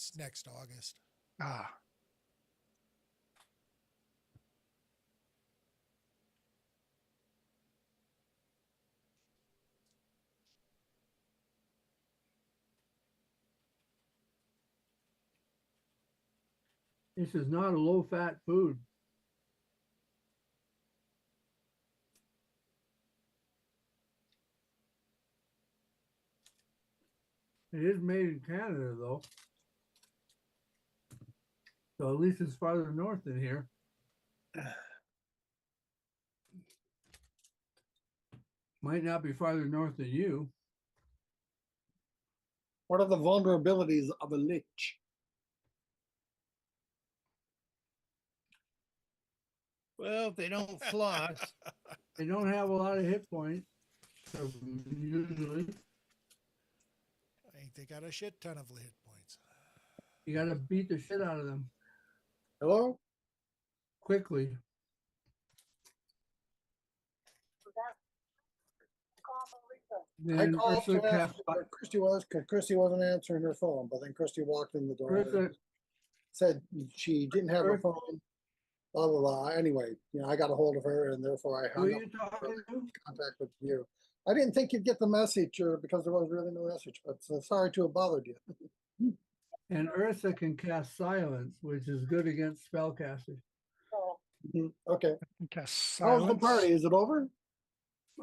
It's next August. Ah. This is not a low-fat food. It is made in Canada, though. So at least it's farther north than here. Might not be farther north than you. What are the vulnerabilities of a lich? Well, if they don't floss, They don't have a lot of hit points. So usually, I think they got a shit ton of hit points. you got to beat the shit out of them Hello? quickly. I Then called Ursa to ask cast, where Christy was because Christy wasn't answering her phone, but then Christy walked in the door Ursa, and said she didn't have her Ursa- phone, blah, blah, blah. Anyway, I got a hold of her and therefore I who are hung up you talking to? contact with you. I didn't think you'd get the message because there was really no message, but sorry to have bothered you. And Ursa can cast silence, which is good against spellcasters. Okay. Cast How's the silence. party? Is it over?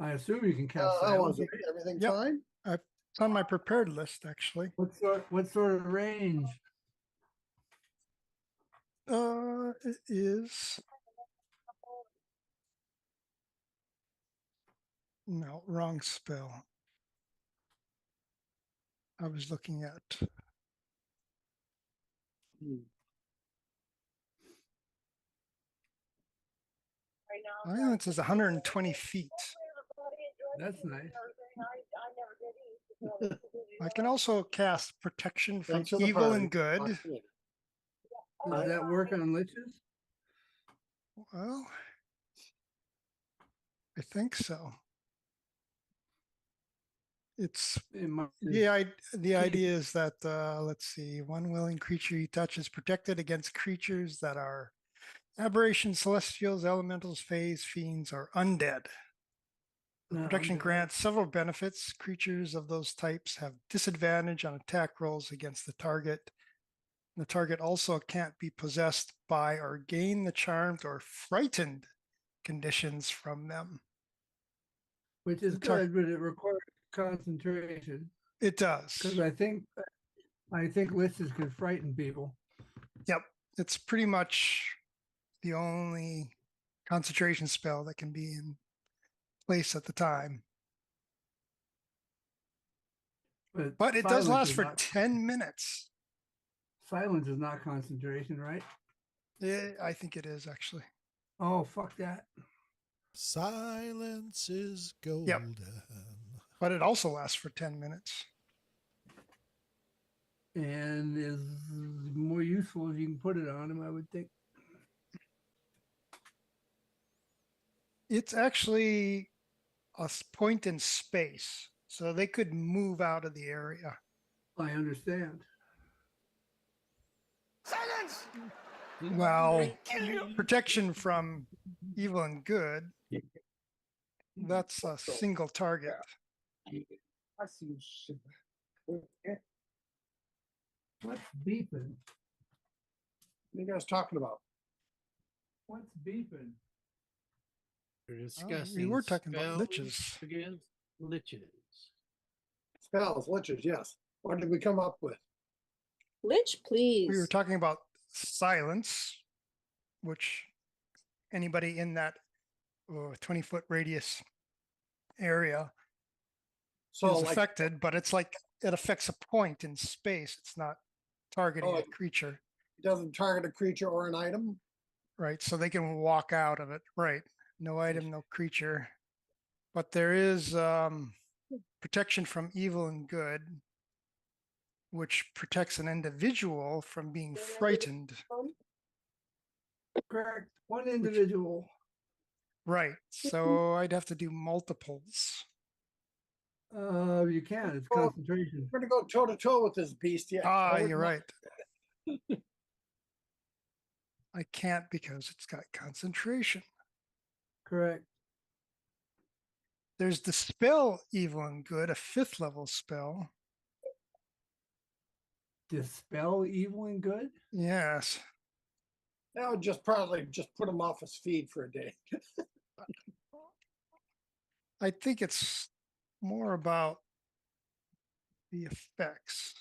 I assume you can cast How was silence. it? Everything Yep. fine? It's on my prepared list, actually. What sort of range? It is. No, wrong spell. I was looking at. Silence is 120 feet. That's nice. I can also cast protection from Thanks for the evil party. and good. Talk to you later. Does that work on liches? Well, I think so. It's It might- the idea is that let's see, one willing creature you touch is protected against creatures that are aberrations, celestials, elementals, fays, fiends, or undead. The No, protection undead. grants several benefits. Creatures of those types have disadvantage on attack rolls against the target. The target also can't be possessed by or gain the charmed or frightened conditions from them. Which is the tar- good, but it requires concentration. It does. Because I think liches can frighten people. Yep. It's pretty much the only concentration spell that can be in place at the time. But it does silence last is for not- 10 minutes. Silence is not concentration, right? Yeah, I think it is actually. Oh, fuck that. Silence is golden. But it also lasts for 10 minutes. And is more useful if you can put it on him, I would think. It's actually a point in space. So they could move out of the area. I understand. silence. Well, protection from evil and good, that's a single target. I see shit. What's beeping? What are you guys talking about? What's beeping? We're We discussing were talking about spells liches. against liches. Spells, liches, yes. What did we come up with? Lich, please. We were talking about silence, which anybody in that 20-foot radius area So is like, affected, but it's like it affects a point in space. It's not targeting a creature, it doesn't target a creature or an item? right? So they can walk out of it, right? No item, no creature. But there is protection from evil and good, which protects an individual from being frightened. Correct. One individual. Right. So I'd have to do multiples. You can. It's Well, concentration. We're going to go toe to toe with this beast. Yeah. Ah, I wouldn't you're mind. right. I can't because it's got concentration. Correct. There's the spell evil and good, a 5th level spell. Dispel evil and good. Yes. That would just probably just put him off his feed for a day. I think it's more about the effects.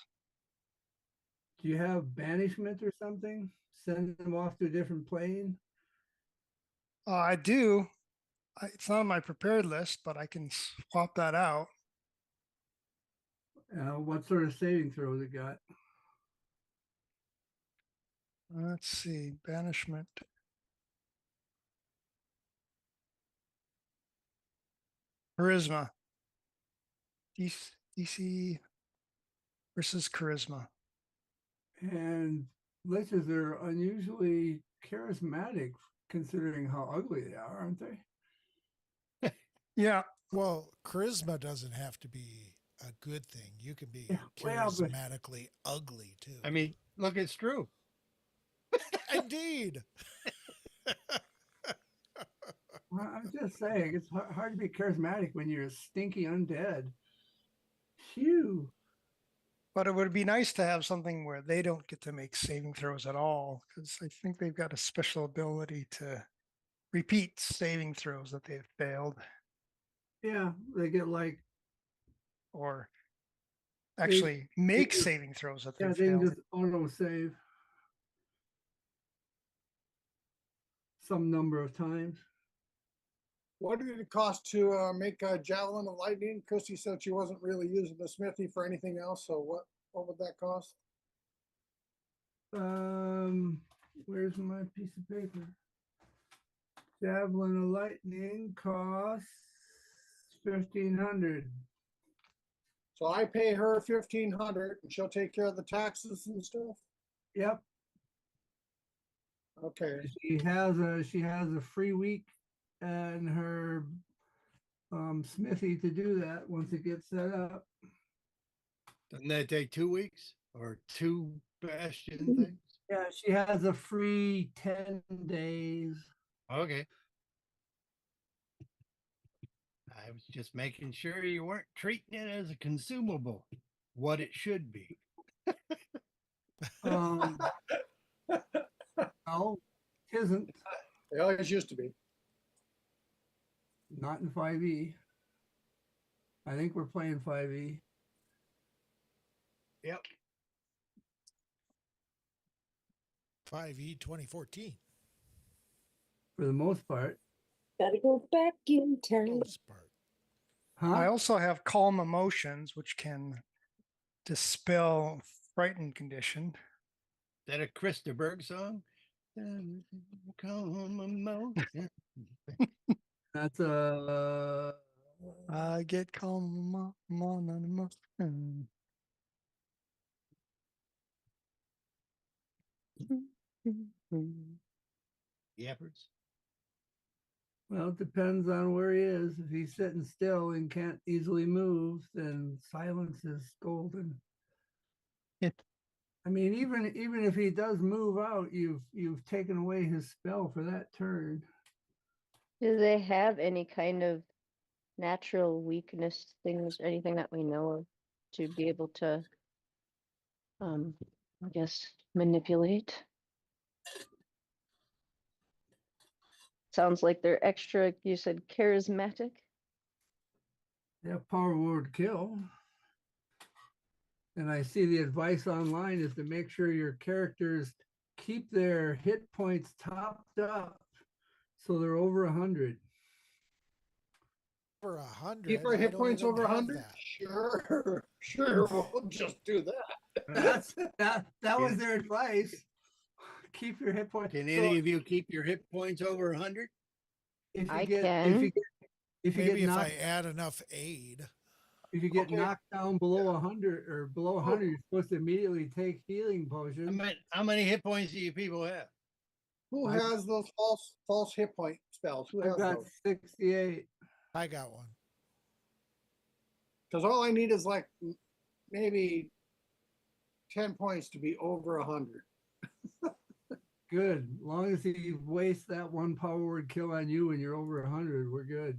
Do you have banishment or something? Send them off to a different plane. I do. It's not on my prepared list, but I can swap that out. What sort of saving throws it got? Let's see, banishment. Charisma. DC versus charisma. And liches are unusually charismatic considering how ugly they are, aren't they? Yeah, Well, charisma doesn't have to be a good thing. You can be Yeah, well, but- charismatically ugly too. I mean, look, it's true. Indeed. Well, I'm just saying, it's hard to be charismatic when you're a stinky undead. Phew. but it would be nice to have something where they don't get to make saving throws at all, because I think they've got a special ability to repeat saving throws that they've failed, Yeah, they get like, or actually make just- saving throws that yeah, they've they can failed. just auto save some number of times. What did it cost to make a javelin of lightning? Christy said she wasn't really using the smithy for anything else. So what would that cost? Where's my piece of paper? Javelin of lightning costs 1,500. So I pay her 1,500 and she'll take care of the taxes and stuff. Yep. Okay. She has a free week and her smithy to do that once it gets set up. Doesn't that take 2 weeks or 2 bastion things? Yeah, she has a free 10 days. Okay. I was just making sure you weren't treating it as a consumable, what it should be. No, it isn't. They always used to be. Not in 5e. I think we're playing 5e. Yep. 5E 2014. For the most part. Gotta go back in time. Most part. I Huh? also have calm emotions, which can dispel frightened condition. Is that a Krista Berg song? Calm emotion. That's a I get calm emotion. Yappers. well, it depends on where he is. If he's sitting still and can't easily move, then silence is golden. It- I mean, even if he does move out, you've taken away his spell for that turn. Do they have any kind of natural weakness things or anything that we know of to be able to, I guess, manipulate? Sounds like they're extra, you said charismatic? They have power word kill. And I see the advice online is to make sure your characters keep their hit points topped up so they're over 100. Over 100. Keep our I hit don't points even over have 100? that. Sure, sure. We'll just do that. That was their advice. Keep your hit points. Can So any of you keep your hit points over 100? if you I get, can. if you Maybe get if knocked, I add enough aid. if you get Okay. knocked down below 100 or below 100, you're supposed to immediately take healing potions. How many hit points do you people have? Who I- has those false hit point spells? Who I've has got those? 68. I got one. Because all I need is like maybe 10 points to be over 100. Good. As long as he wastes that one power word kill on you and you're over 100, we're good.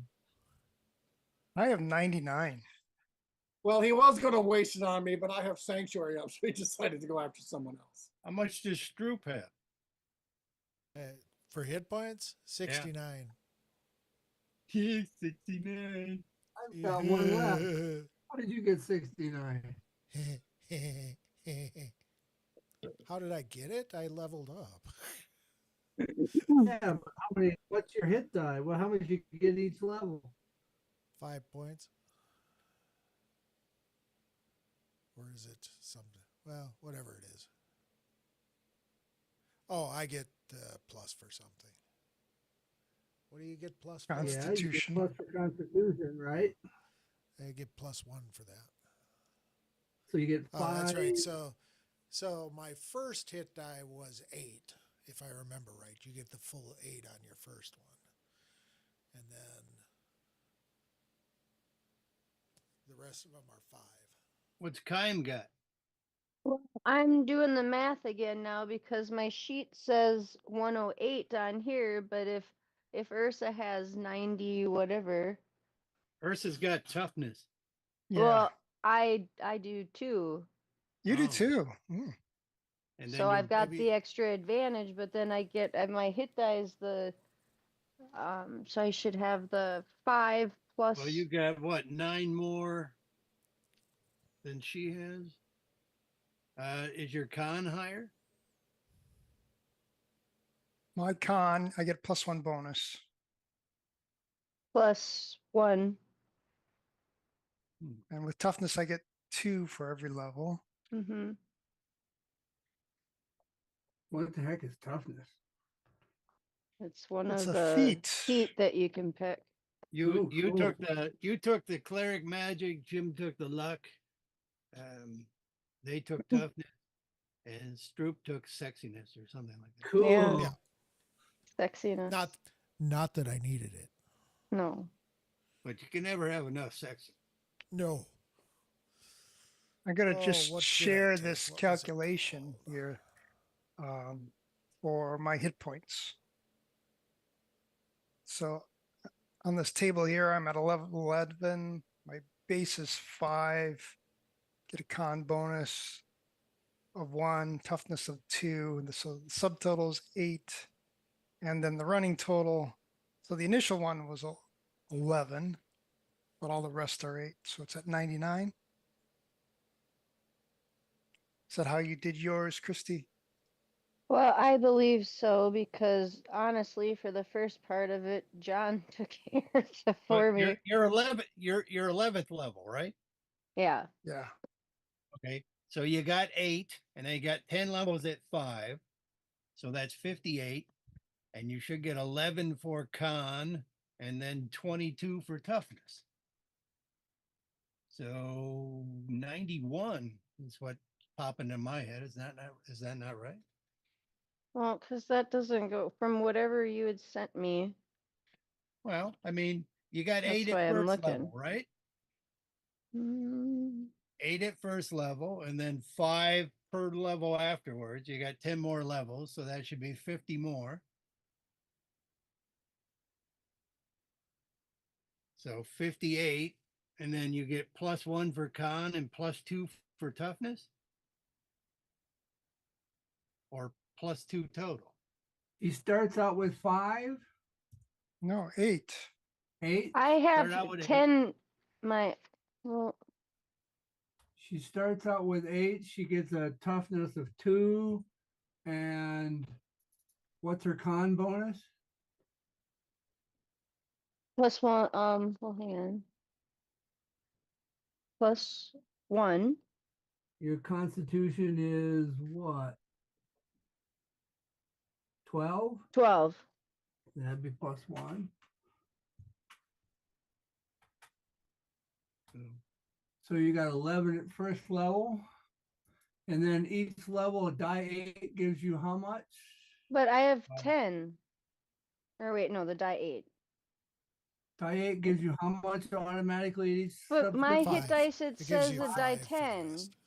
I have 99. Well, he was gonna waste it on me, but I have Sanctuary up, so he decided to go after someone else. How much does Stroop have? For hit points, 69. He's 69. I've got one left. How did you get 69? How did I get it? I leveled up. Yeah, but how many? What's your hit die? Well, how much you get each level? 5 points. Or is it something? Well, whatever it is. Oh, I get plus for something. What do you get plus for? Yeah, you get Constitution. plus for Constitution, right? I get +1 for that. So you get Oh, 5. that's right. So my first hit die was 8, if I remember right. You get the full 8 on your first one. And then the rest of them are 5. What's Kime got? Well, I'm doing the math again now because my sheet says 108 on here, but if Ursa has 90 whatever, Ursa's got toughness. Yeah. well, I do too. You do Oh. too. Mm. And then So you- I've got maybe- the extra advantage, but then I get my hit die is the so I should have the 5 plus well, you got what, 9 more than she has? Is your con higher? My con, I get +1 bonus. plus 1. And with toughness, I get 2 for every level. Mm-hmm. What the heck is toughness? It's one It's of a the feat. feat that you can pick. You Cool, took the cleric magic, Jim took the luck, they took toughness, and Stroop took sexiness or something like that. Cool. Yeah. Yeah. Sexiness. Not that I needed it. No. But you can never have enough sex. No. I'm gonna Oh, just what did I share take? this What was it calculation called? here for my hit points. So on this table here, I'm at level 11. My base is 5. Get a con bonus of 1, toughness of 2. And so the subtotal is 8. And then the running total. So the initial one was 11, but all the rest are 8. So it's at 99. Is that how you did yours, Christy? Well, I believe so because honestly, for the first part of it, John took care of for But me. you're 11th level, right? Yeah. Yeah. Okay. So you got 8, and then you got 10 levels at 5. So that's 58. And you should get 11 for con and then 22 for toughness. So 91 is what popping in my head. Is that not right? Well, because that doesn't go from whatever you had sent me. Well, I mean, you got That's 8 why at I'm first level, looking. right? Mm, 8 at first level, and then 5 per level afterwards. You got 10 more levels, so that should be 50 more. So 58, and then you get +1 for con and +2 for toughness? Or +2 total? He starts out with 5, No, 8. 8. I have out with 10. Well, She starts out with 8. She gets a toughness of 2. And what's her con bonus? +1. Well, hang on. +1. Your constitution is what? 12? 12. That'd be +1. So you got 11 at first level. And then each level, die 8 gives you how much? But I have 10. Or wait, no, the die 8. Die 8 gives you how much automatically each But my subsequent- hit 5. dice, it It gives says you a die 5 for the 10. rest.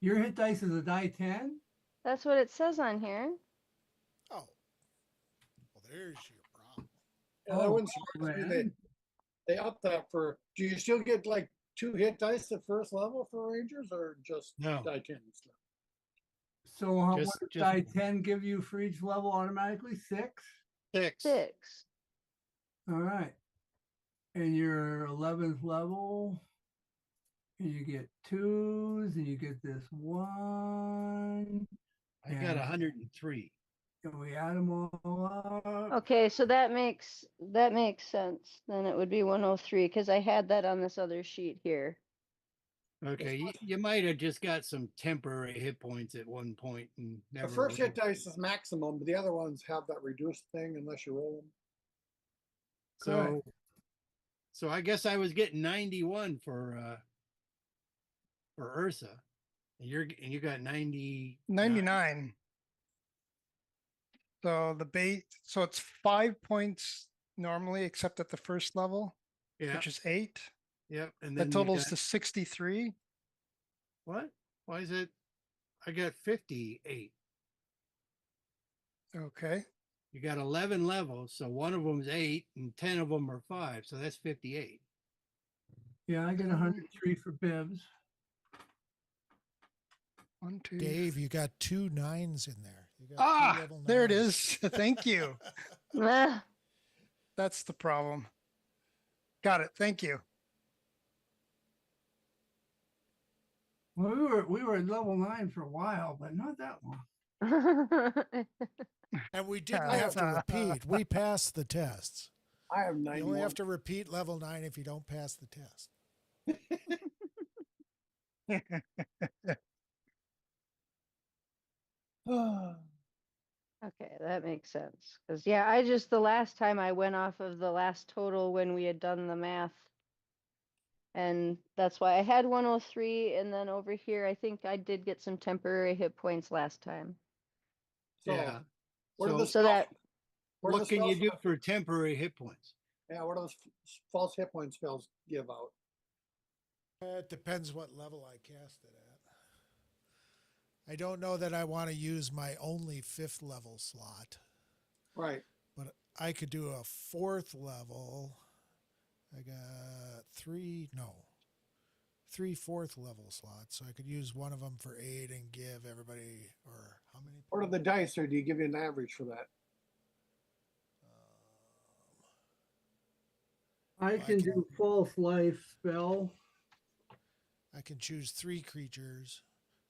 Your hit dice is a die 10? That's what it says on here. Oh, well, there's your problem. Yeah, that Oh, wouldn't surprise me. man. They upped that for, do you still get like 2 hit dice at first level for Rangers or just No. die 10 and stuff? So what Just- does just die one. 10 give you for each level automatically? 6? 6. 6. All right. And your 11th level, and you get 2s, and you get this 1. I got Yeah. 103. And we add them all up. Okay, so that makes sense. Then it would be 103 because I had that on this other sheet here. Okay, you might have just got some temporary hit points at one point and The never. first hit really- dice is maximum, but the other ones have that reduced thing unless you roll them. So I guess I was getting 91 for Ursa, and you got 90. 99. So so it's 5 points normally, except at the first level, Yeah. which is 8. Yep. And then That you totals got- to 63. what? Why is it? I got 58. Okay. You got 11 levels, so one of them's 8 and 10 of them are 5, so that's 58. Yeah, I get 103 for bibs. 1, 2. Dave, you got 2 9s in there. You got 2 Ah, level there it 9s. is. Thank you. Ah, That's the problem. Got it. Thank you. Well, we were at level 9 for a while, but not that long. And we didn't have to repeat. We passed the tests. I have You 91. only have to repeat level 9 if you don't pass the test. Okay, that makes sense. Because, yeah, I just, the last time I went off of the last total when we had done the math. And that's why I had 103. And then over here, I think I did get some temporary hit points last time. So, Yeah. what are So the So spells- that, what are what the can you spells- do for temporary hit points? Yeah, what do those false hit point spells give out? It depends what level I cast it at. I don't know that I want to use my only 5th level slot, Right. but I could do a 4th level. I got 3 4th level slots. So I could use one of them for 8 and give everybody, or how many? What are the dice, or do you give you an average for that? I I can can- do false life spell. I can choose 3 creatures,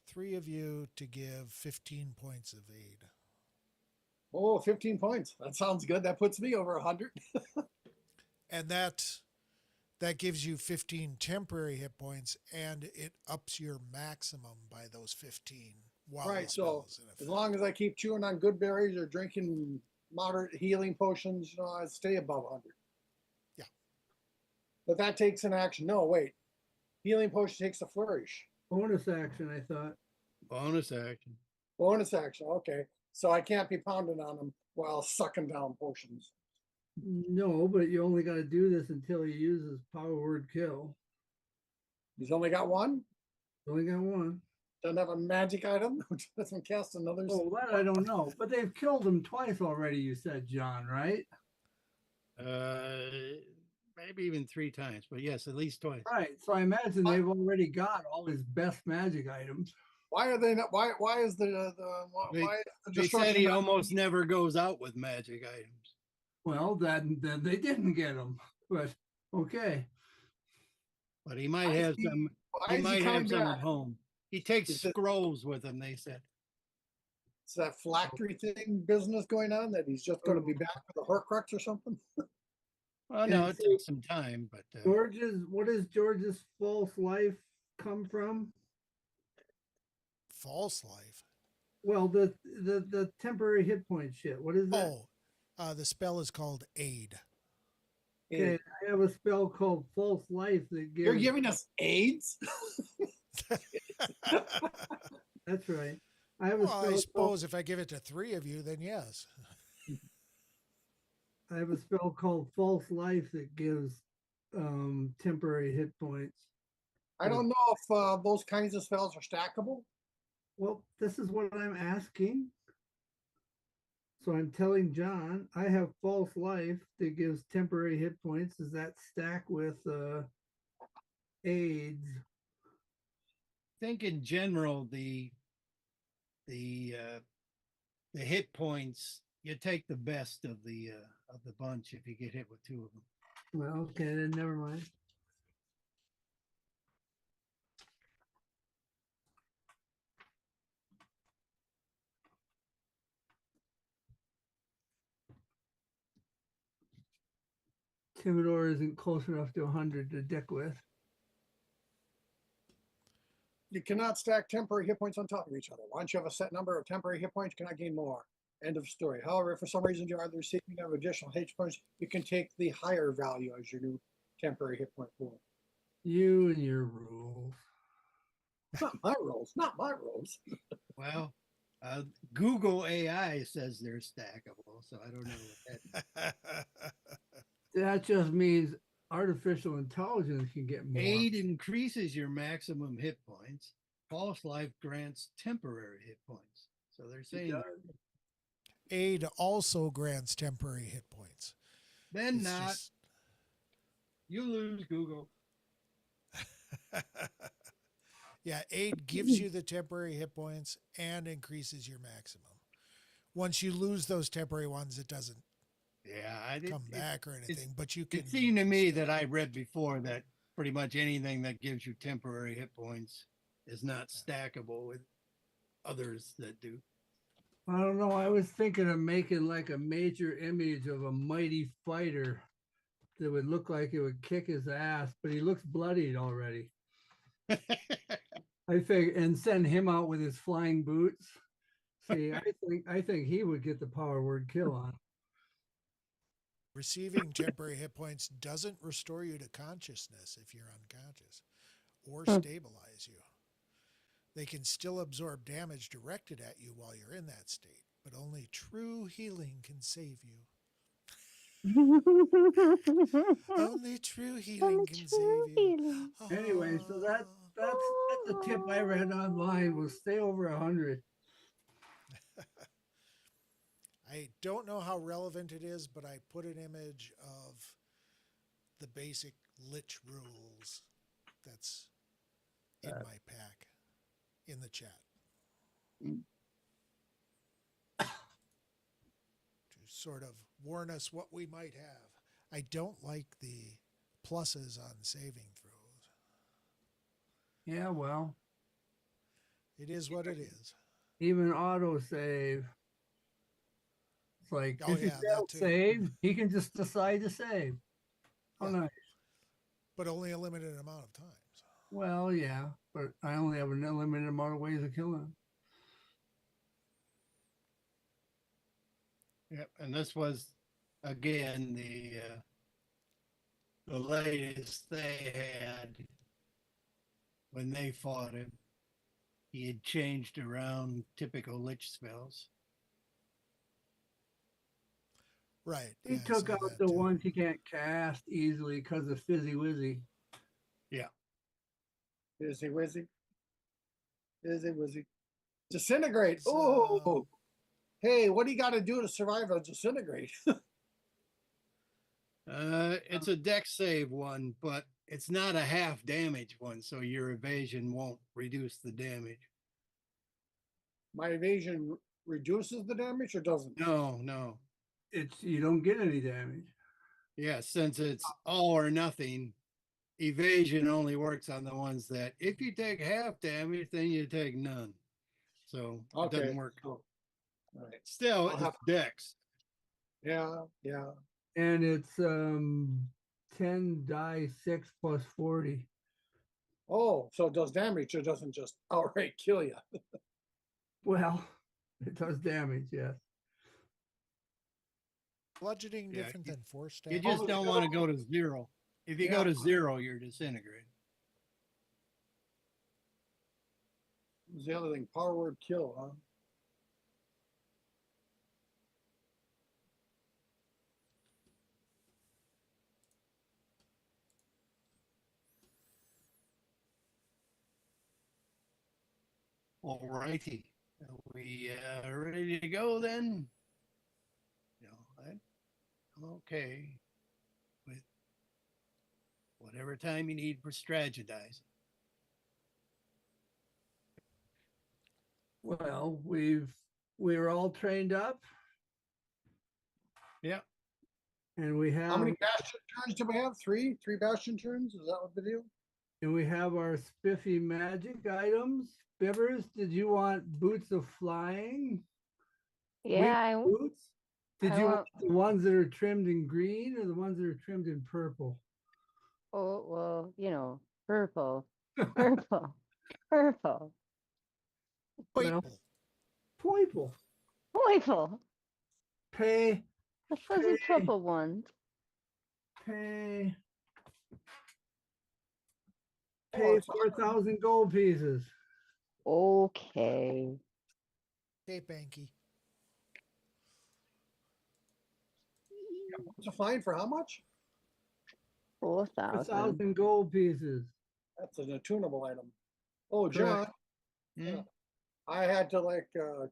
3 of you to give 15 points of aid. Oh, 15 points. That sounds good. That puts me over 100. And that gives you 15 temporary hit points, and it ups your maximum by those 15 while Right, the spell so is in as effect. long as I keep chewing on good berries or drinking moderate healing potions, I stay above 100. Yeah. But that takes an action. No, wait. Healing potion takes a flourish. Bonus action, I thought. Bonus action. Bonus action. Okay. So I can't be pounding on them while sucking down potions. No, but you only got to do this until he uses power word kill. He's only got one. Only got one. Doesn't have a magic item. Doesn't cast another. Oh, that I don't know. But they've killed him twice already, you said, John, right? Maybe even 3 times, but yes, at least twice. Right. So I imagine they've already got all his best magic items. Why are they not? Why is the why They- is the They said destruction he not- almost never goes out with magic items. Well, then they didn't get him. But okay. But he might Why is have he- some. why He is he might have coming some back? at home. He takes Is it- scrolls with him. They said. It's that phylactery thing business going on that he's just going to be back with a Horcrux or something. Well, no, And it so- takes some time, but What does George's false life come from? False life. Well, the temporary hit point shit. What is that? The spell is called aid. Okay, I have a spell called false life that gives. You're giving us AIDS? That's right. I have a Well, I spell. Called, suppose if I give it to 3 of you, then yes. I have a spell called false life that gives temporary hit points. I don't know if those kinds of spells are stackable. Well, this is what I'm asking. So I'm telling John, I have false life that gives temporary hit points. Does that stack with AIDS? Think in general the the hit points, you take the best of the bunch if you get hit with two of them. Well, okay, then never mind. Timidor isn't close enough to 100 to dick with. You cannot stack temporary hit points on top of each other. Once you have a set number of temporary hit points, you cannot gain more. End of story. However, if for some reason you are the recipient of additional hit points, you can take the higher value as your new temporary hit point pool. You and your rules. Not my rules. Not my rules. Well, Google AI says they're stackable, so I don't know what that. That just means artificial intelligence can get more. Aid increases your maximum hit points. False life grants temporary hit points. So they're saying Aid also grants temporary hit points. then It's not. just- You lose, Google. Yeah, aid gives you the temporary hit points and increases your maximum. Once you lose those temporary ones, it doesn't Yeah, I did. come back or anything. But you It can. seemed to me that I read before that pretty much anything that gives you temporary hit points is not stackable with others that do. I don't know. I was thinking of making like a major image of a mighty fighter that would look like it would kick his ass, but he looks bloodied already. I think, and send him out with his flying boots. See, I think he would get the power word kill on. Receiving temporary hit points doesn't restore you to consciousness if you're unconscious or Hmm. stabilize you. They can still absorb damage directed at you while you're in that state, but only true healing can save you. Only true healing Only can true save you. healing. Anyway, so that's the tip I read online was stay over 100. I don't know how relevant it is, but I put an image of the basic lich rules that's in my pack in the chat. To sort of warn us what we might have. I don't like the pluses on saving throws. Yeah, well, It is what it is. even auto save. It's like Oh, if he yeah, that fails too. save, he can just decide to save. Oh, Yeah. nice. But only a limited amount of times. Well, yeah, but I only have an unlimited amount of ways of killing him. Yep, and this was again the latest they had when they fought him. He had changed around typical lich spells. Right. He yeah, I took saw out that the too. ones he can't cast easily because of Fizzy Wizzy. Izzy Wizzy. Izzy Wizzy. Disintegrate. So- Oh, hey, what do you got to do to survive a disintegrate? It's a dex save one, but it's not a half damage one, so your evasion won't reduce the damage. My evasion reduces the damage or doesn't? No. It's you don't get any damage. Yeah, since it's all or nothing, evasion only works on the ones that if you take half damage, then you take none. So it Okay. doesn't work. Oh, all right. Still, I'll it's have- dex. Yeah. And it's 10 die 6 plus 40. Oh, so it does damage. It doesn't just outright kill you. Well, it does damage, yes. Bludgeoning Yeah, different than force You damage. just Oh, don't no. want to go to zero. If you Yeah. go to zero, you're disintegrating. What's the other thing? Power word kill, huh? All righty. Are we ready to go then? okay with whatever time you need for strategizing. Well, we're all trained up Yeah. and we How have many bastion turns do we have? Three? Three bastion turns? Is that what the deal? our spiffy magic items. Bibbers, did you want boots of flying? Winged Yeah, boots? Did I you want want, the ones that are trimmed in green or the ones that are trimmed in purple? oh, well, purple, purple, purple, Well, Purple. purple. purple, Pay, the fuzzy Hey. purple one. pay, Oh, pay it's 4,000 gold pieces. Okay. Hey, Banky. a fine for how much? 4,000. 4,000 gold pieces. That's an attunable item. Oh, Correct. John, Hmm? I had to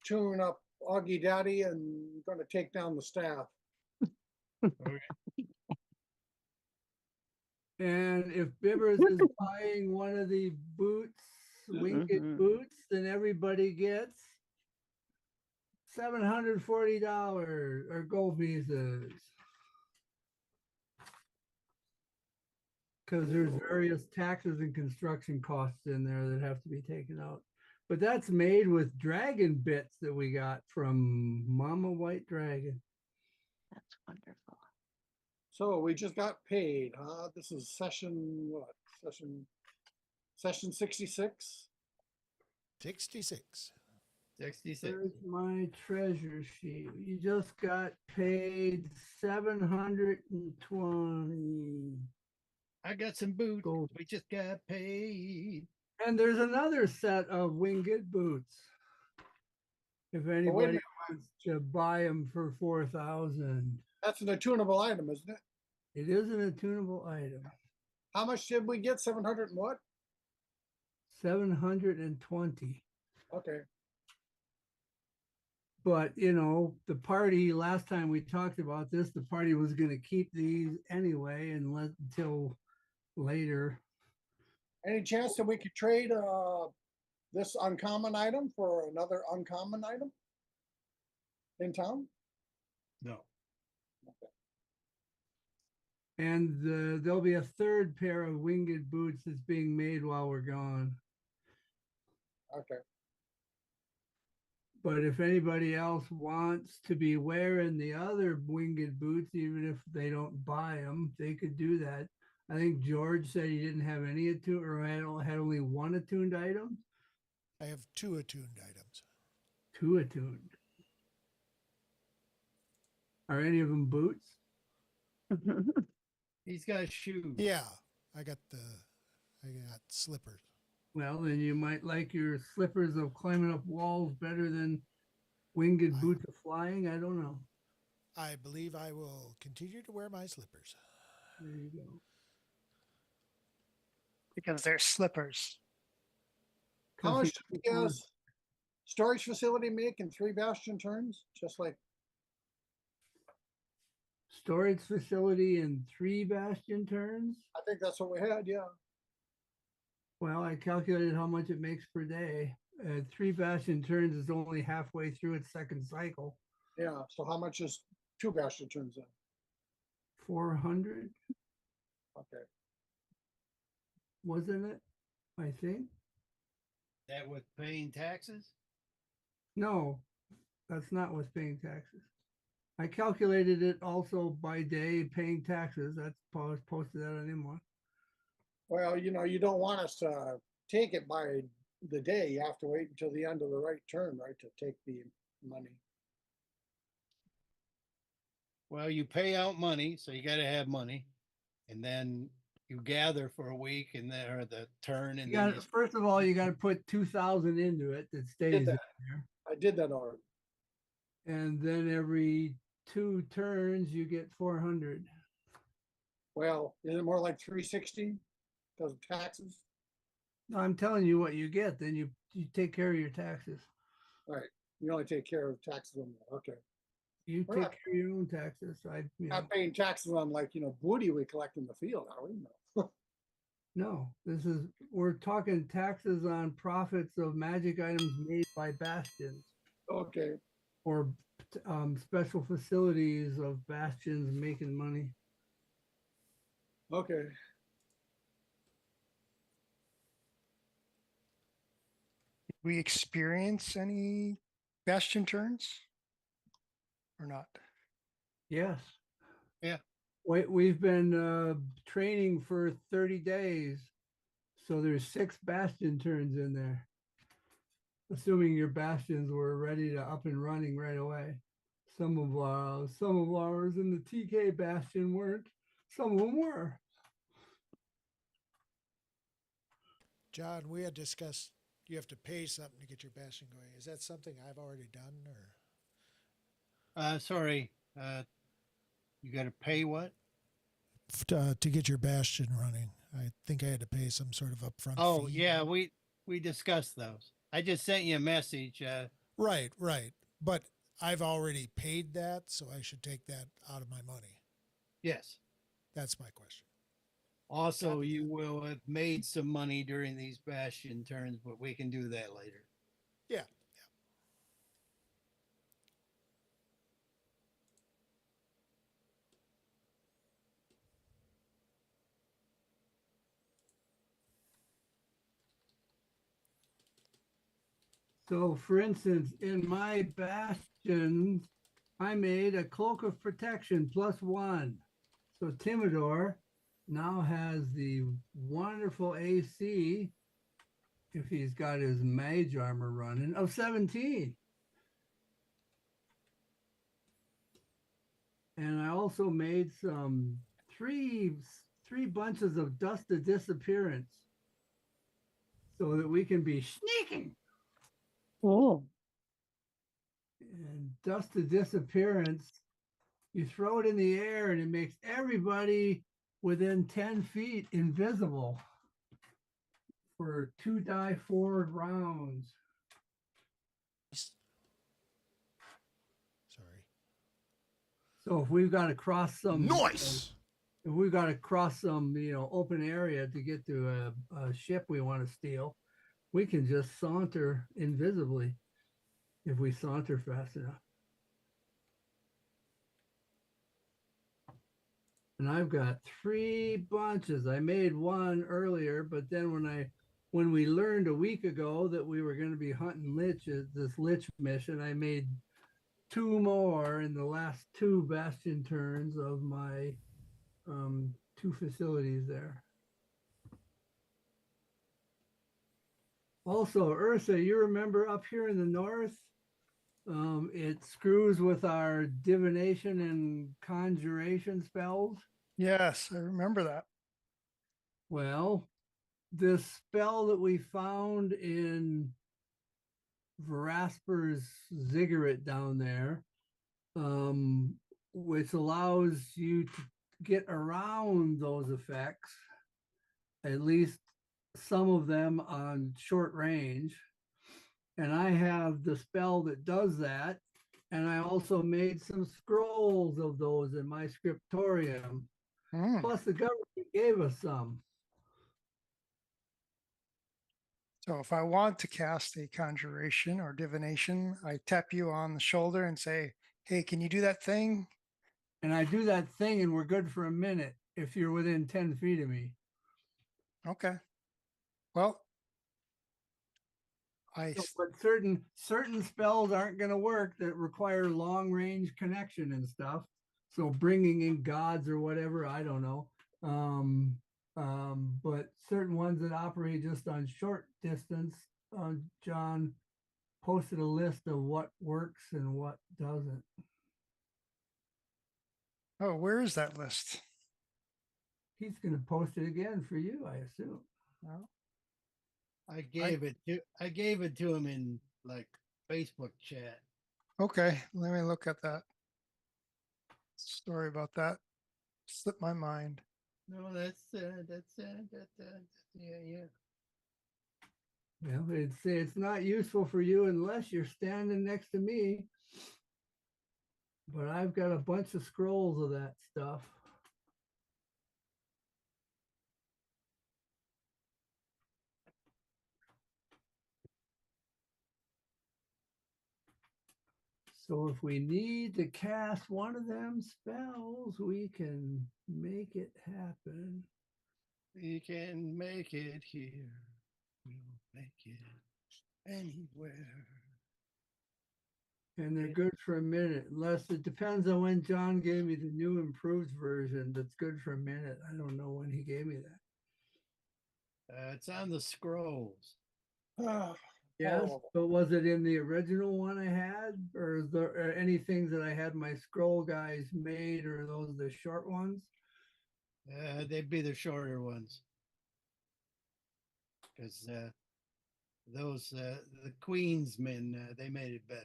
tune up Augie Daddy and gonna take down the staff. Okay. And if Bibbers is buying one of the boots, winged Mhm. boots, then everybody gets $740 or gold pieces. Because there's various taxes and construction costs in there that have to be taken out. But that's made with dragon bits that we got from Mama White Dragon. That's wonderful. So we just got paid, huh? This is session what? Session 66? 66. 66. Where's my treasure sheet? You just got paid 720. I got some boots. Gold. We just got paid. And there's another set of winged boots. If anybody wants to buy them for 4,000, That's an attunable item, isn't it? it is an attunable item. How much did we get? 700 and what? 720. Okay. But the party last time we talked about this, the party was going to keep these anyway and let until later. Any chance that we could trade this uncommon item for another uncommon item in town? No. And there'll be a third pair of winged boots that's being made while we're gone. Okay. But if anybody else wants to be wearing the other winged boots, even if they don't buy them, they could do that. I think George said he didn't have any attuned or had only one attuned item. I have 2 attuned items. 2 attuned. Are any of them boots? He's got shoes. Yeah, I got slippers. Well, then you might like your slippers of climbing up walls better than winged boots of flying. I don't know. I believe I will continue to wear my slippers. There you go. Because they're slippers. How 'Cause much do we guess storage facility make in 3 bastion turns? Just like, storage facility and 3 bastion turns. I think that's what we had, yeah. Well, I calculated how much it makes per day. 3 bastion turns is only halfway through its second cycle. Yeah, so how much is 2 bastion turns then? 400, Okay. wasn't it? I think. That with paying taxes? No, that's not with paying taxes. I calculated it also by day paying taxes. That's posted that on M1. Well, you don't want us to take it by the day. You have to wait until the end of the right term, right, to take the money. Well, you pay out money, so you got to have money, and then you gather for a week, and then or the turn, and then First of all, you got to put 2,000 into it that stays in that. there. I did that already. And then every 2 turns, you get 400. Well, is it more like 360 because of taxes? No, I'm telling you what you get. Then you take care of your taxes. All right, you only take care of taxes on that. Okay. You We're take not- care of your own taxes. Not paying taxes on like, booty we collect in the field, are we? No. No, we're talking taxes on profits of magic items made by bastions Okay, or special facilities of bastions making money. okay. We experience any bastion turns or not? Yes. Yeah. We've been training for 30 days. So there's 6 bastion turns in there. Assuming your bastions were ready to up and running right away. Some of ours in the TK bastion weren't. Some of them were. John, we had discussed you have to pay something to get your bastion going. Is that something I've already done, or Sorry. You got to pay what? to get your bastion running? I think I had to pay some sort of upfront Oh, fee. yeah, we discussed those. I just sent you a message. Right, right. But I've already paid that, so I should take that out of my money. Yes. That's my question. Also, Copy you that. will have made some money during these bastion turns, but we can do that later. Yeah. So for instance, in my bastions, I made a cloak of protection +1. So Timidor now has the wonderful AC, if he's got his mage armor running, of 17. And I also made some three bunches of dust of disappearance so that we can be sneaking. Oh, And dust of disappearance, you throw it in the air and it makes everybody within 10 feet invisible for 2 die forward rounds. Sorry. So if we've got to cross some Nice. if we've got to cross some open area to get to a ship we want to steal, we can just saunter invisibly if we saunter fast enough. And I've got 3 bunches. I made one earlier, but then when we learned a week ago that we were going to be hunting liches, this lich mission, I made 2 more in the last 2 bastion turns of my 2 facilities there. Also, Ursa, you remember up here in the north, it screws with our divination and conjuration spells. Yes, I remember that. Well, this spell that we found in Verasper's ziggurat down there, which allows you to get around those effects, at least some of them on short range. And I have the spell that does that. And I also made some scrolls of those in my scriptorium. Hmm. Plus the government gave us some. So if I want to cast a conjuration or divination, I tap you on the shoulder and say, hey, can you do that thing? And I do that thing and we're good for a minute if you're within 10 feet of me. Okay. Well, So, but certain spells aren't going to work that require long range connection and stuff. So bringing in gods or whatever, I don't know. But certain ones that operate just on short distance, John posted a list of what works and what doesn't. oh, where is that list? He's going to post it again for you, I assume. Well, I gave it to him in like Facebook chat. okay, let me look at that. Sorry about that. Slipped my mind. No, that's yeah. Well, it's not useful for you unless you're standing next to me. But I've got a bunch of scrolls of that stuff. So if we need to cast one of them spells, we can make it happen. We can make it here. We'll make it anywhere. And they're good for a minute, unless it depends on when John gave me the new improved version. That's good for a minute. I don't know when he gave me that. It's on the scrolls. Yes, Horrible. but was it in the original one I had, or is there any things that I had my scroll guys made, or those the short ones? They'd be the shorter ones. Because those, the Queensmen, they made it better.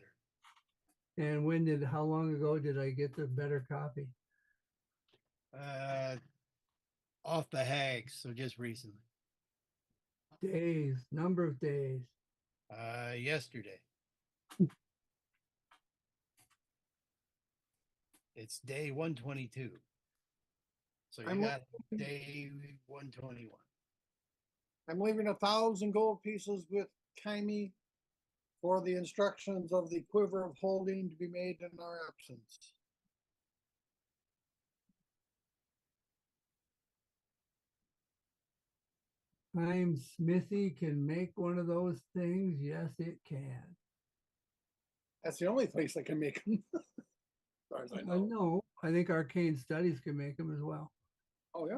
And how long ago did I get the better copy? Off the hags, so just recently. Days, number of days. Yesterday. It's day 122. So you I'm got day 121. I'm leaving 1,000 gold pieces with Kaimi for the instructions of the quiver of holding to be made in our absence. Time Smithy can make one of those things. Yes, it can. That's the only place I can make them. As far as I I know. know. I think Arcane Studies can make them as well. Oh, yeah.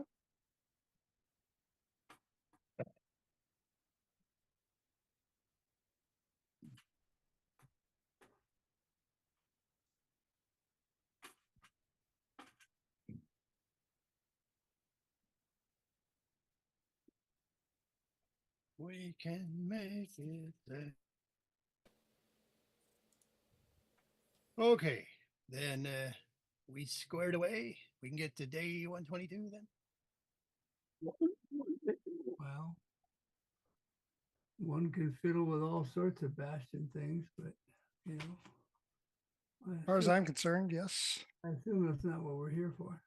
We can make it there. Okay, then we squared away. We can get to day 122 then. Well, one can fiddle with all sorts of bastion things, but you know, As far as I'm concerned, yes. I assume that's not what we're here for.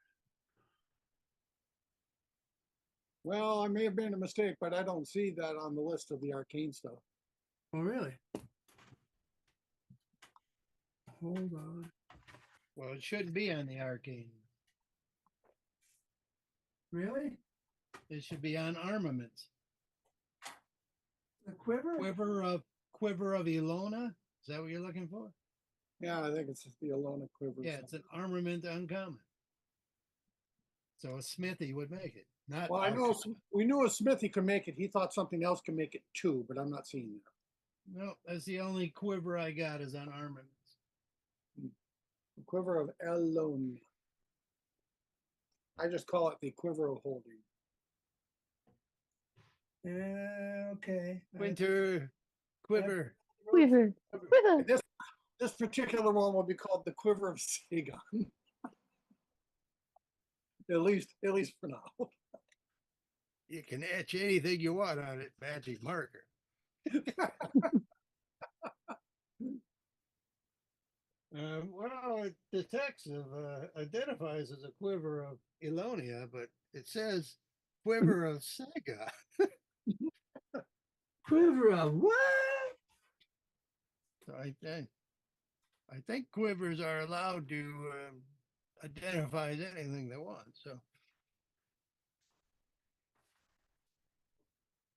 Well, I may have made a mistake, but I don't see that on the list of the arcane stuff. Oh, really? Hold on. Well, it should be on the arcane. Really? It should be on armaments. The quiver? Quiver of Ilona. Is that what you're looking for? Yeah, I think it's the Alona quiver. Yeah, it's an armament uncommon. So a smithy would make it. Not Well, I know uncommon. we knew a smithy could make it. He thought something else could make it too, but I'm not seeing that. No, that's the only quiver I got is on armaments. The quiver of Elon. I just call it the quiver of holding. Yeah, okay. Winter quiver. Quiver. Quiver. This particular one will be called the quiver of Sagon. at least for now. You can etch anything you want on it, magic marker. Well, the text identifies as a quiver of Elonia, but it says quiver of Sega. Quiver of what? So I think quivers are allowed to identify as anything they want. So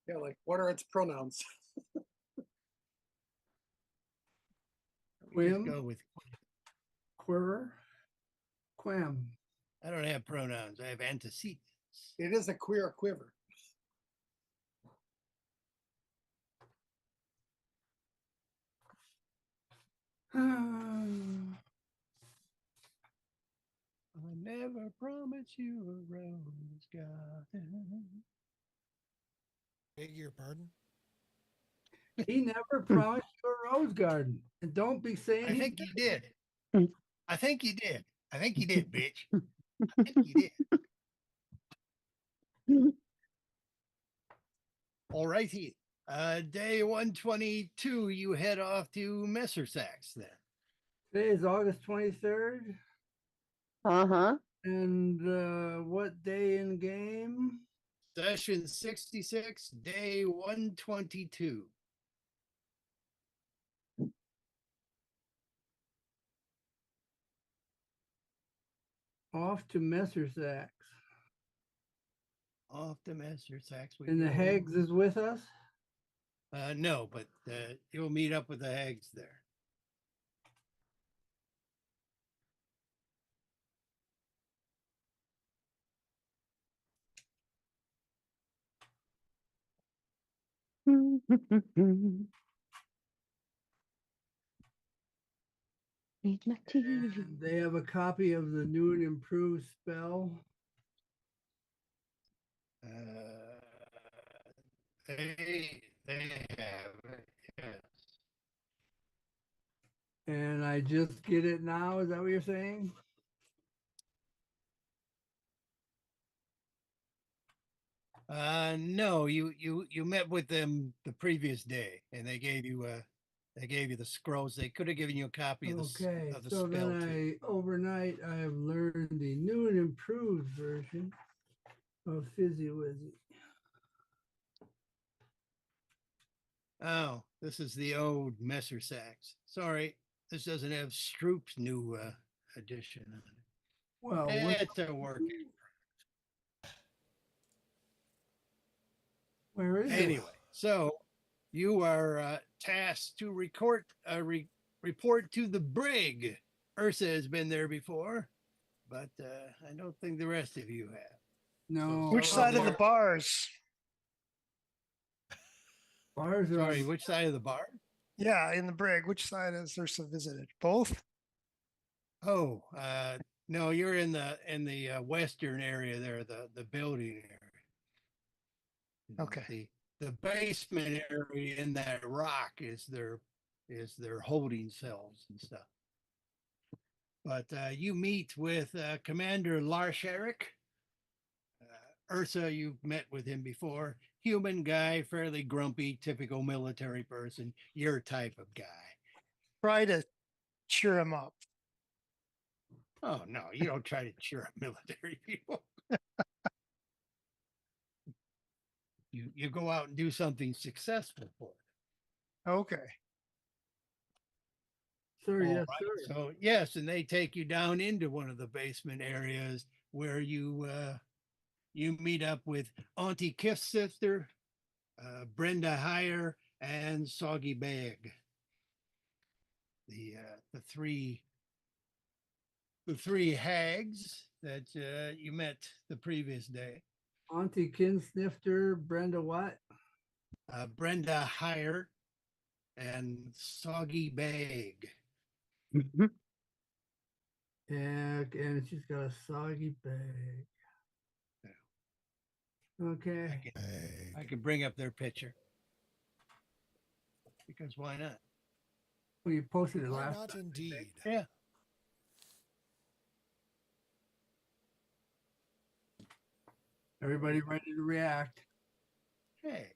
Yeah, like what are its pronouns? we just Quim? go with. Quiver? Quam. I don't have pronouns. I have antecedents. It is a queer quiver. I never promised you a rose garden. Beg your pardon? He never promised you a rose garden. And don't be saying I he think did. he did. I think he did. I think he did, bitch. I think he did. All righty. Day 122, you head off to Messersax then. Today is August 23rd. Uh-huh. And what day in game? Session 66, day 122. Off to Messer Sacks. Off to Master Sacks we And the go. Hags is with us. No, but you'll meet up with the hags there. Need my TV. And they have a copy of the new and improved spell. They have it, yes. And I just get it now. Is that what you're saying? No, you met with them the previous day, and they gave you the scrolls. They could have given you a copy of the Okay, of the so spell then too. overnight I have learned the new and improved version of Fizzy Wizzy. Oh, this is the old Messer Sacks. Sorry, this doesn't have Stroop's new edition on it. Well, what, It's a work. where is it? Anyway, so you are tasked to report to the brig. Ursa has been there before, but I don't think the rest of you have. No. Which So side of the there- bars? Bars are Sorry, on- which side of the bar? Yeah, in the brig. Which side has Ursa visited? Both? Oh, no, you're in the western area there, the building area. Okay. The basement area in that rock is their holding cells and stuff. But you meet with Commander Larsharik. Ursa, you've met with him before. Human guy, fairly grumpy, typical military person. Your type of guy. Try to cheer him up. Oh no, you don't try to cheer up military people. You go out and do something successful for it. Okay. Sir, All yes, right, sir. so yes, and they take you down into one of the basement areas where you meet up with Auntie Kiff Sister, Brenda Heyer, and Soggy Bag. The three hags that you met the previous day. Auntie Kinsnifter, Brenda what? Brenda Heyer and Soggy Bag. And she's got a soggy bag. Okay. I can bring up their picture because why not? Well, you posted it Why last not time. indeed? Yeah. Everybody ready to react? Hey.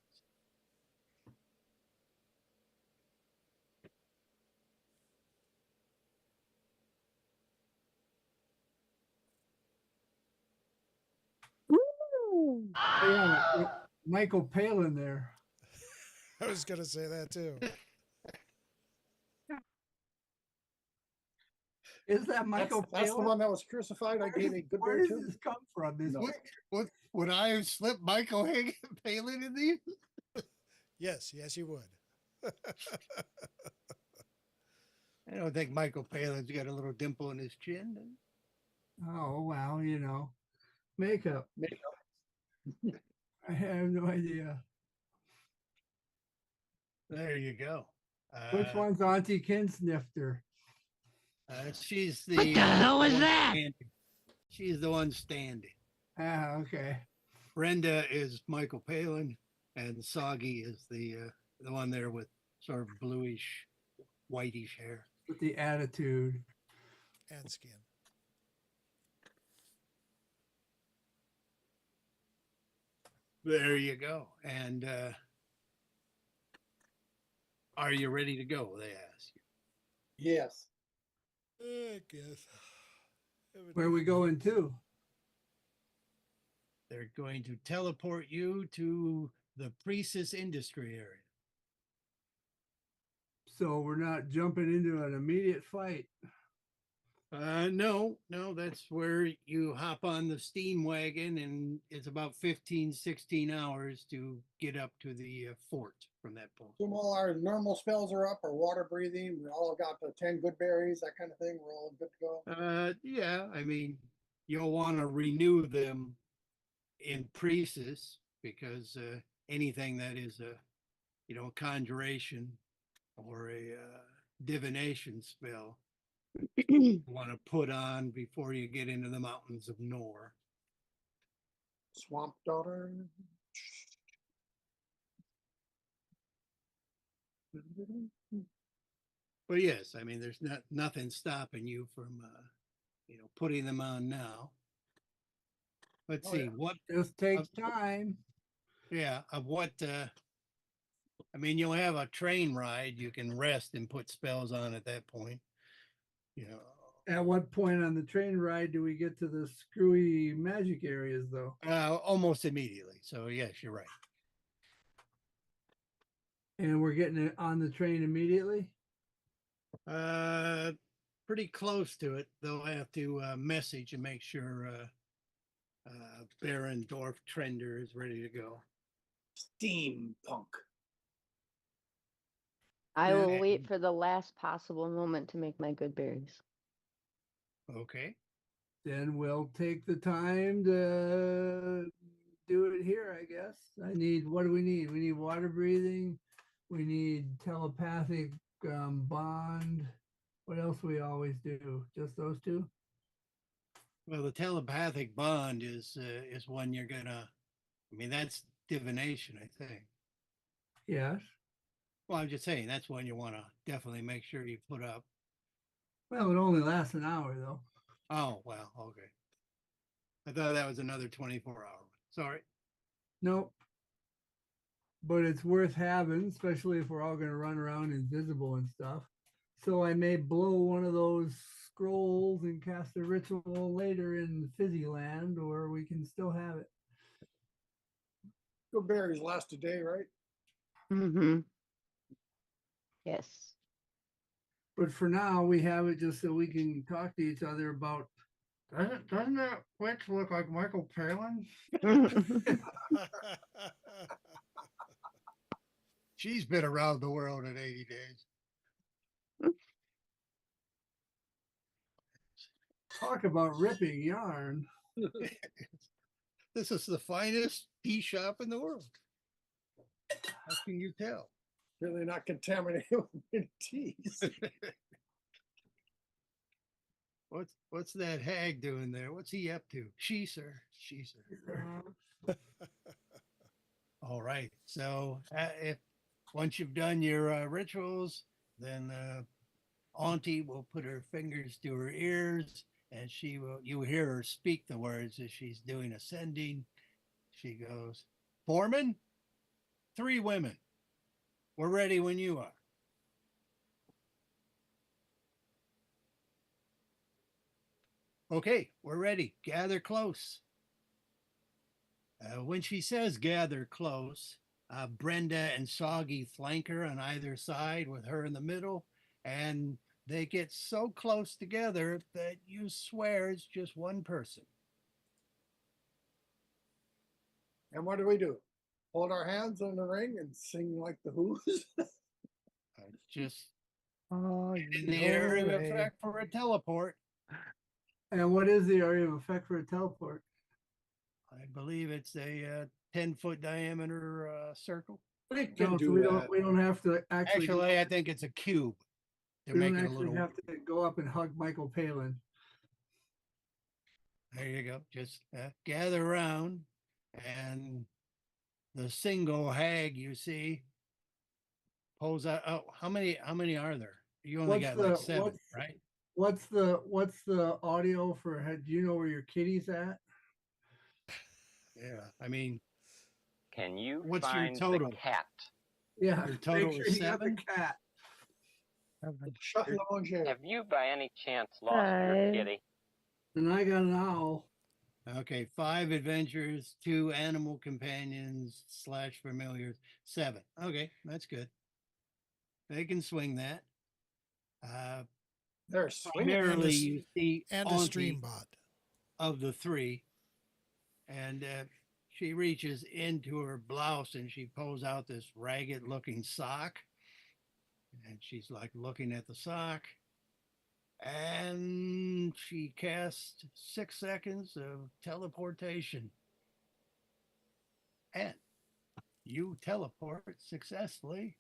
Woo! Oh, yeah, Michael Palin there. I was going to say that too. Is that Michael That's the Palin? one that was crucified. I gave a good Where bear does to. this come from? This No. What would I have slipped Michael Palin in these? Yes, you would. I don't think Michael Palin's got a little dimple in his chin. Oh, well, you know, makeup. I have no idea. There you go. Which one's Auntie Kinsnifter? She's the. What the hell was one that? standing. She's the one standing. Ah, okay. Brenda is Michael Palin, and Soggy is the one there with sort of bluish, whitish hair. With the attitude. And skin. There you go. And are you ready to go? They ask you. Yes. I guess. Where are we going to? They're going to teleport you to the Priestess industry area. So we're not jumping into an immediate fight. No, that's where you hop on the steam wagon and it's about 15, 16 hours to get up to the fort from that point. Assume all our normal spells are up, our water breathing, we all got the 10 good berries, that kind of thing. We're all good to go. Yeah, I mean, you'll want to renew them in Priestess because anything that is a, conjuration or a divination spell you want to put on before you get into the mountains of Nor. Swamp daughter. But yes, I mean, there's nothing stopping you from, putting them on now. Let's Oh, see yeah. what, Just takes time. of what, I mean, you'll have a train ride. You can rest and put spells on at that point. At what point on the train ride do we get to the screwy magic areas, though? Almost immediately. So yes, you're right. And we're getting it on the train immediately? Pretty close to it. They'll have to message and make sure Baron Dorf Trender is ready to go. Steampunk. I will Yeah. wait for the last possible moment to make my good berries. Okay. Then we'll take the time to do it here, I guess. What do we need? We need water breathing. We need telepathic bond. What else we always do? Just those two? Well, the telepathic bond is one you're gonna. I mean, that's divination, I think. Yes. Well, I'm just saying that's one you want to definitely make sure you put up. Well, it only lasts an hour, though. Oh, well, okay. I thought that was another 24-hour. Sorry. Nope. But it's worth having, especially if we're all going to run around invisible and stuff. So I may blow one of those scrolls and cast a ritual later in Fizzy Land, or we can still have it. Good berries last a day, right? Mm-hmm. Yes. But for now, we have it just so we can talk to each other about. Doesn't that witch look like Michael Palin? She's been around the world in 80 days. Talk about ripping yarn. This is the finest tea shop in the world. How can you tell? Really not contaminated with teas. What's that hag doing there? What's he up to? She, sir. All right. So if once you've done your rituals, then Auntie will put her fingers to her ears, and you hear her speak the words as she's doing ascending. She goes, "Foreman, 3 women. We're ready when you are." Okay, we're ready. Gather close. When she says gather close, Brenda and Soggy flank her on either side with her in the middle, and they get so close together that you swear it's just one person. And what do? Hold our hands in the ring and sing like the Who's? Just Oh, in the area of effect for a teleport. And what is the area of effect for a teleport? I believe it's a 10-foot diameter circle. We No, can so do we that. don't have to actually. Actually, I think it's a cube. To we make don't it a actually little. have to go up and hug Michael Palin. There you go. Just gather around, and the single hag you see pulls out. Oh, how many are there? You only What's got like the- 7, what's- right? What's the audio for? Do you know where your kitty's at? Yeah. I mean, Can you What's your find total? the cat? Yeah, Your total make sure is you got the 7? cat. Shut lounge. Have you by any chance lost your 5. kitty? And I got an owl. Okay, 5 adventures, 2 animal companions / familiars, 7. Okay, that's good. They can swing that. They're swinging. Primarily, s- you see And a Auntie stream bot. of the 3, and she reaches into her blouse and she pulls out this ragged-looking sock, and she's like looking at the sock, and she casts 6 seconds of teleportation, and you teleport successfully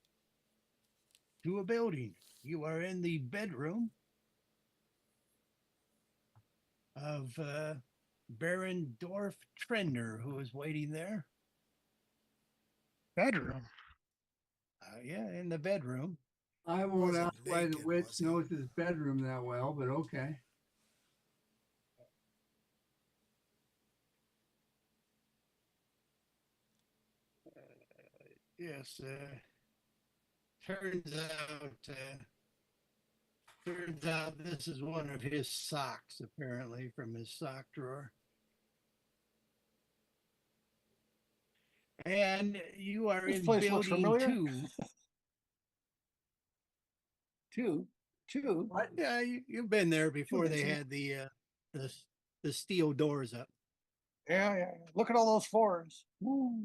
to a building. You are in the bedroom of Baron Dorf Trender, who is waiting there. Bedroom. Yeah, in the bedroom. I won't Wasn't ask why the naked, witch was he? knows his bedroom that well, but okay. Yes, turns out this is one of his socks, apparently, from his sock drawer. And you are This in place looks building familiar. 2. Two. Yeah, you've been there before they Amazing. had the steel doors up. Yeah. Look at all those 4s. Woo.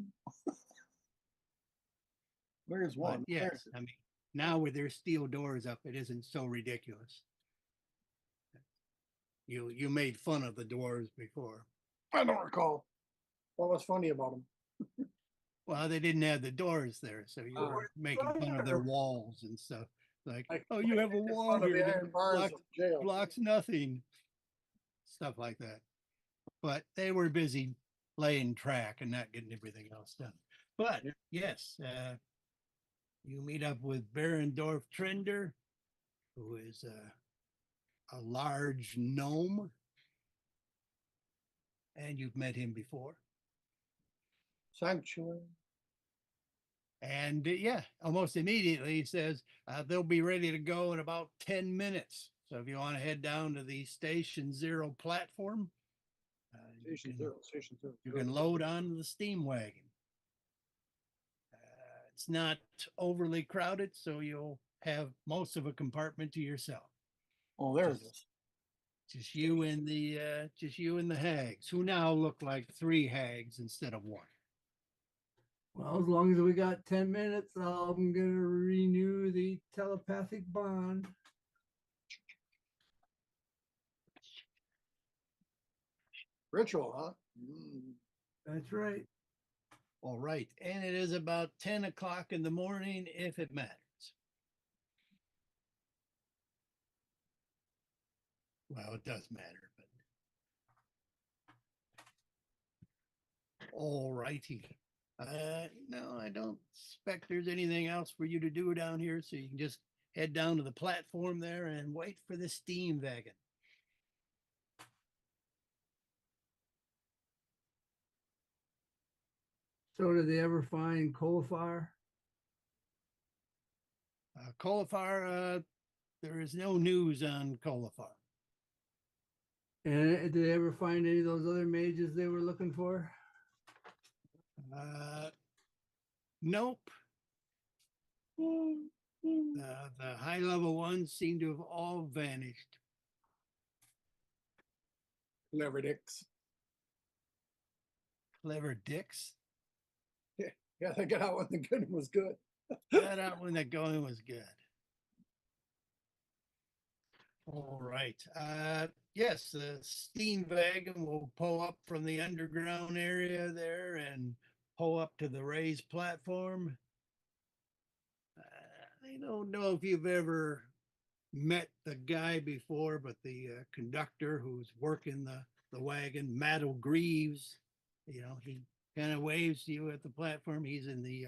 There's But one. yes, I mean, now with their steel doors up, it isn't so ridiculous. You made fun of the doors before. I don't recall. What was funny about them? Well, they didn't have the doors there, so you Oh. were making fun of their walls and stuff. Like, Like, oh, you have a It's wall one of here the that iron bars blocks, of jail. blocks nothing. Stuff like that. But they were busy laying track and not getting everything else done. But yes, you meet up with Barendorf Trender, who is a large gnome, and you've met him before. Sanctuary. And yeah, almost immediately he says they'll be ready to go in about 10 minutes. So if you want to head down to the Station 0 platform, Station zero. Station 0. you can load onto the steam wagon. It's not overly crowded, so you'll have most of a compartment to yourself. Oh, there it is. Just you and the hags, who now look like 3 hags instead of 1. Well, as long as we got 10 minutes, I'm going to renew the telepathic bond. Ritual, huh? Mm. That's right. All right, and it is about 10 o'clock in the morning, if it matters. Well, it does matter, but all righty. No, I don't expect there's anything else for you to do down here, so you can just head down to the platform there and wait for the steam wagon. So did they ever find coal fire? Colifar, there is no news on Colifar. And did they ever find any of those other mages they were looking for? Nope. The high level ones seem to have all vanished. Clever dicks. Clever dicks. Yeah, they got out when the good was good. Got out when the going was good. All right. Yes, the steam wagon will pull up from the underground area there and pull up to the raised platform. I don't know if you've ever met the guy before, but the conductor who's working the wagon, Matt Greaves, he kind of waves to you at the platform. He's in the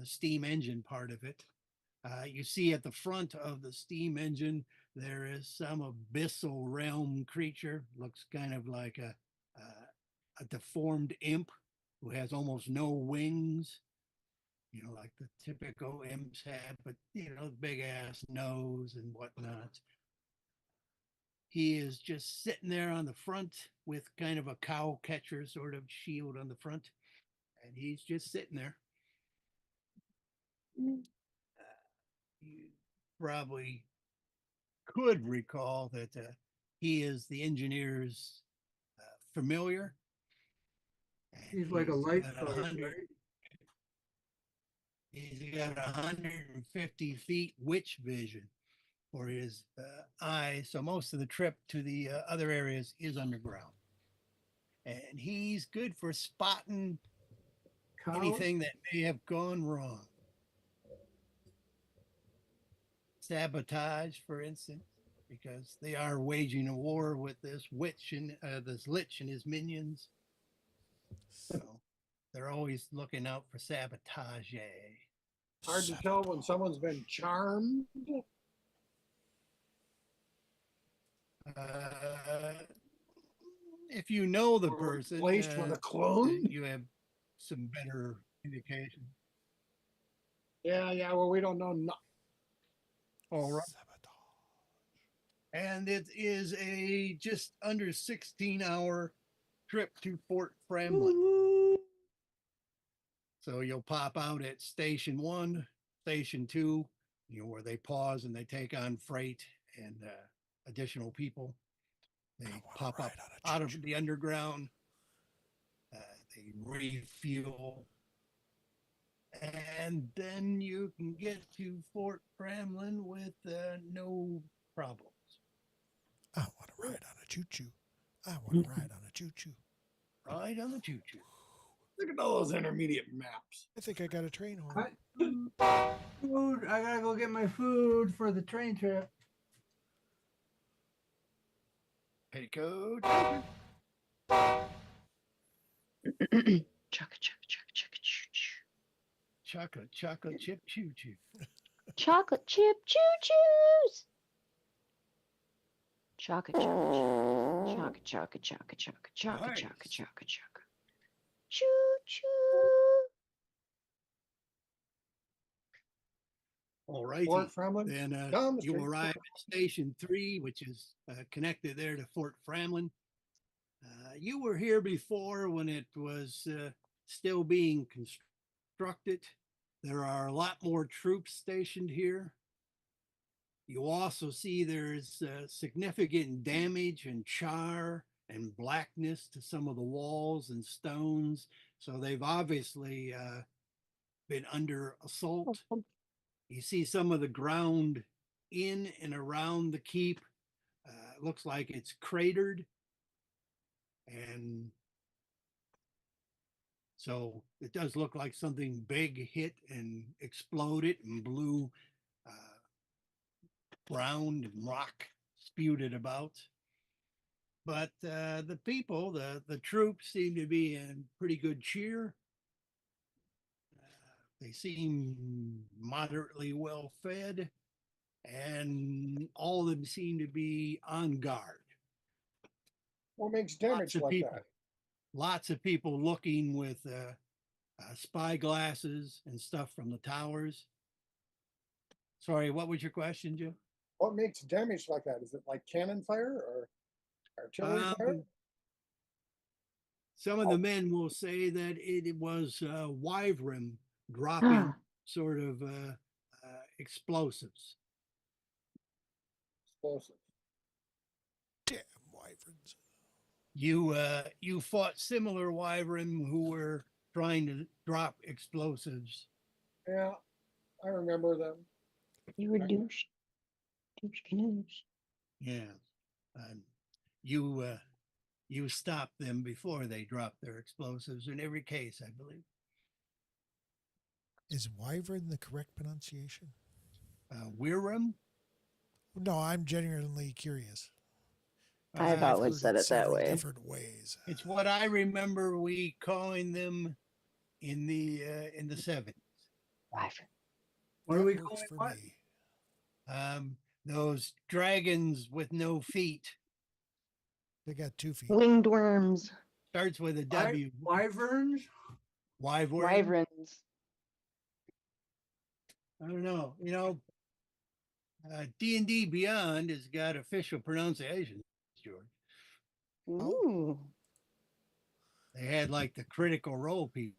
steam engine part of it. You see at the front of the steam engine, there is some abyssal realm creature. Looks kind of like a deformed imp who has almost no wings. like the typical imps have, but big ass nose and whatnot. He is just sitting there on the front with kind of a cow catcher sort of shield on the front, and he's just sitting there. Mm. You probably could recall that he is the engineer's familiar. And He's like a light got source, 100 right? He's got 150 feet witch vision for his eye. So most of the trip to the other areas is underground. And he's good for spotting Cows? anything that may have gone wrong. Sabotage, for instance, because they are waging a war with this witch and this lich and his minions. So they're always looking out for sabotage. Hard to tell when someone's been charmed. If you know the Or person, replaced with a clone? you have some better indication. Yeah. Well, we don't know. All right. And it is a just under 16-hour trip to Fort Framlin. So you'll pop out at Station 1, Station 2, where they pause and they take on freight and additional people. They pop up out of the underground. They refuel. And then you can get to Fort Framlin with no problems. I want to ride on a choo-choo. I want to ride on a choo-choo. Ride on the choo-choo. Look at all those intermediate maps. I think I got a train horn. Food. I gotta go get my food for the train trip. Petticoat. Chugga, chugga, chugga, chugga, choo, choo. Chocolate chip choo-choo. Chocolate chip choo choos. Chugga, chugga, chugga, chugga, chugga, chugga, chugga, Nice. chugga, chugga, chugga. Choo choo. All righty. Fort Framlin. Then Down the you street. arrive at Station 3, which is connected there to Fort Framlin. You were here before when it was still being constructed. There are a lot more troops stationed here. You also see there's significant damage and char and blackness to some of the walls and stones. So they've obviously been under assault. You see some of the ground in and around the keep. Looks like it's cratered. And so it does look like something big hit and exploded and blew ground and rock spewed it about. But the people, the troops seem to be in pretty good cheer. They seem moderately well fed, and all of them seem to be on guard. What makes damage Lots of like people, that? lots of people looking with spy glasses and stuff from the towers. Sorry, what was your question, Jim? What makes damage like that? Is it like cannon fire or artillery fire? Some of the men will say that it was Wyvern dropping sort of explosives. Explosive. Damn wyverns. You fought similar Wyvern who were trying to drop explosives. Yeah, I remember them. You were douche. Douche canoes. Yeah, you stopped them before they dropped their explosives in every case, I believe. Is wyvern the correct pronunciation? Wirram? No, I'm genuinely curious. I've Uh, always said it that several way. different ways. It's what I remember we calling them in the 70s. Wyvern. What That are we works calling for what? me. Those dragons with no feet. They got 2 feet. Winged worms. Starts with a W. Wyverns? Wyvern. Wyverns. I don't know. D&D Beyond has got official pronunciations, George. Oh. Ooh. They had like the Critical Role people,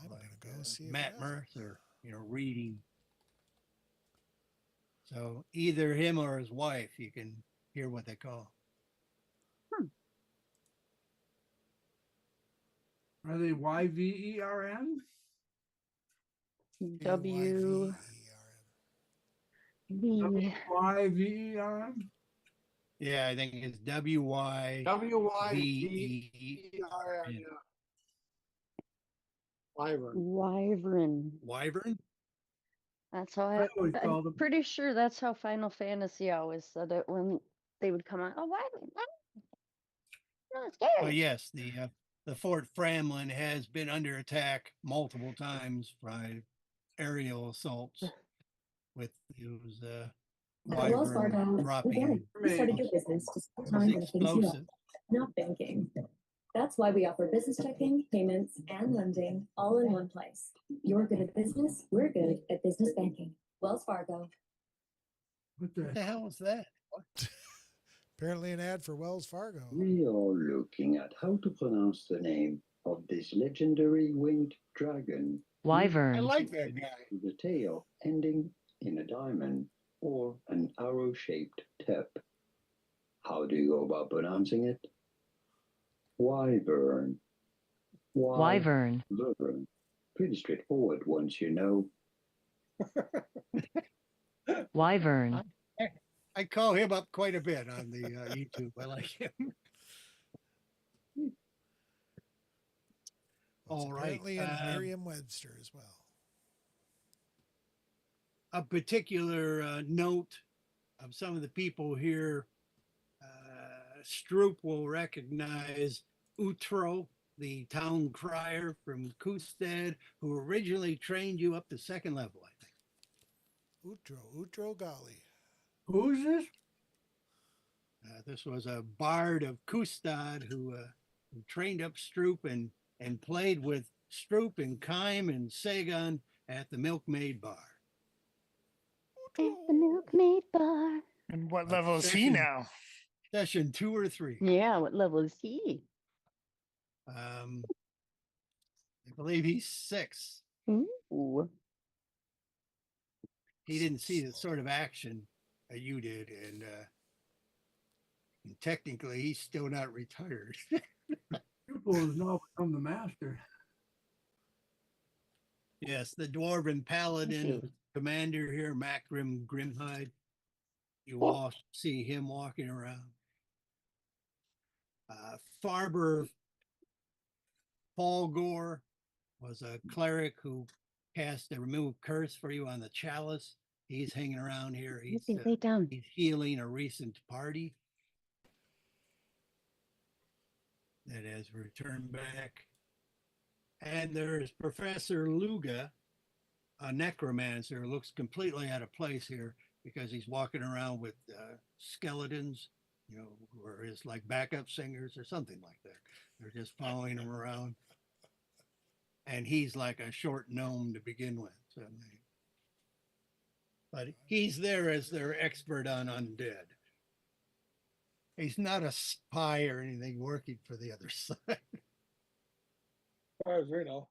I'm like gonna go see if it Matt has it. Mercer, reading. So either him or his wife, you can hear what they call. Are they YVERN? W AYVERN. V. YVERN? Yeah, I think it's WYVERN. WYVERN. Yeah. Wyvern. Wyvern. Wyvern? That's how I always I'm called them. pretty sure that's how Final Fantasy always said it when they would come on. Oh, Wyvern. No, it's But scary. yes, the Fort Framlin has been under attack multiple times by aerial assaults with those Wells Wyvern Fargo, we get dropping it. You started your business to spend time on the things you love, explosive. not banking. That's why we offer business checking, payments, and lending all in one place. You're good at business, we're good at business banking. Wells Fargo. What What the the? hell is that? Apparently an ad for Wells Fargo. We are looking at how to pronounce the name of this legendary winged dragon. I Wyvern. like that guy. With a tail ending in a diamond or an arrow-shaped tip. How do you go about pronouncing it? Wyvern. Wyvern. Wyvern. Pretty straightforward once you know. Wyvern. I call him up quite a bit on the YouTube. I like him. Well, it's All right, apparently in Merriam-Webster as well. A particular note of some of the people here, Stroop will recognize Utro, the town crier from Kustad, who originally trained you up to second level, I think. Utro Gali. Who's this? This was a bard of Kustad who trained up Stroop and played with Stroop and Kime and Sagan at the Milkmaid Bar. At the Milkmaid Bar. And what level is he Session- now? Session 2 or 3. Yeah, what level is he? I believe he's 6. Ooh. He didn't see the sort of action that you did, and technically he's still not retired. Pupil has now become the master. Yes, the dwarven paladin commander here, Macrim Grimhide. You all see him walking around. Farber Falgor was a cleric who cast a remove curse for you on the chalice. He's hanging around here. He's Lay down. he's healing a recent party that has returned back. And there's Professor Luga, a necromancer who looks completely out of place here because he's walking around with skeletons, who are his like backup singers or something like that. They're just following him around. And he's like a short gnome to begin with. So but he's there as their expert on undead. He's not a spy or anything working for the other side. As far as we know.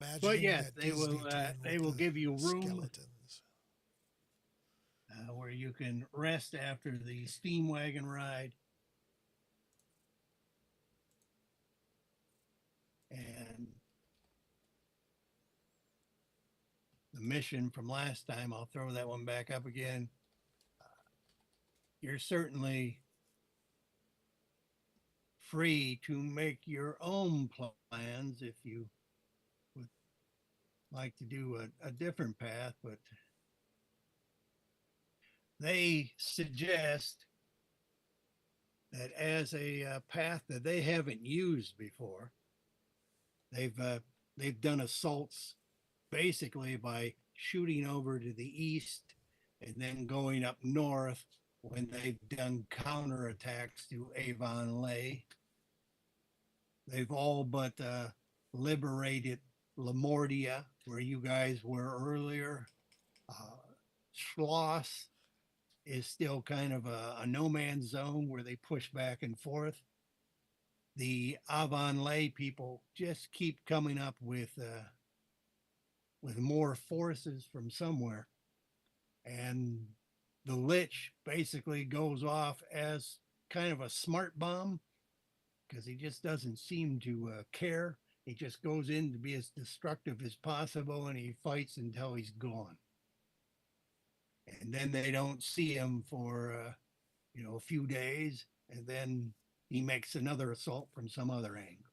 But Imagining yes, that they will. Disney tune They with will the give you room Skeletons. where you can rest after the steam wagon ride, and the mission from last time. I'll throw that one back up again. You're certainly free to make your own plans if you would like to do a different path, but they suggest that as a path that they haven't used before, they've done assaults basically by shooting over to the east and then going up north when they've done counterattacks to Avon Lay. They've all but liberated Lamortia, where you guys were earlier. Schloss is still kind of a no man's zone where they push back and forth. The Avonlay people just keep coming up with more forces from somewhere, and the Lich basically goes off as kind of a smart bomb because he just doesn't seem to care. He just goes in to be as destructive as possible, and he fights until he's gone. And then they don't see him for a few days, and then he makes another assault from some other angle.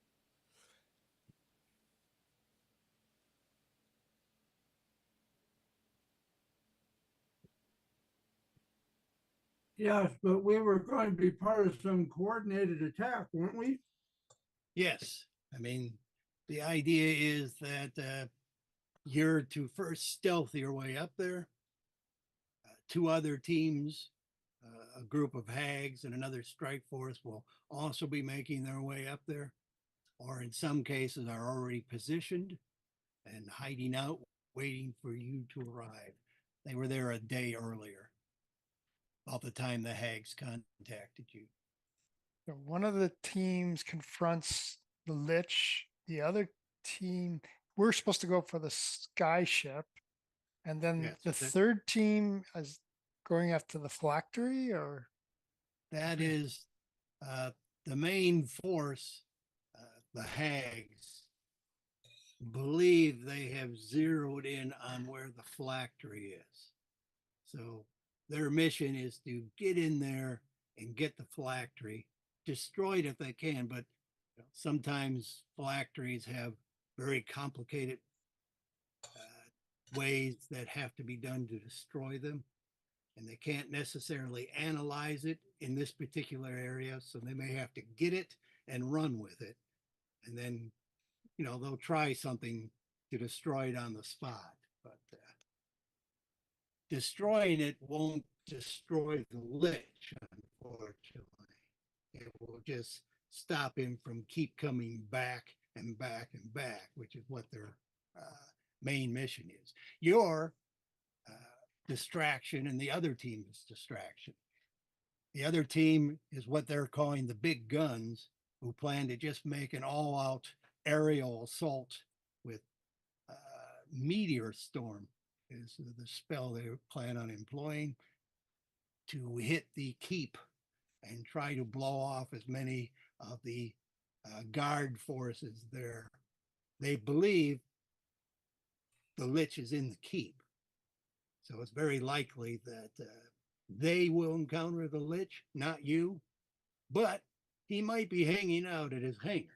Yes, but we were going to be part of some coordinated attack, weren't we? Yes, I mean, the idea is that you're to first stealth your way up there. Two other teams, a group of hags and another strike force, will also be making their way up there, or in some cases are already positioned and hiding out, waiting for you to arrive. They were there a day earlier, about the time the hags contacted you. So one of the teams confronts the Lich. The other team, we're supposed to go for the sky ship. And then Yes, the third team is going after the phylactery, or that is the main force. The hags believe they have zeroed in on where the phylactery is. So their mission is to get in there and get the phylactery, destroy it if they can. But sometimes phylacteries have very complicated ways that have to be done to destroy them. And they can't necessarily analyze it in this particular area. So they may have to get it and run with it. And then, they'll try something to destroy it on the spot. But destroying it won't destroy the Lich, unfortunately. It will just stop him from keep coming back and back and back, which is what their main mission is. Your distraction and the other team's distraction. The other team is what they're calling the big guns, who plan to just make an all-out aerial assault with meteor storm is the spell they plan on employing to hit the keep and try to blow off as many of the guard forces there. They believe the Lich is in the keep. So it's very likely that they will encounter the Lich, not you, but he might be hanging out at his hangar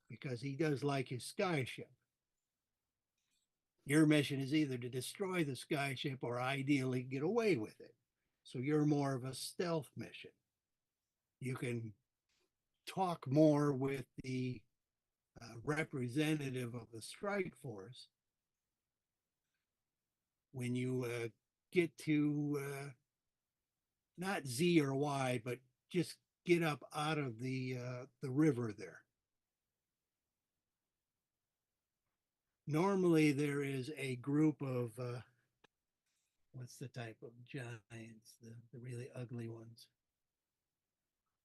because he does like his sky ship. Your mission is either to destroy the sky ship or ideally get away with it. So you're more of a stealth mission. You can talk more with the representative of the strike force when you get to not Z or Y, but just get up out of the river there. Normally there is a group of what's the type of giants, the really ugly ones,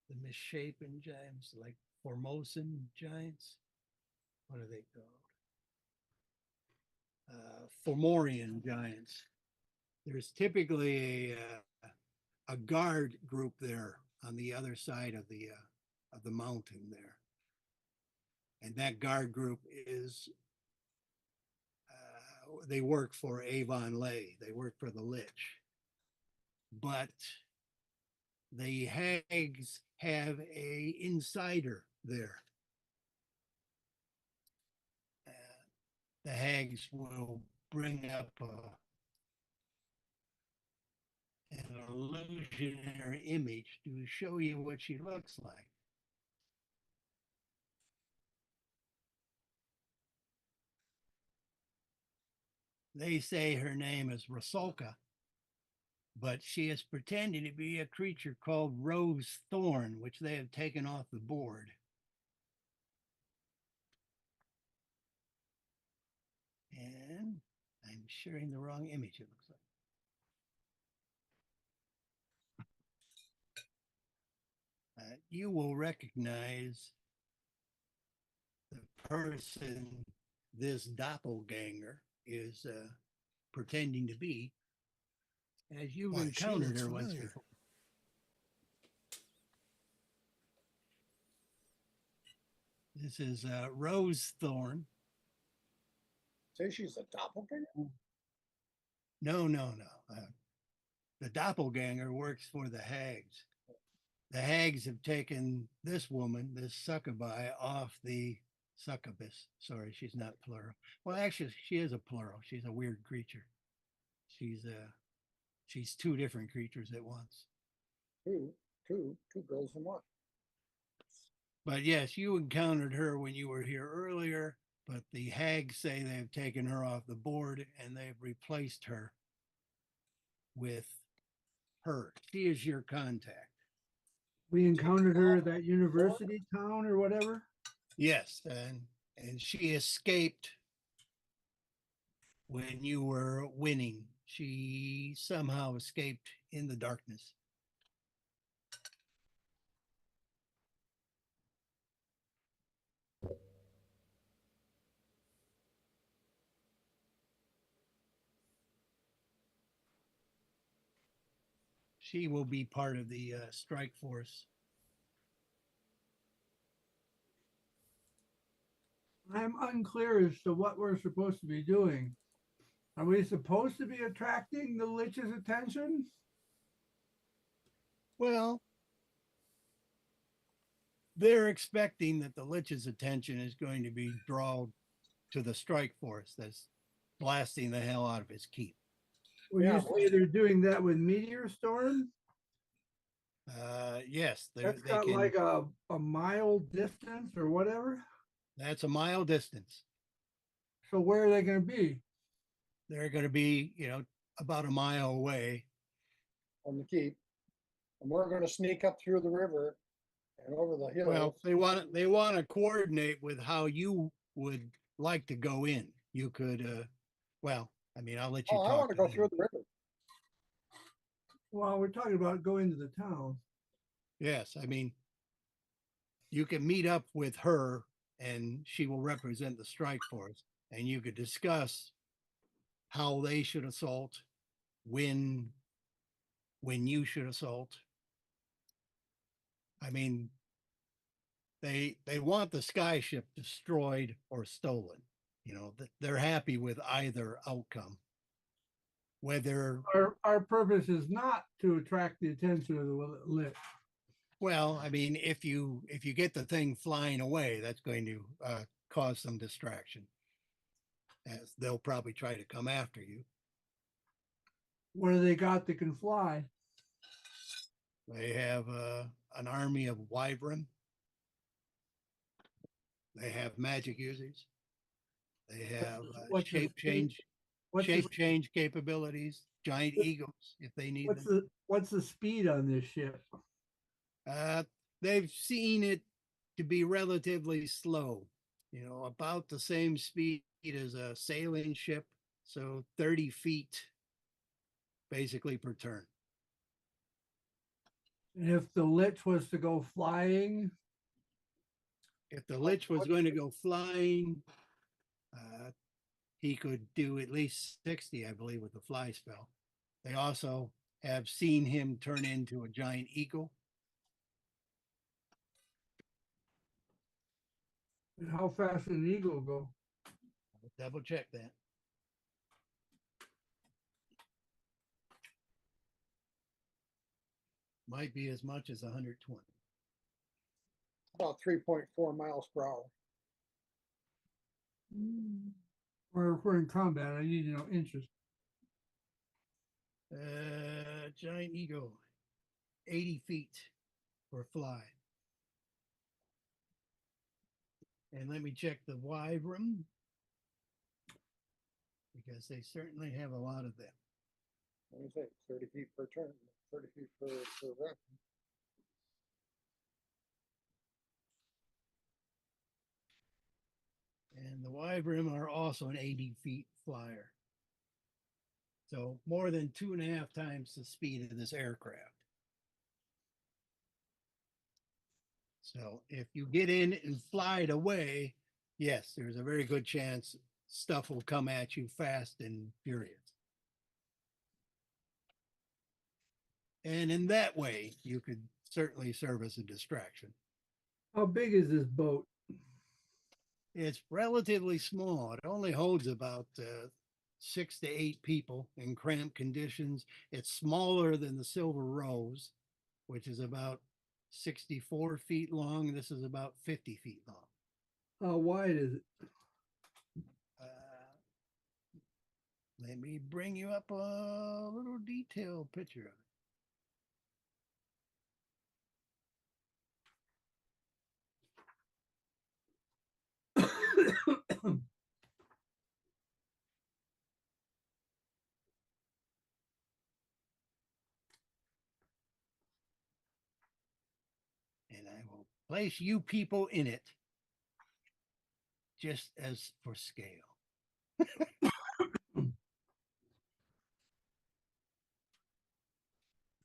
the misshapen giants, like Formosan giants. What are they called? Fomorian giants. There's typically a guard group there on the other side of the mountain there, and that guard group is they work for Avonlay. They work for the Lich, but the hags have a insider there. The hags will bring up an illusionary image to show you what she looks like. They say her name is Rasolka, but she is pretending to be a creature called Rose Thorn, which they have taken off the board. And I'm sharing the wrong image, it looks like. You will recognize the person this doppelganger is pretending to be, as you've Why, she encountered looks her once familiar. before. This is Rose Thorn. Say she's a doppelganger? No. The doppelganger works for the hags. The hags have taken this woman, this succubi, off the succubus. Sorry, she's not plural. Well, actually, she is a plural. She's a weird creature. She's two different creatures at once. Two girls in one. But yes, you encountered her when you were here earlier, but the hags say they've taken her off the board and they've replaced her with her. She is your contact. We encountered her at that university town or whatever. Yes, and she escaped when you were winning. She somehow escaped in the darkness. She will be part of the strike force. I'm unclear as to what we're supposed to be doing. Are we supposed to be attracting the Lich's attention? Well, they're expecting that the Lich's attention is going to be drawn to the strike force that's blasting the hell out of his keep. Well, Yeah, you say they're doing that with Meteor Storm? Yes, That's they got can. like a mile distance or whatever. That's a mile distance. So where are they going to be? They're going to be, about a mile away. On the keep. And we're gonna sneak up through the river and over the hills. Well, they want to coordinate with how you would like to go in. You could, I'll let you Oh, I talk wanna to go them. through the river. Well, we're talking about going to the town. Yes, you can meet up with her and she will represent the strike force and you could discuss how they should assault, when you should assault. They want the sky ship destroyed or stolen. They're happy with either outcome. Whether Our purpose is not to attract the attention of the Lich. if you get the thing flying away, that's going to cause some distraction, as they'll probably try to come after you. What do they got that can fly? They have an army of wyvern. They have magic users. They have What's the shape speed? change capabilities. Giant eagles if they need them. What's the speed on this ship? They've seen it to be relatively slow. About the same speed as a sailing ship. So 30 feet basically per turn. And if the Lich was to go flying, If the Lich was going to go flying, he could do at least 60, I believe, with the fly spell. They also have seen him turn into a giant eagle. and how fast can an eagle go? I'll double check that. Might be as much as 120. About 3.4 miles per hour. Or if we're in combat, I need to know inches. Giant eagle, 80 feet for a fly. And let me check the wyvern, because they certainly have a lot of them. What do you say? 30 feet per turn, 30 feet per rep. And the wyvern are also an 80 feet flyer. So more than 2.5 times the speed of this aircraft. So if you get in and fly it away, yes, there's a very good chance stuff will come at you fast and furious. And in that way, you could certainly serve as a distraction. How big is this boat? It's relatively small. It only holds about 6 to 8 people in cramped conditions. It's smaller than the Silver Rose, which is about 64 feet long. This is about 50 feet long. How wide is it? Let me bring you up a little detailed picture of it. And I will place you people in it just as for scale.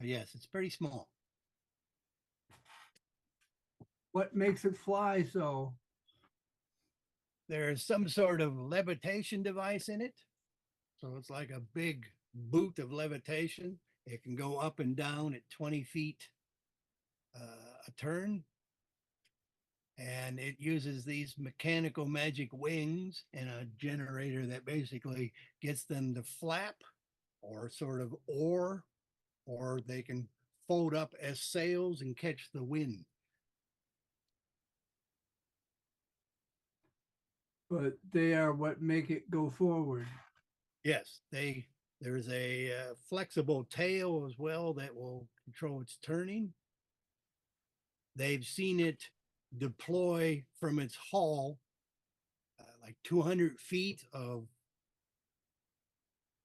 Yes, it's pretty small. What makes it fly so? There's some sort of levitation device in it. So it's like a big boot of levitation. It can go up and down at 20 feet a turn. And it uses these mechanical magic wings and a generator that basically gets them to flap or sort of oar, or they can fold up as sails and catch the wind. But they are what make it go forward. Yes, there's a flexible tail as well that will control its turning. They've seen it deploy from its hull like 200 feet of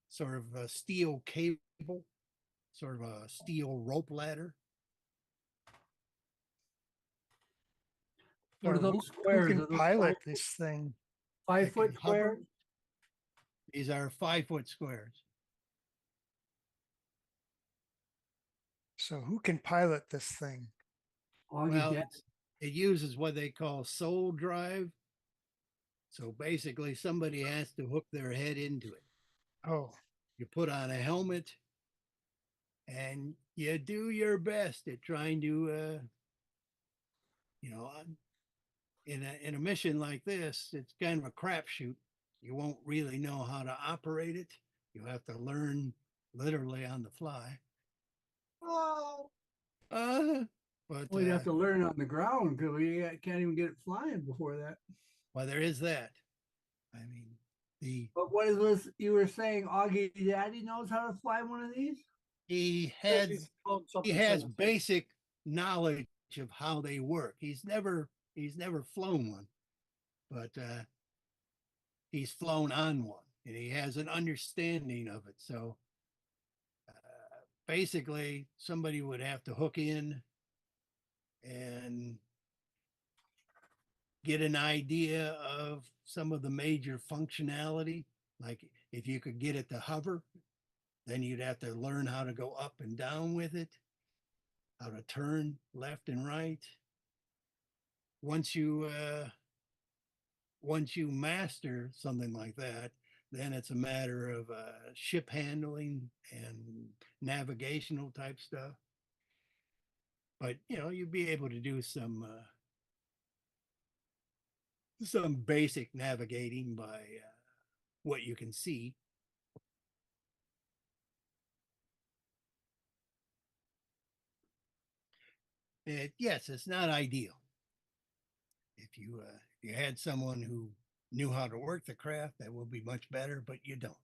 sort of a steel cable, sort of a steel rope ladder. What are So those who squares? can Are those pilot this thing? 5-foot can hover. squares? These are 5-foot squares. So who can pilot this thing? Well, it uses what they call soul drive. So basically, somebody has to hook their head into it. Oh, You put on a helmet and you do your best at trying to, in a mission like this, it's kind of a crapshoot. You won't really know how to operate it. You have to learn literally on the fly. Oh. But Well, you have to learn on the ground because we can't even get it flying before that. well, there is that. I mean, But what is this? You were saying Augie Daddy knows how to fly one of these? he has basic knowledge of how they work. He's never flown one, but he's flown on one, and he has an understanding of it. So basically, somebody would have to hook in and get an idea of some of the major functionality. Like if you could get it to hover, then you'd have to learn how to go up and down with it, how to turn left and right. Once you master something like that, then it's a matter of ship handling and navigational type stuff. But you'd be able to do some basic navigating by what you can see. Yes, it's not ideal. If you had someone who knew how to work the craft, that would be much better, but you don't.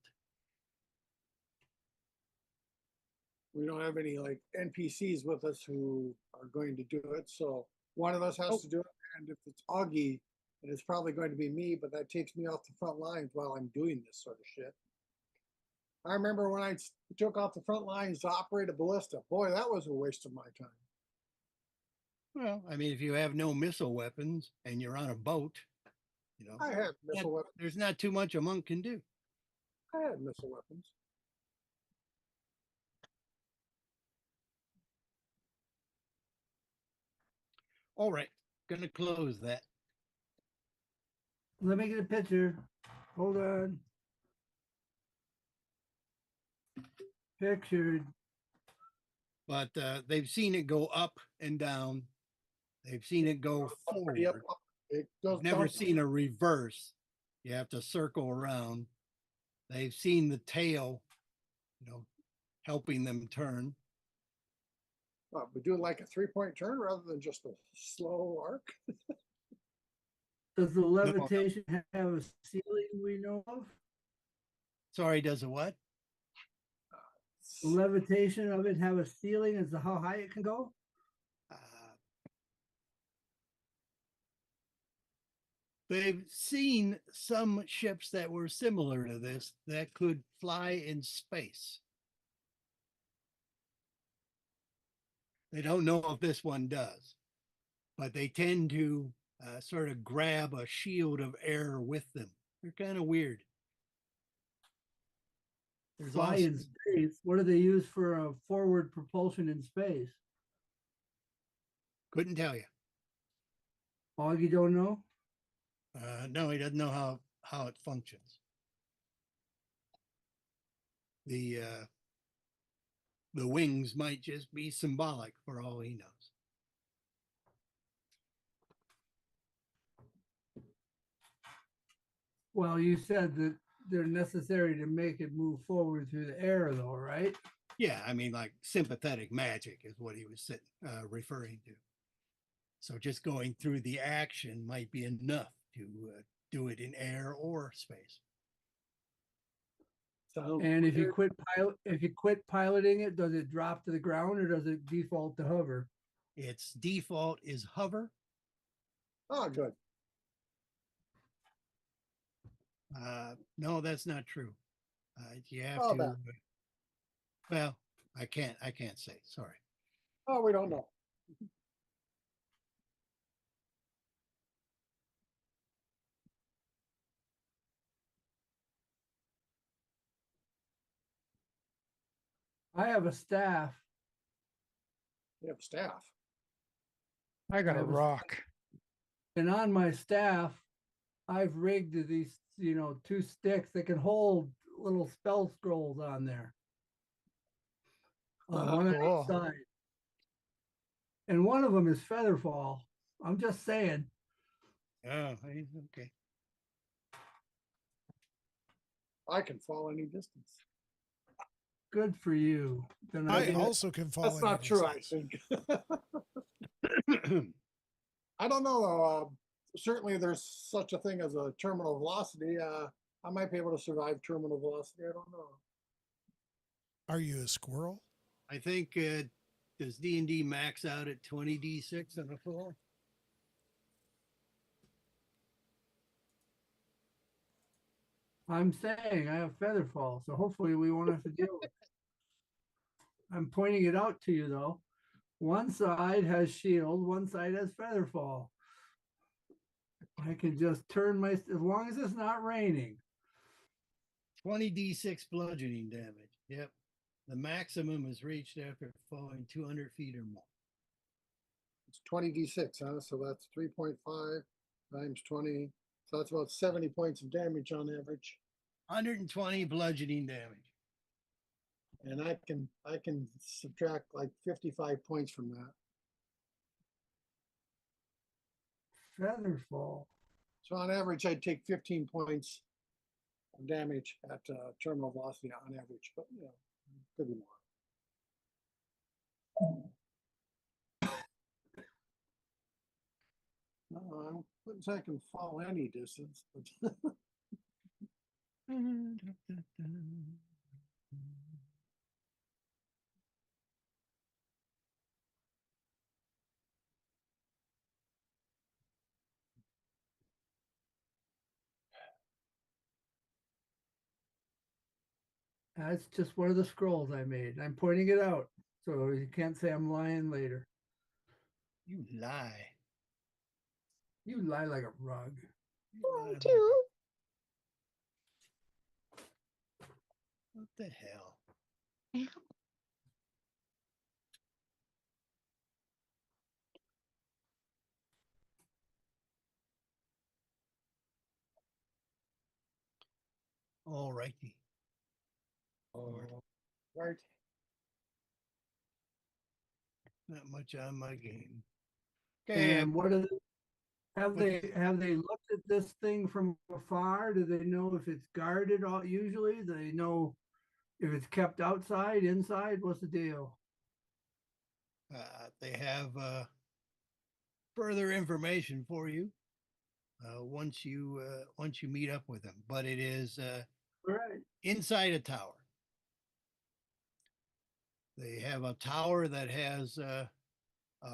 We don't have any like NPCs with us who are going to do it. So one of us has to do it. And if it's Augie, then it's probably going to be me, but that takes me off the front lines while I'm doing this sort of shit. I remember when I took off the front lines to operate a ballista. Boy, that was a waste of my time. Well, I mean, if you have no missile weapons and you're on a boat, I have missile weapons. there's not too much a monk can do. I had missile weapons. All right, gonna close that. Let me get a picture. Hold on. Pictured. But they've seen it go up and down. They've seen it go forward. Yep, it goes I've never down. seen a reverse. You have to circle around. They've seen the tail, helping them turn. We do like a 3-point turn rather than just a slow arc. Does the levitation have a ceiling we know of? Sorry, does it what? The levitation of it have a ceiling as to how high it can go? They've seen some ships that were similar to this that could fly in space. They don't know if this one does, but they tend to sort of grab a shield of air with them. They're kind of weird. There's Fly also, in space. What do they use for a forward propulsion in space? couldn't tell you. Augie don't know? No, he doesn't know how it functions. The wings might just be symbolic for all he knows. Well, you said that they're necessary to make it move forward through the air, though, right? Yeah, I mean, like sympathetic magic is what he was referring to. So just going through the action might be enough to do it in air or space. So, And if you quit piloting it, does it drop to the ground or does it default to hover? Its default is hover. oh, good. No, that's not true. You have Oh, to. that. Well, I can't say. Sorry. Oh, we don't know. I have a staff. We have staff. I got I a have a rock. And on my staff, I've rigged these, 2 sticks that can hold little spell scrolls on there. One on Cool. each side. And one of them is Featherfall. I'm just saying. Oh, okay. I can fall any distance. Good for you. Then I did- also can fall. That's any not true, I distance. think. I don't know though. Certainly there's such a thing as a terminal velocity. I might be able to survive terminal velocity. I don't know. Are you a squirrel? I think does D&D max out at 20d6 on a floor? I'm saying I have Featherfall, so hopefully we won't have to deal with it. I'm pointing it out to you though. One side has shield, one side has Featherfall. I can just turn as long as it's not raining. 20d6 bludgeoning damage. Yep. The maximum is reached after falling 200 feet or more. It's 20d6, huh? So that's 3.5 times 20. So that's about 70 points of damage on average. 120 bludgeoning damage. And I can subtract like 55 points from that. Featherfall. So on average, I'd take 15 points of damage at terminal velocity on average, but could be more. No, I wouldn't say I can fall any distance, but That's just one of the scrolls I made. I'm pointing it out. So you can't say I'm lying later. You lie. You lie like a rug. You lie like- What the hell? All righty. Right. Not much on my game. Okay, And what are the, have they looked at this thing from afar? Do they know if it's guarded all usually? Do they know if it's kept outside, inside? What's the deal? they have further information for you once you meet up with them. But it is Right. inside a tower. They have a tower that has a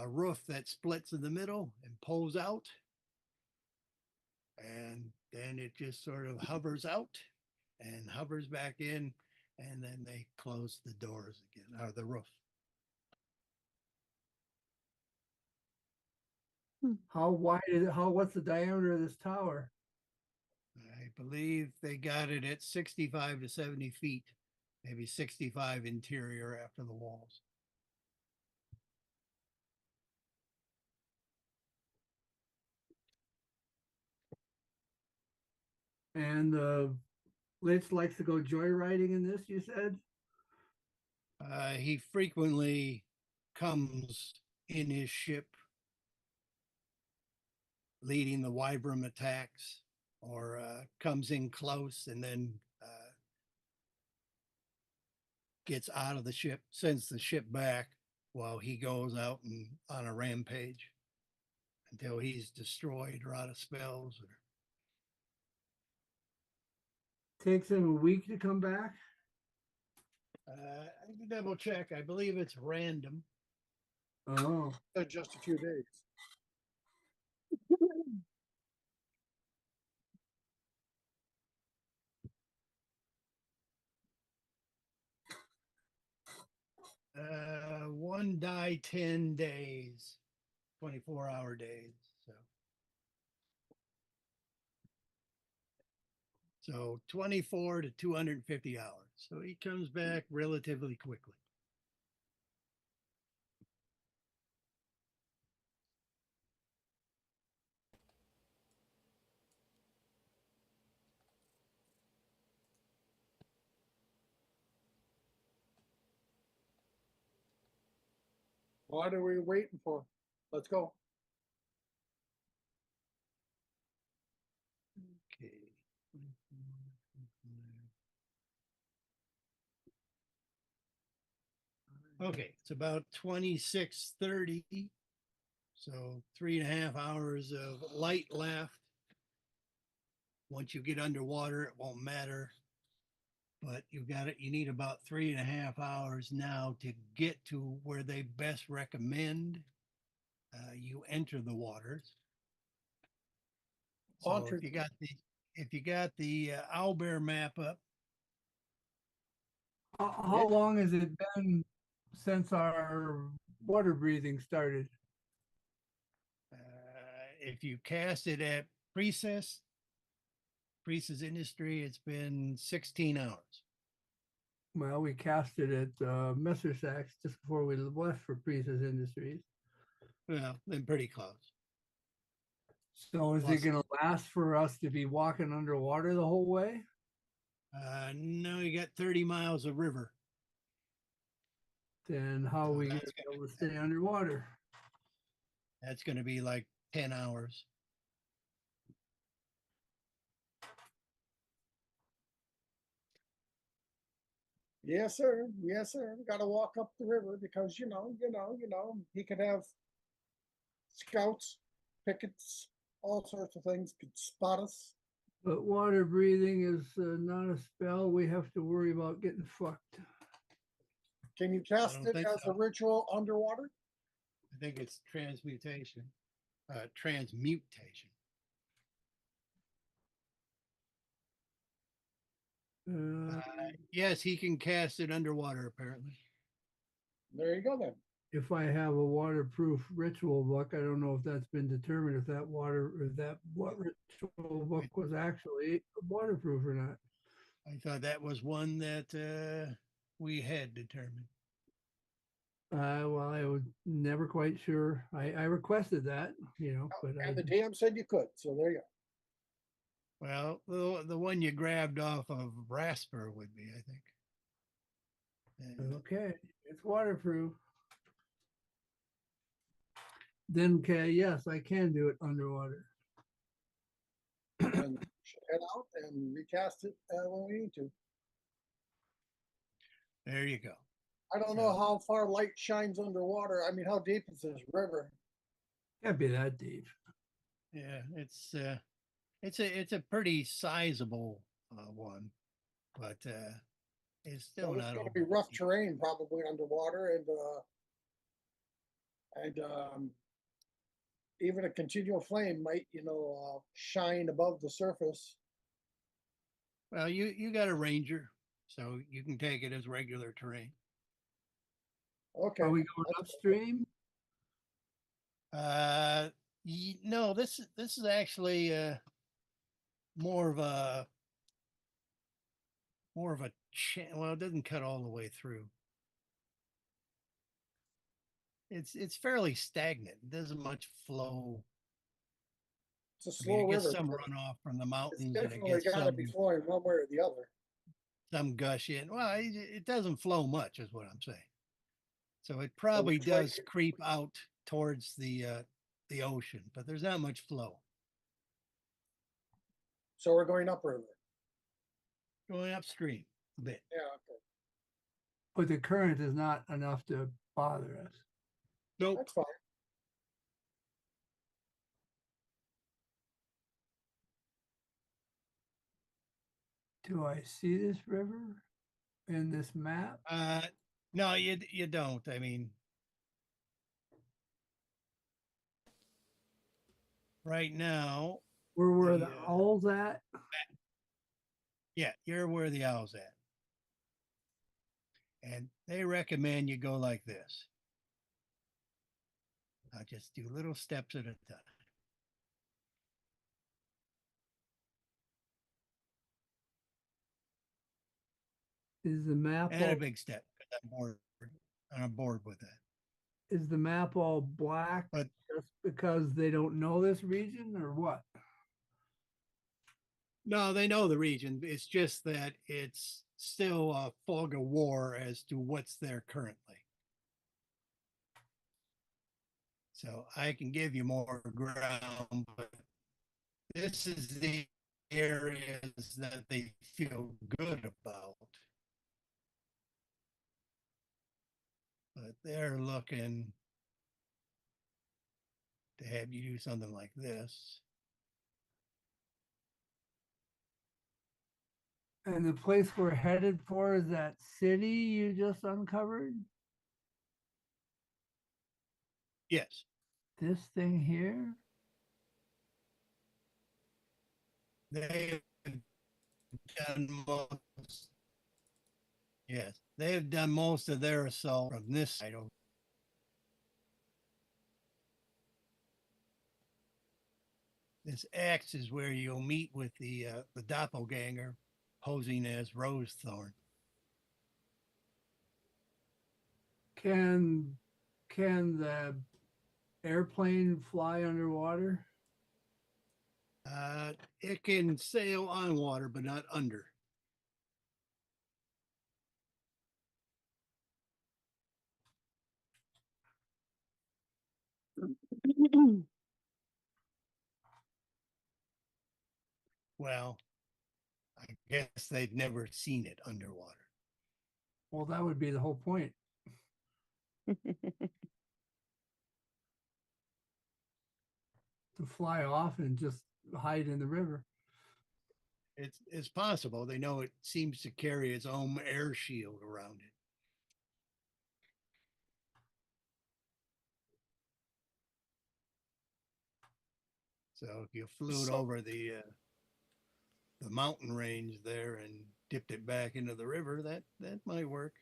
roof that splits in the middle and pulls out, and then it just sort of hovers out and hovers back in, and then they close the doors again, or the roof. How wide is it? What's the diameter of this tower? I believe they got it at 65 to 70 feet, maybe 65 interior after the walls. And Litz likes to go joyriding in this, you said? He frequently comes in his ship leading the Wyvern attacks, or comes in close and then gets out of the ship, sends the ship back while he goes out and on a rampage until he's destroyed or out of spells. Or Takes him a week to come back. I can double check. I believe it's random. Oh, Just a few days. One die 10 days, 24-hour days. So 24 to 250 hours. So he comes back relatively quickly. What are we waiting for? Let's go. Okay. Okay, it's about 26:30. So 3.5 hours of light left. Once you get underwater, it won't matter. But you got it. You need about 3.5 hours now to get to where they best recommend you enter the waters. So if you got the owlbear map up, how long has it been since our water breathing started? if you cast it at Priestess Industry, it's been 16 hours. Well, we cast it at Messer Sachs just before we left for Priestess Industries. Well, then pretty close. So is it Plus- going to last for us to be walking underwater the whole way? No, you got 30 miles of river. Then how are So we going to that's be able to stay underwater? That's going to be like 10 hours. Yes, sir. Yes, sir. Got to walk up the river because he could have scouts, pickets, all sorts of things could spot us. But water breathing is not a spell we have to worry about getting fucked. Can you cast don't it think as so. a ritual underwater? I think it's transmutation. Yes, he can cast it underwater, apparently. There you go then. If I have a waterproof ritual book, I don't know if that's been determined if that what ritual book was actually waterproof or not. I thought that was one that we had determined. Well, I was never quite sure. I requested that, but And the DM said you could, so there you go. Well, the one you grabbed off of Rasper would be, I think. And okay, it's waterproof. Then, yes, I can do it underwater. And head out and recast it when we need to. there you go. I don't know how far light shines underwater. I mean, how deep is this river? Can't be that deep. Yeah, it's a pretty sizable one, but it's still So it's not going to over. be rough terrain probably underwater, and even a continual flame might, shine above the surface. Well, you got a ranger, so you can take it as regular terrain. Okay. Are we going upstream? No, this is actually more of a well, it doesn't cut all the way through. It's fairly stagnant. It doesn't much flow. It's a I mean, slow it gets river. some runoff from the It's mountains, and it definitely gets got to be flowing one way or the other. some gush in. Well, it doesn't flow much, is what I'm saying. So it probably it's like- does creep out towards the ocean, but there's not much flow. So we're going upriver. Going upstream a bit. Yeah, okay. But the current is not enough to bother us. Nope. That's fine. Do I see this river in this map? No, you don't. I mean, right now, Where were the, the owls at? yeah, you're where the owl's at. And they recommend you go like this. I'll just do little steps at a time. Is the map And all, a big step, 'cause I'm bored with that. is the map all black But just because they don't know this region or what? no, they know the region. It's just that it's still a fog of war as to what's there currently. So I can give you more ground, but this is the areas that they feel good about. But they're looking to have you do something like this. And the place we're headed for is that city you just uncovered? Yes. This thing here? They've done most. Yes, they've done most of their assault from this side. This X is where you'll meet with the doppelganger, posing as Rosethorn. Can the airplane fly underwater? It can sail on water, but not under. Well, I guess they've never seen it underwater. Well, that would be the whole point. To fly off and just hide in the river. It's possible. They know it seems to carry its own air shield around it. So if you flew it over the mountain range there and dipped it back into the river, that might work.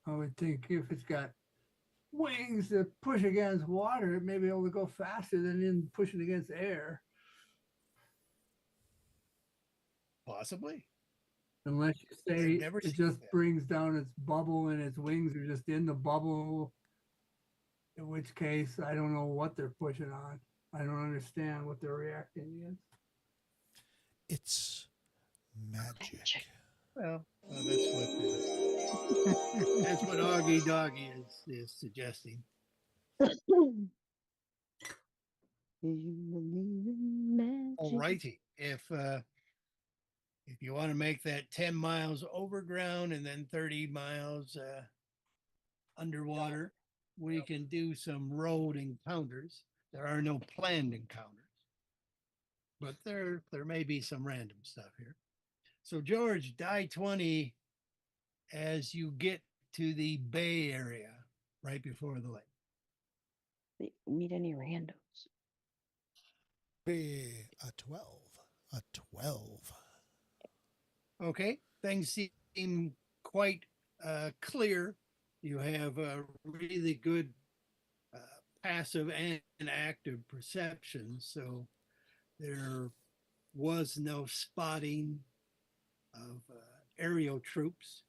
I would think if it's got wings that push against water, it may be able to go faster than in pushing against air. Possibly. Unless you I've say never it seen just that. brings down its bubble and its wings are just in the bubble. In which case, I don't know what they're pushing on. I don't understand what they're reacting against. It's magic. Well, that's what Augie Doggy is suggesting. Alrighty. If you want to make that 10 miles overground and then 30 miles underwater, we can do some road encounters. There are no planned encounters, but there may be some random stuff here. So George, die 20 as you get to the Bay Area right before the lake. Meet any randos. Be a 12. A 12. Okay, things seem quite clear. You have a really good passive and active perception, so there was no spotting of aerial troops.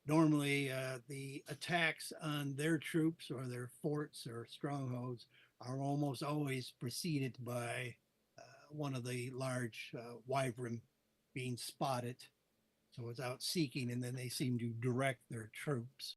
Normally, the attacks on their troops or their forts or strongholds are almost always preceded by one of the large wyvern being spotted. So it's out seeking, and then they seem to direct their troops.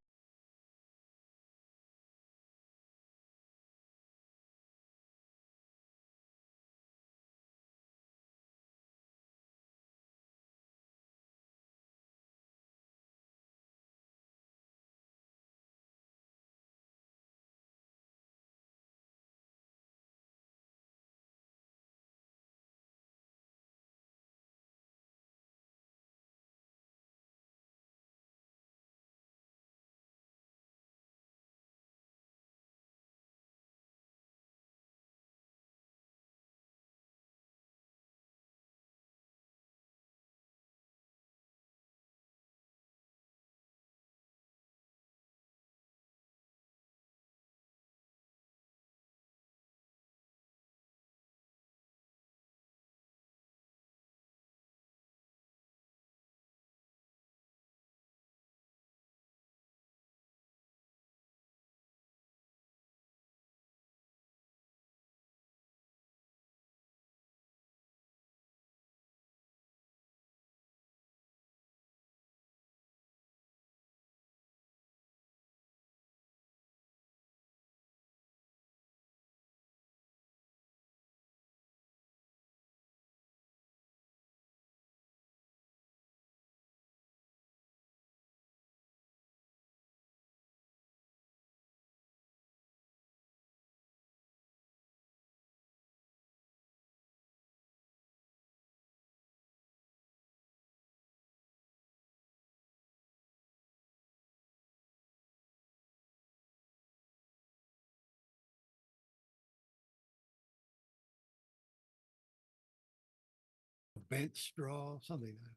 Bent straw, something like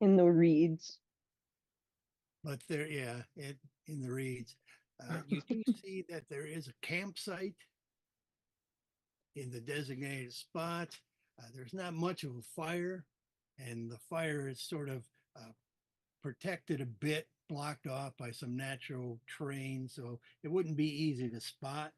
that. In the reeds. But there, yeah, in the reeds. You do see that there is a campsite in the designated spot. There's not much of a fire, and the fire is sort of protected a bit, blocked off by some natural terrain, so it wouldn't be easy to spot.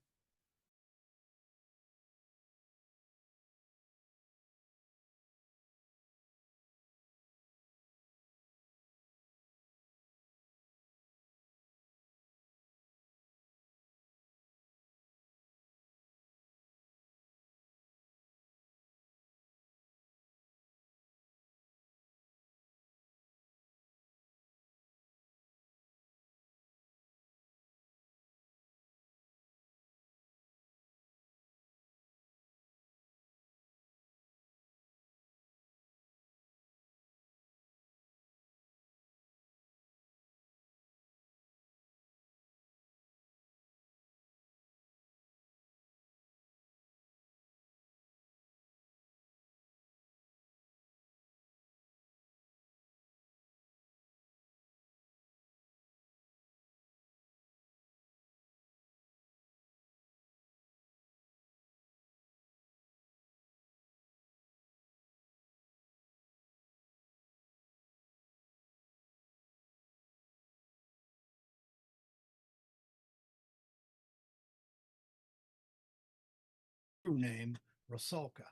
true name, Rusalka.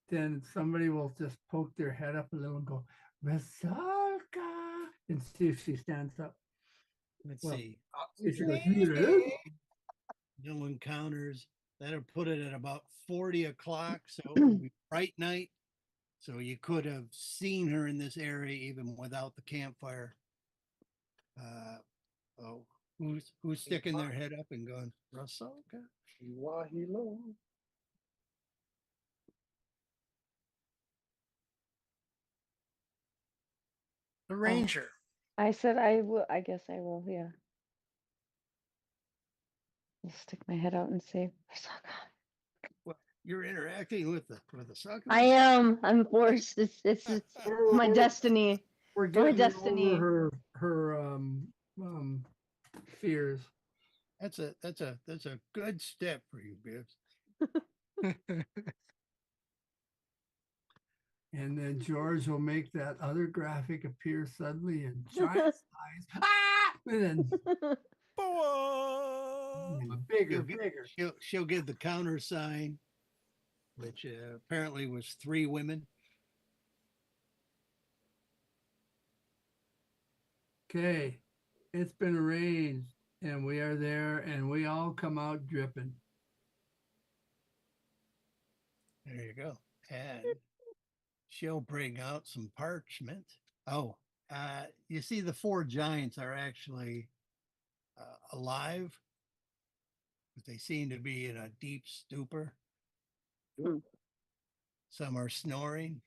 Then somebody will just poke their head up a little and go, Vasalka, and see if she stands up. Let's Well, see. If she goes, "Yes." No encounters. That'll put it at about 40 o'clock. So it will be bright night. So you could have seen her in this area even without the campfire. Oh, who's sticking their head up and going, Rusalka? Wahilo. The ranger. I said I will. I guess I will. Yeah. I'll stick my head out and say, Well, you're interacting with the sucker. I am. I'm forced. It's my destiny. We're My getting destiny. over her fears. That's a good step for you, Bibbs. And then George will make that other graphic appear suddenly in giant size. Ah! And then Boa! bigger. She'll give the counter sign, which apparently was 3 women. Okay, it's been arranged, and we are there, and we all come out dripping. There you go. And she'll bring out some parchment. Oh, you see, the 4 giants are actually alive, but they seem to be in a deep stupor. Hmm. Some are snoring.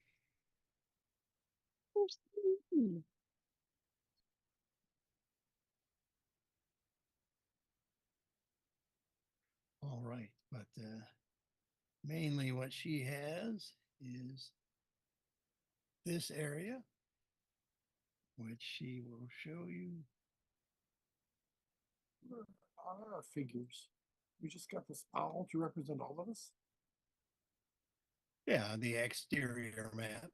All right, but mainly what she has is this area, which she will show you. Figures. We just got this owl to represent all of us. Yeah, the exterior map.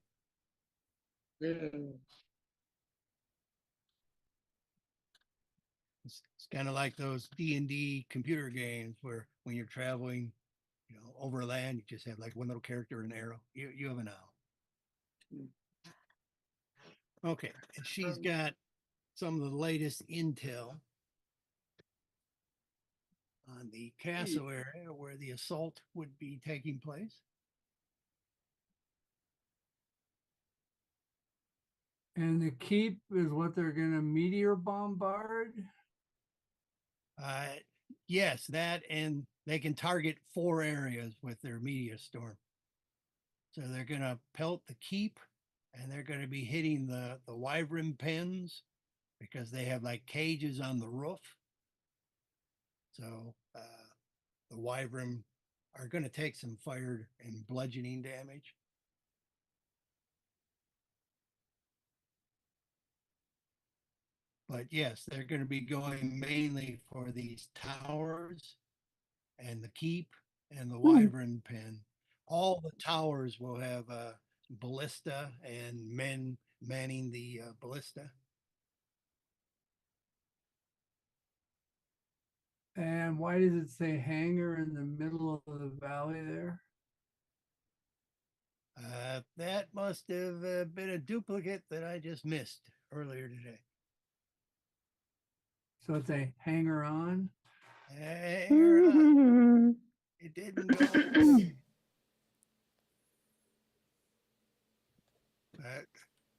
Yeah. It's kind of like those D&D computer games where when you're traveling, over land, you just have like one little character and an arrow. You have an owl. Okay, and she's got some of the latest intel on the castle area where the assault would be taking place. And the keep is what they're going to meteor bombard. Yes, that, and they can target 4 areas with their meteor storm. So they're going to pelt the keep, and they're going to be hitting the wyvern pens because they have like cages on the roof. So the wyvern are going to take some fire and bludgeoning damage. But yes, they're going to be going mainly for these towers and the keep and the wyvern pen. All the towers will have a ballista and men manning the ballista. And why does it say hangar in the middle of the valley there? That must have been a duplicate that I just missed earlier today. So it's a hanger on. Hanger on. It didn't go away.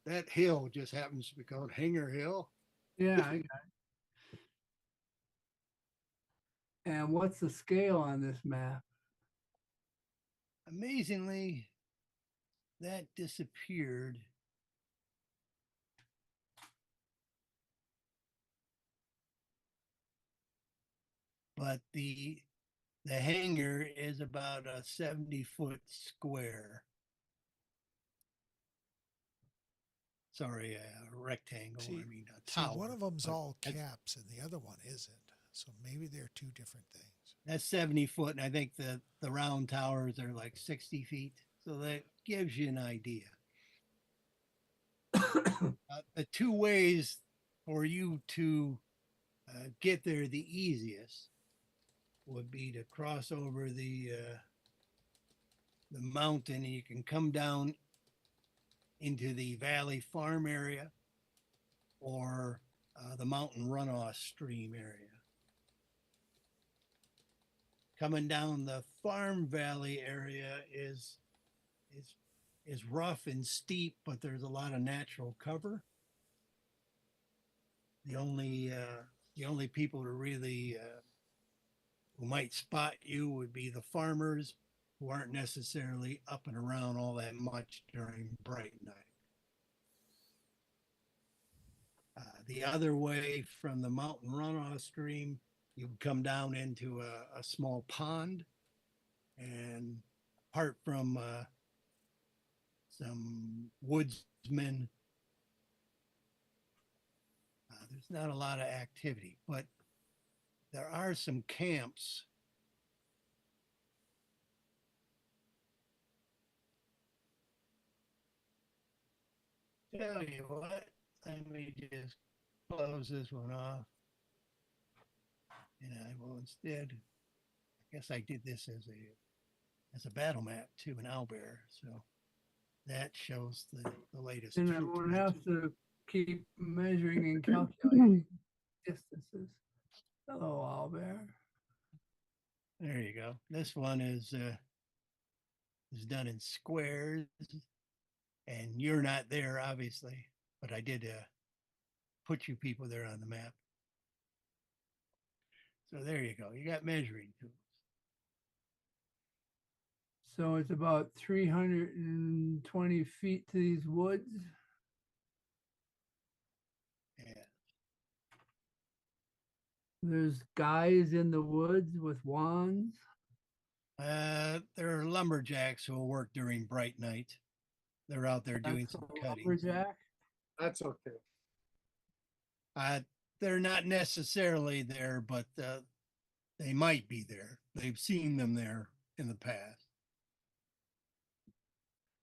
That hill just happens to be called Hanger Hill. Yeah, I got it. And what's the scale on this map? Amazingly, that disappeared. But the hangar is about a 70-foot square. Sorry, a rectangle. See, I mean, a tower. one of them's but all caps and the other one isn't. So maybe they're 2 different things. That's 70 foot, and I think the round towers are like 60 feet. So that gives you an idea. The 2 ways for you to get there the easiest would be to cross over the mountain, and you can come down into the valley farm area or the mountain runoff stream area. Coming down the farm valley area is rough and steep, but there's a lot of natural cover. The only people who really who might spot you would be the farmers, who aren't necessarily up and around all that much during bright night. The other way from the mountain runoff stream, you come down into a small pond, and apart from some woodsmen, there's not a lot of activity, but there are some camps. Tell you what, let me just close this one off. And I will instead, I guess I did this as a battle map too, an owlbear. So that shows the latest. And I troop won't movement. have to keep measuring and calculating distances. Hello, Owlbear. There you go. This one is done in squares, and you're not there, obviously, but I did put you people there on the map. So there you go. You got measuring tools. So it's about 320 feet to these woods. Yeah. There's guys in the woods with wands. There are lumberjacks who will work during bright night. They're out there doing That's some a cutting. lumberjack. That's okay. They're not necessarily there, but they might be there. They've seen them there in the past.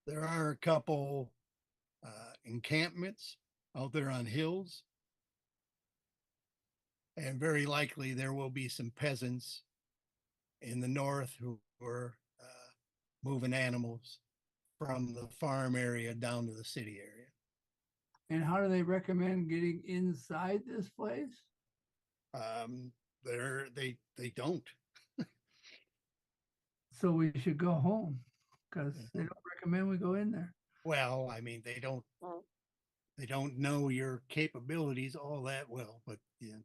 There are a couple encampments out there on hills, and very likely there will be some peasants in the north who are moving animals from the farm area down to the city area. And how do they recommend getting inside this place? They don't. So we should go home because they don't recommend we go in there. Well, I mean, they don't know your capabilities all that well, but yeah.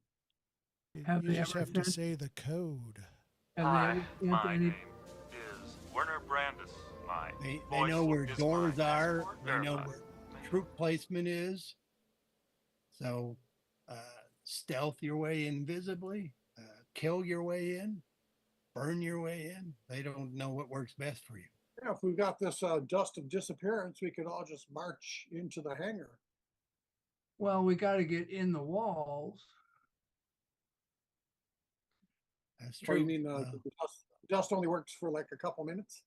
Have You they just ever have to sent- say the code. Have Hi, they ever sent my any? name is Werner Brandis. My They voice know where is doors my are. passport They know verified. where troop placement is. So stealth your way invisibly, kill your way in, burn your way in. They don't know what works best for you. Yeah, if we've got this dust of disappearance, we could all just march into the hangar. Well, we got to get in the walls. That's Or true. you mean the dust only works for like a couple minutes?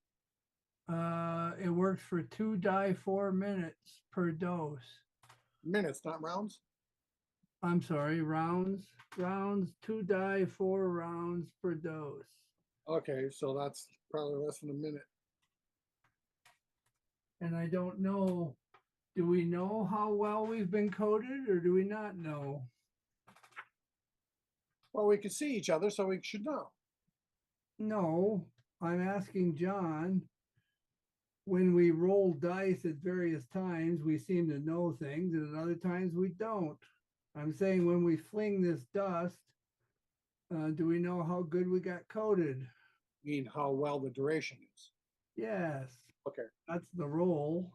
It works for 2 die 4 minutes per dose. Minutes, not rounds? I'm sorry, rounds. 2 die 4 rounds per dose. Okay, so that's probably less than a minute. And I don't know, do we know how well we've been coded or do we not know? Well, we could see each other, so we should know. No, I'm asking John. When we roll dice at various times, we seem to know things, and at other times we don't. I'm saying when we fling this dust, do we know how good we got coded? I mean, how well the duration is. Yes, Okay. that's the roll.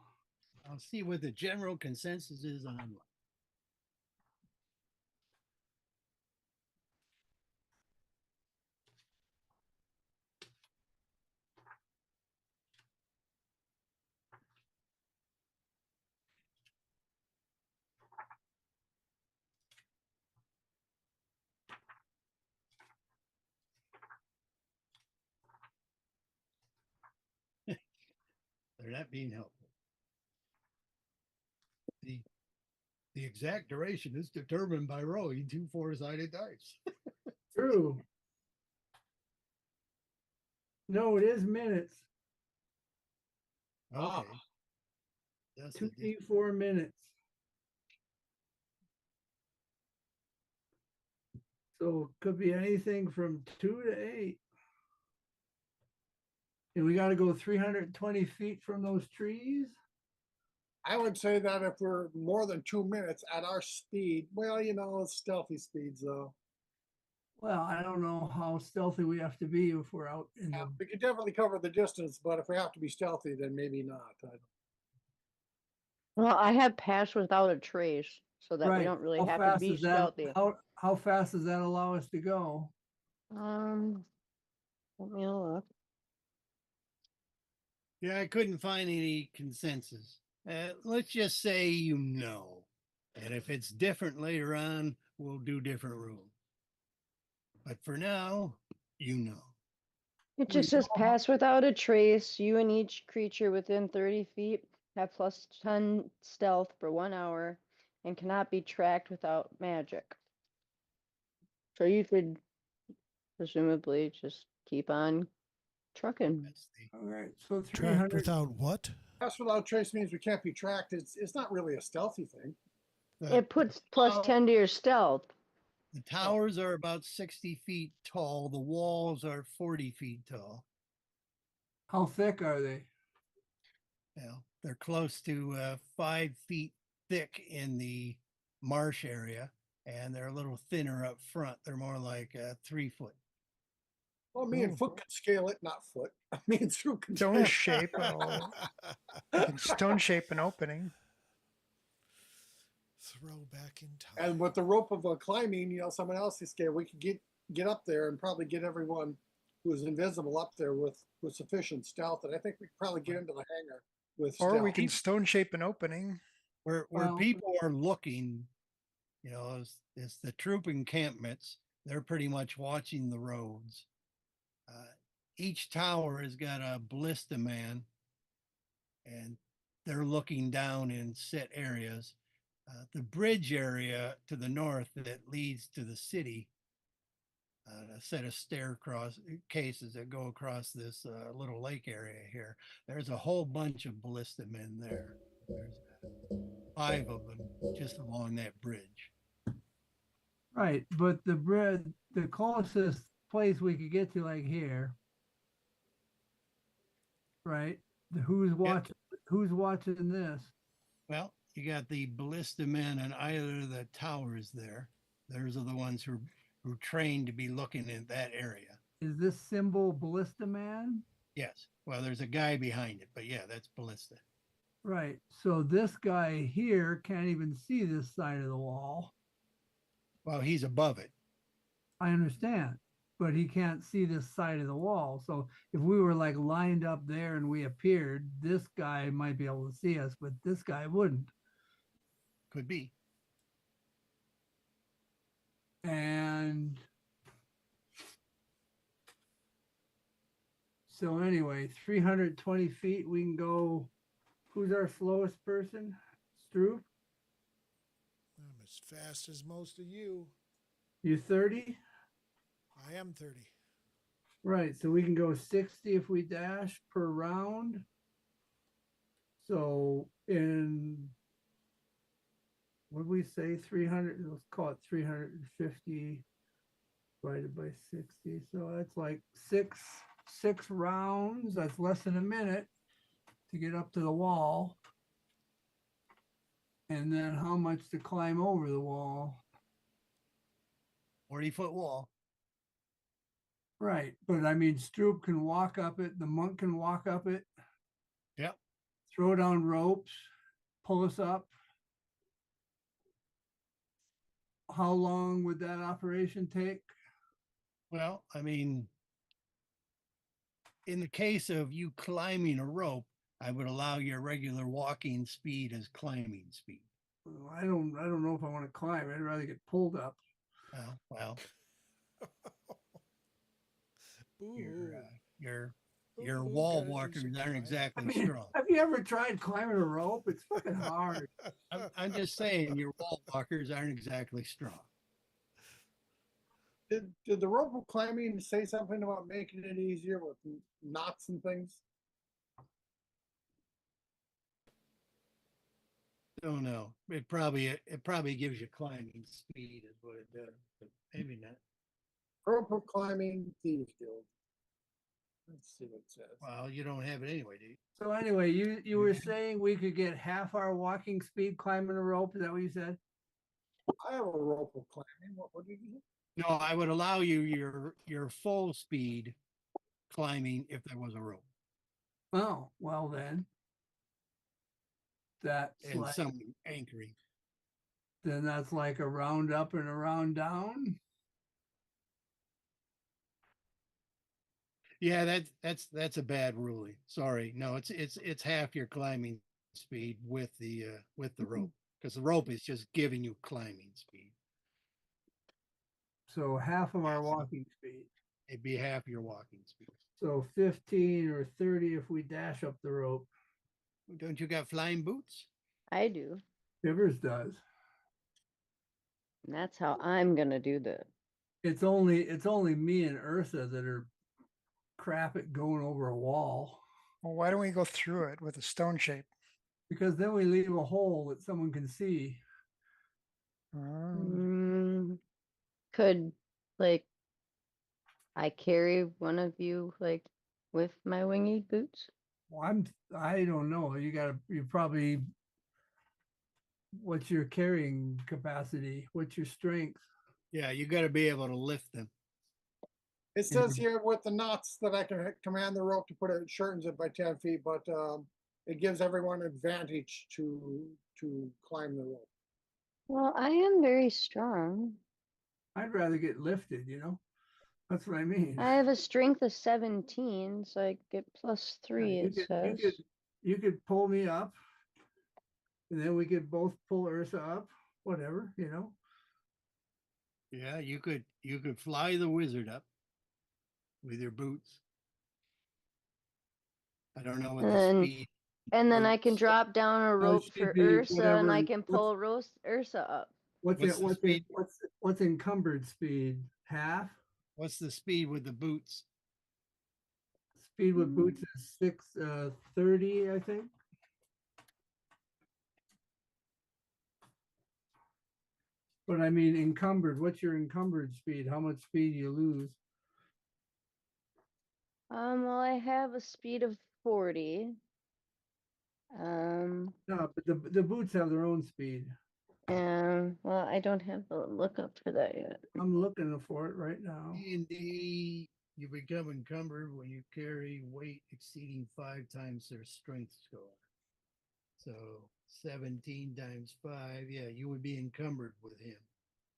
I'll see what the general consensus is on. They're not being helpful. The exact duration is determined by rolling 2 4-sided dice. True. No, it is minutes. Okay. That's the 2D4 minutes. So it could be anything from 2 to 8. And we got to go 320 feet from those trees. I would say that if we're more than 2 minutes at our speed, well, you know, it's stealthy speeds though. Well, I don't know how stealthy we have to be if we're out in the. We could definitely cover the distance, but if we have to be stealthy, then maybe not. Well, I have pass without a trace, so that we Right. don't really How have to fast be is that? stealthy. How fast does that allow us to go? Let me look. Yeah, I couldn't find any consensus. Let's just say you know. And if it's different later on, we'll do different rules. But for now, you know. It We just says know- pass without a trace. You and each creature within 30 feet have plus 10 stealth for 1 hour and cannot be tracked without magic. So you could presumably just keep on trucking. That's the, All right. So Tracked 300. without what? Pass without trace means we can't be tracked. It's not really a stealthy thing. It puts plus Oh. 10 to your stealth. the towers are about 60 feet tall. The walls are 40 feet tall. How thick are they? Well, they're close to 5 feet thick in the marsh area, and they're a little thinner up front. They're more like 3 foot. Well, me and Ooh. Foot can scale it, not Foot. Me and Drew can Stone scale it. shape. You can stone shape an opening. Throw back in time. And with the rope of climbing, you know, someone else's scale, we could get up there and probably get everyone who is invisible up there with sufficient stealth. And I think we could probably get into the hangar with Or stealth. we can stone shape an opening. Where Well- people are looking, you know, is the troop encampments. They're pretty much watching the roads. Each tower has got a ballista man, and they're looking down in set areas. The bridge area to the north that leads to the city, a set of stair cross cases that go across this little lake area here. There's a whole bunch of ballista men there. There's 5 of them just along that bridge. Right, but the closest place we could get to, like here, right? Who's watching this? Well, you got the ballista men on either of the towers there. Those are the ones who are trained to be looking in that area. Is this symbol Ballista Man? Yes. Well, there's a guy behind it, but yeah, that's ballista. Right. So this guy here can't even see this side of the wall. Well, he's above it. I understand, but he can't see this side of the wall. So if we were like lined up there and we appeared, this guy might be able to see us, but this guy wouldn't. Could be. And so anyway, 320 feet, we can go. Who's our slowest person? Stroop? I'm as fast as most of you. You 30? I am 30. Right, so we can go 60 if we dash per round. So in, what did we say, 300, let's call it 350 divided by 60. So that's like six rounds. That's less than a minute to get up to the wall. And then how much to climb over the wall. 40-foot wall. Right, but I mean, Stroop can walk up it, the monk can walk up it. Yep. Throw down ropes, pull us up. How long would that operation take? Well, I mean, in the case of you climbing a rope, I would allow your regular walking speed as climbing speed. I don't know if I want to climb. I'd rather get pulled up. Well, Boo. your Ooh, wall gotta do walkers some aren't climbing. exactly I mean, strong. have you ever tried climbing a rope? It's fucking hard. I'm just saying your wall walkers aren't exactly strong. Did the rope climbing say something about making it easier with knots and things? Don't know. It probably gives you climbing speed is what it does, but maybe not. Rope climbing thieves guild. Let's see what it says. Well, you don't have it anyway, do you? So anyway, you were saying we could get half our walking speed climbing a rope. Is that what you said? I have a rope climbing. What did you do? No, I would allow you your full speed climbing if there was a rope Oh, well then. That's and like some anchoring. then that's like a round up and a round down. Yeah, that's a bad ruling. Sorry. No, it's half your climbing speed with the rope because the rope is just giving you climbing speed. So half of our walking speed. It'd be half your walking speed. So 15 or 30 if we dash up the rope. Don't you got flying boots? I do. Rivers does. And that's how I'm gonna do that. It's only me and Ursa that are crap at going over a wall. Well, why don't we go through it with a stone shape? Because then we leave a hole that someone can see. Could like I carry one of you like with my wingy boots? Well, I don't know. You probably, what's your carrying capacity? What's your strength? Yeah, you got to be able to lift them. It says here with the knots that I can command the rope to put it, shortens it by 10 feet, but it gives everyone advantage to climb the rope. Well, I am very strong. I'd rather get lifted, That's what I mean. I have a strength of 17, so I get +3, You it could, says. you could pull me up, and then we could both pull Ursa up, whatever. Yeah, you could fly the wizard up with your boots. I don't know what And the then, speed. and then I can boots- drop down a rope she'd for be Ursa, and I whatever- can pull Ursa up. What's What's the speed? what's encumbered speed? Half? What's the speed with the boots? Speed with boots is 630, I think. But I mean encumbered. What's your encumbered speed? How much speed you lose? Well, I have a speed of 40. No, but the boots have their own speed. Well, I don't have the lookup for that yet. I'm looking for it right now. D&D, you become encumbered when you carry weight exceeding 5 times their strength score. So 17 times 5, yeah, you would be encumbered with him.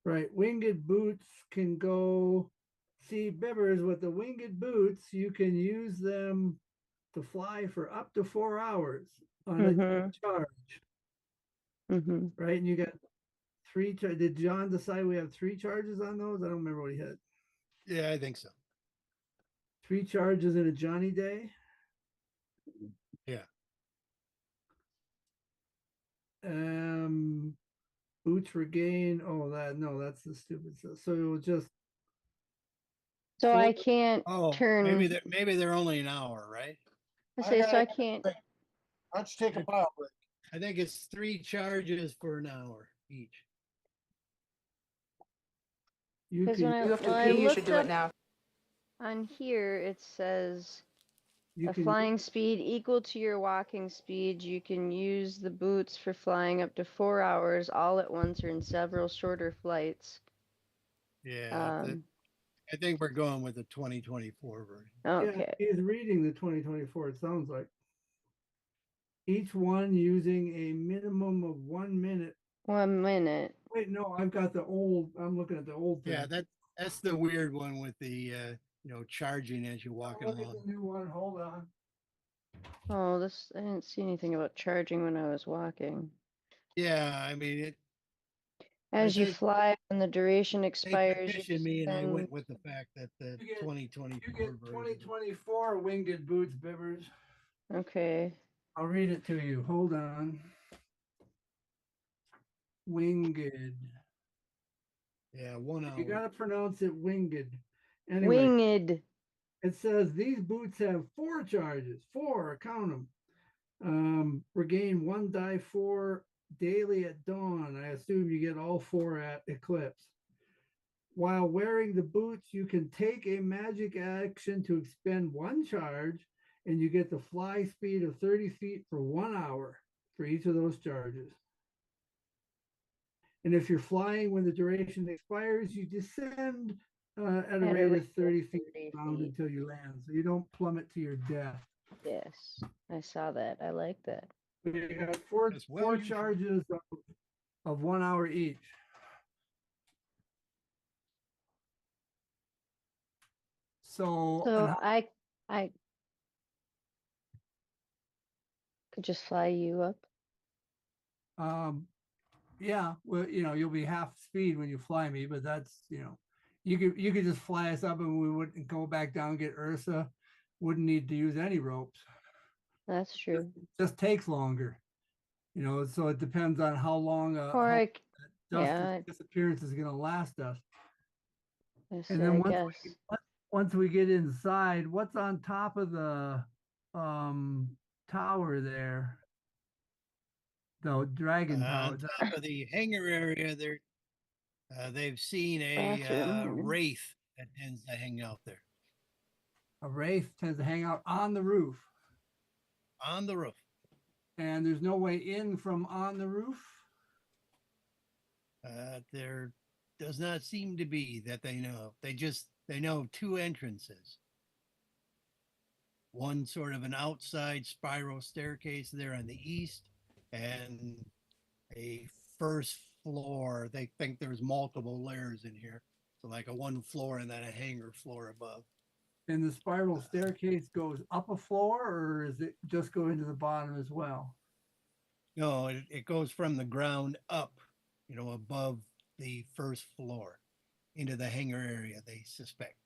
Right, winged boots can go. See, Bibbers, with the winged boots, you can use them to fly for up to 4 hours on a charge. Right, and you got 3. Did John decide we have 3 charges on those? I don't remember what he had. Yeah, I think so. 3 charges in a Johnny day. Yeah. Boots regain. Oh, that's the stupid stuff. So it'll just. So I can't turn. Maybe they're only an hour, right? So I can't. Let's take a pile break. I think it's 3 charges for an hour each. Because when I should do it now. On here, it says a flying speed equal to your walking speed. You can use the boots for flying up to 4 hours all at once or in several shorter flights. Yeah, I think we're going with the 2024 version. Okay. Yeah, he's reading the 2024. It sounds like each one using a minimum of 1 minute. 1 minute. Wait, no, I've got the old. I'm looking at the old thing. Yeah, that's the weird one with the charging as you walk Look along. at the new one. Hold on. Oh, I didn't see anything about charging when I was walking. Yeah, I mean As you fly, when the duration they expires, you petitioned me, and I spend- went with the fact that the 2024 You get version. 2024 winged boots, Bibbers. Okay. I'll read it to you. Hold on. Winged. Yeah, 1 hour. You gotta pronounce it winged. Anyway, Winged. it says these boots have 4 charges. 4, count them. Regain 1 die 4 daily at dawn. I assume you get all 4 at eclipse. While wearing the boots, you can take a magic action to expend 1 charge, and you get the fly speed of 30 feet for 1 hour for each of those charges. And if you're flying when the duration expires, you descend at a rate of 30 feet 30 around feet. until you land. So you don't plummet to your death. Yes, I saw that. I like that. But you got four That's well four useful. charges of 1 hour each. So, and So how- I could just fly you up. yeah, well, you'll be half speed when you fly me, but that's, you could just fly us up and we wouldn't go back down and get Ursa. Wouldn't need to use any ropes. That's true. Just takes longer, so it depends on how long Or how I, dust yeah, disappearance is going to last us. I And then guess. once we get inside, what's on top of the tower there? The dragon tower. On top of the hangar area, they've seen a Bathroom. wraith that tends to hang out there A wraith tends to hang out on the roof, on the roof. and there's no way in from on the roof. There does not seem to be that they know. They know 2 entrances. One sort of an outside spiral staircase there on the east, and a first floor. They think there's multiple layers in here. So like a 1 floor and then a hangar floor above. And the spiral staircase goes up a floor, or is it just go into the bottom as well? No, it goes from the ground up, above the first floor into the hangar area, they suspect.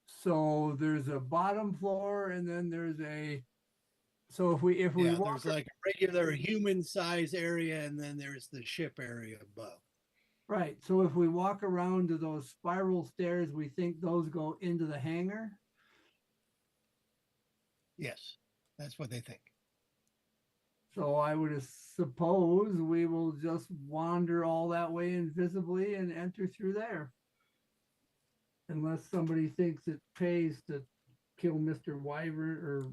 So there's a bottom floor, and then there's a. So if we Yeah, walk, there's like a regular human size area, and then there's the ship area above. right. So if we walk around to those spiral stairs, we think those go into the hangar. Yes, that's what they think. So I would suppose we will just wander all that way invisibly and enter through there. Unless somebody thinks it pays to kill Mr. Wyvern or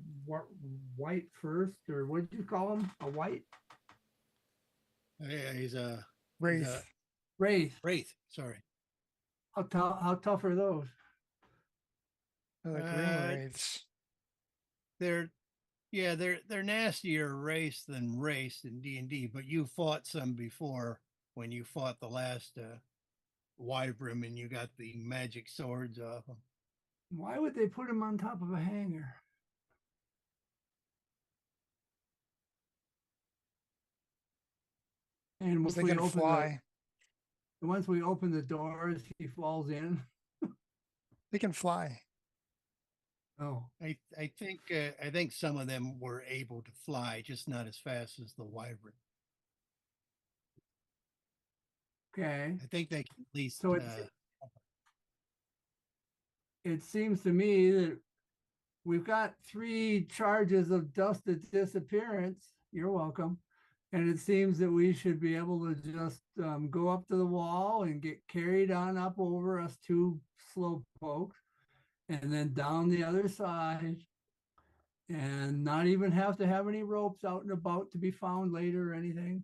White first, or what did you call him? A White? Yeah, he's a Wraith. Wraith. Sorry. How tough are those? They're like ring wraiths. They're nastier race than race in D&D, but you fought some before when you fought the last Wyvern and you got the magic swords off them. Why would they put him on top of a hangar? And Because they can fly. once we open the doors, he falls in. They can fly. Oh, I think some of them were able to fly, just not as fast as the Wyvern. okay. I think they can at least. So it seems to me that we've got 3 charges of dusted disappearance. You're welcome. And it seems that we should be able to just go up to the wall and get carried on up over us 2 slow pokes, and then down the other side, and not even have to have any ropes out and about to be found later or anything.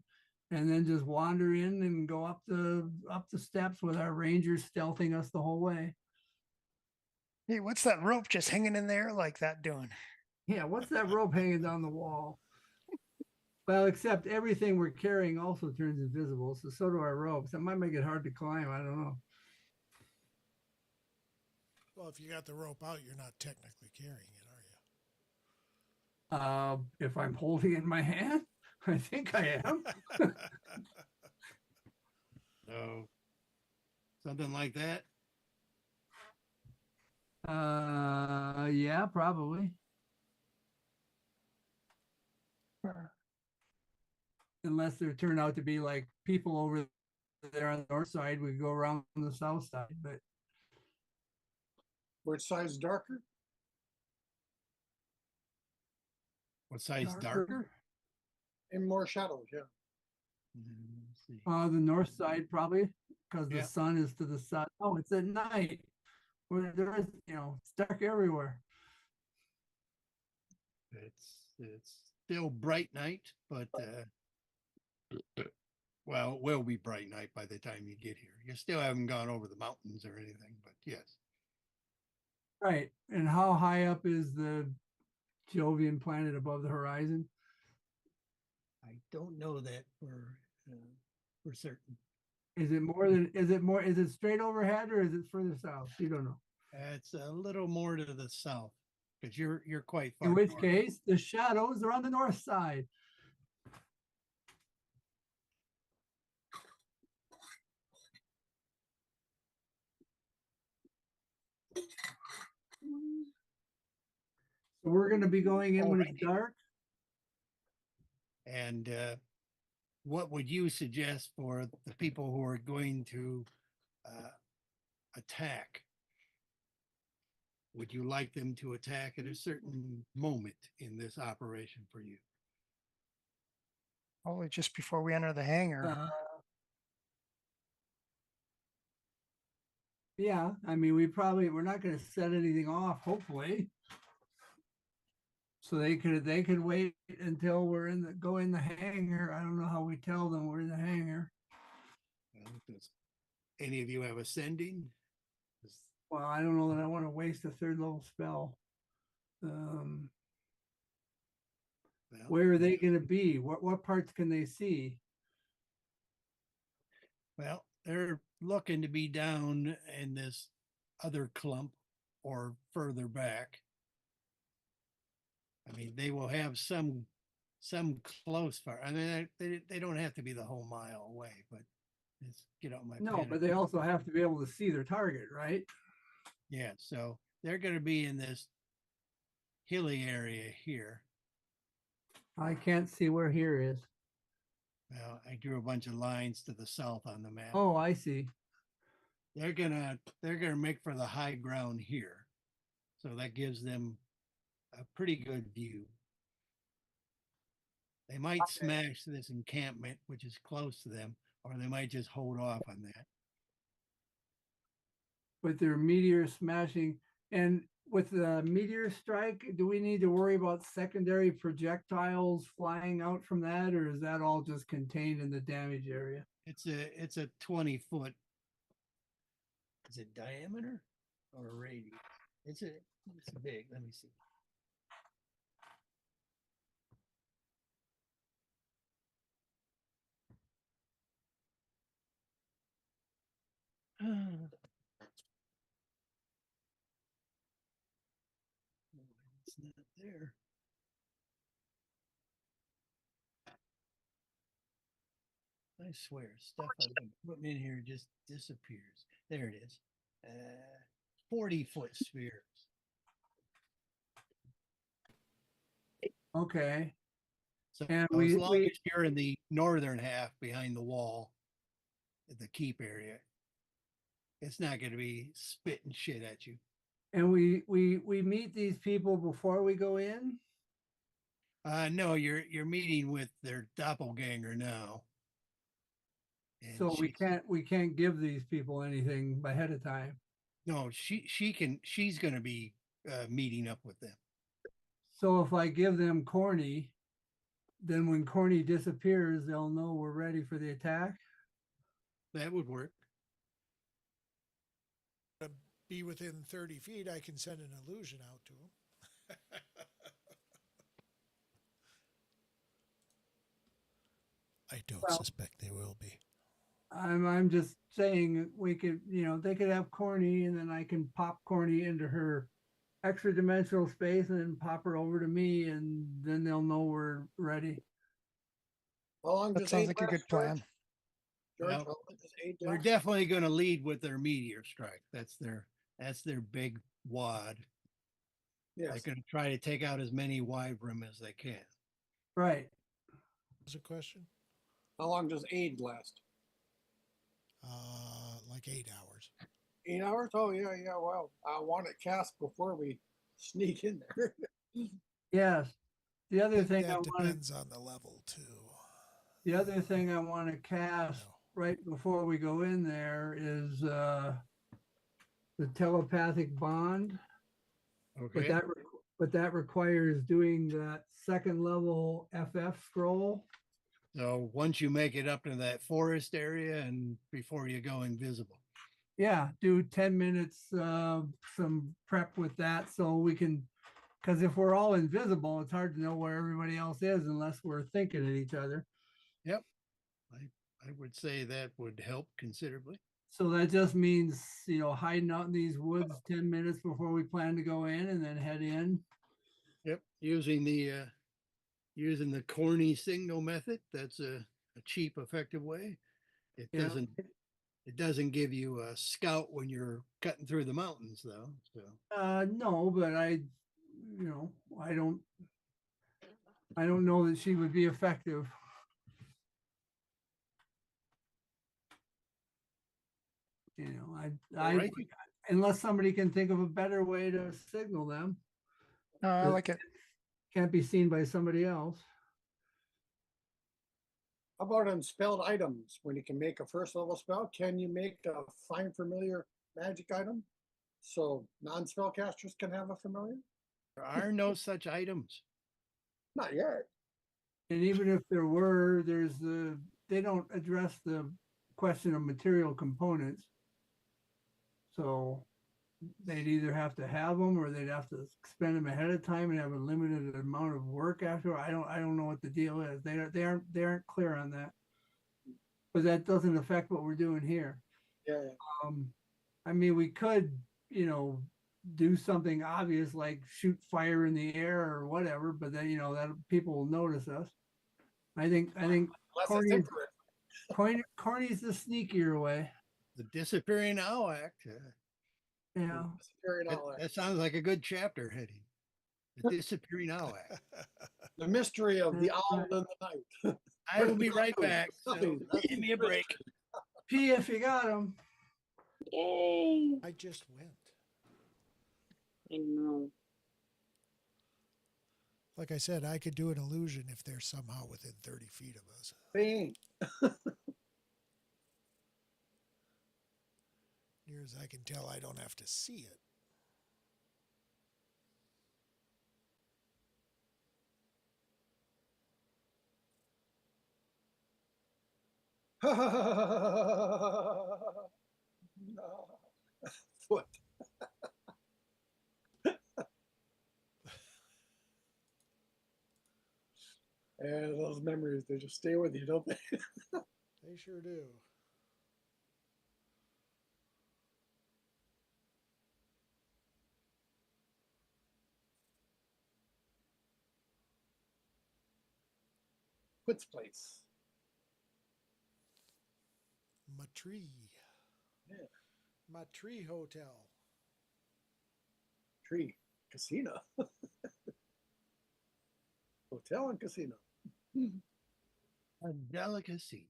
And then just wander in and go up the steps with our rangers stealthing us the whole way. Hey, what's that rope just hanging in there like that doing? Yeah, what's that rope hanging down the wall? Well, except everything we're carrying also turns invisible, so do our ropes. That might make it hard to climb. I don't know. Well, if you got the rope out, you're not technically carrying it, are you? If I'm holding it in my hand, I think I am. So something like that. Yeah, probably. Unless there turn out to be like people over there on the north side, we go around on the south side, but Which side's darker? What size Darker. darker? And more shadows, yeah. Let's see. the north side probably, because the Yeah. sun is to the side. Oh, it's at night. Where there is, it's dark everywhere. It's still bright night, but well, it will be bright night by the time you get here. You still haven't gone over the mountains or anything, but yes. Right. And how high up is the Jovian planet above the horizon? I don't know that for certain. Is it straight overhead or is it further south? You don't know. It's a little more to the south because you're quite far. In which north. case, the shadows are on the north side. So we're going to be going in when it's dark. And what would you suggest for the people who are going to attack? Would you like them to attack at a certain moment in this operation for you? Probably just before we enter the hangar. Yeah, I mean, we're not going to set anything off, hopefully. So they could wait until go in the hangar. I don't know how we tell them we're in the hangar. Does any of you have ascending? Well, I don't know that I want to waste a third level spell. Well, Where are they going to be? What parts can they see? well, they're looking to be down in this other clump or further back. I mean, they will have some close fire. I mean, they don't have to be the whole mile away, but let's get out my No, pen. but they also have to be able to see their target, right? Yeah, so they're going to be in this hilly area here. I can't see where here is. Well, I drew a bunch of lines to the south on the map. Oh, I see. They're gonna make for the high ground here, so that gives them a pretty good view. They might smash this encampment, which is close to them, or they might just hold off on that. With their meteor smashing, and with the meteor strike, do we need to worry about secondary projectiles flying out from that, or is that all just contained in the damage area? It's a 20-foot. Is it diameter or radius? It's big. Let me see. It's not there. I swear, stuff I've been putting in here just disappears. There it is. 40-foot spheres. Okay. So And as long as you're in the northern half behind the wall, the keep area, it's not going to be spitting shit at you. And we meet these people before we go in. No, you're meeting with their doppelganger now. And So we can't give these people anything ahead of time. No, she's going to be meeting up with them. So if I give them Corny, then when Corny disappears, they'll know we're ready for the attack. That would work. To be within 30 feet, I can send an illusion out to them. I don't suspect they will be. I'm just saying we could, they could have Corny, and then I can pop Corny into her extra dimensional space and then pop her over to me, and then they'll know we're ready. That sounds like a good plan. George, We're definitely going to lead with their meteor strike. That's their big wad. Yes. They're going to try to take out as many Wyvern as they can. Right. Is a question? How long does aid last? Like 8 hours. 8 hours? Oh yeah, yeah. Well, I want it cast before we sneak in there. Yes. The I other think thing I that want depends on the level too. the other thing I want to cast No. right before we go in there is the telepathic bond. But Okay. that requires doing that second level FF scroll. So once you make it up to that forest area and before you go invisible. Yeah, do 10 minutes some prep with that so we can, because if we're all invisible, it's hard to know where everybody else is unless we're thinking at each other. Yep. I would say that would help considerably. So that just means, hiding out in these woods 10 minutes before we plan to go in and then head in. Yep. Using the corny signal method. That's a cheap, effective way. It Yeah. doesn't give you a scout when you're cutting through the mountains though. So No, but I don't know that she would be effective. I right. unless somebody can think of a better way to signal them, I like it. can't be seen by somebody else. How about unspelled items? When you can make a first level spell, can you make a find familiar magic item? So non-spell casters can have a familiar? There are no such items. Not yet. And even if there were, they don't address the question of material components. So they'd either have to have them or they'd have to spend them ahead of time and have a limited amount of work after. I don't know what the deal is. They aren't clear on that. But that doesn't affect what we're doing here. Yeah. I mean, we could, do something obvious like shoot fire in the air or whatever, but then that people will notice us. I think Corny's the sneakier way. The disappearing owl act. Yeah. That sounds like a good chapter heading. The disappearing owl act. The mystery of the owl in the night. I will be right back. So give me a break. P if you got him. Yay. I just went. I know. Like I said, I could do an illusion if they're somehow within 30 feet of us. Bing. Near as I can tell, I don't have to see it. No. Foot. And those memories, they just stay with you, don't they? They sure do. Foot's place. My tree. Yeah. My tree hotel. Tree. Casino. Hotel and casino. A delicacy.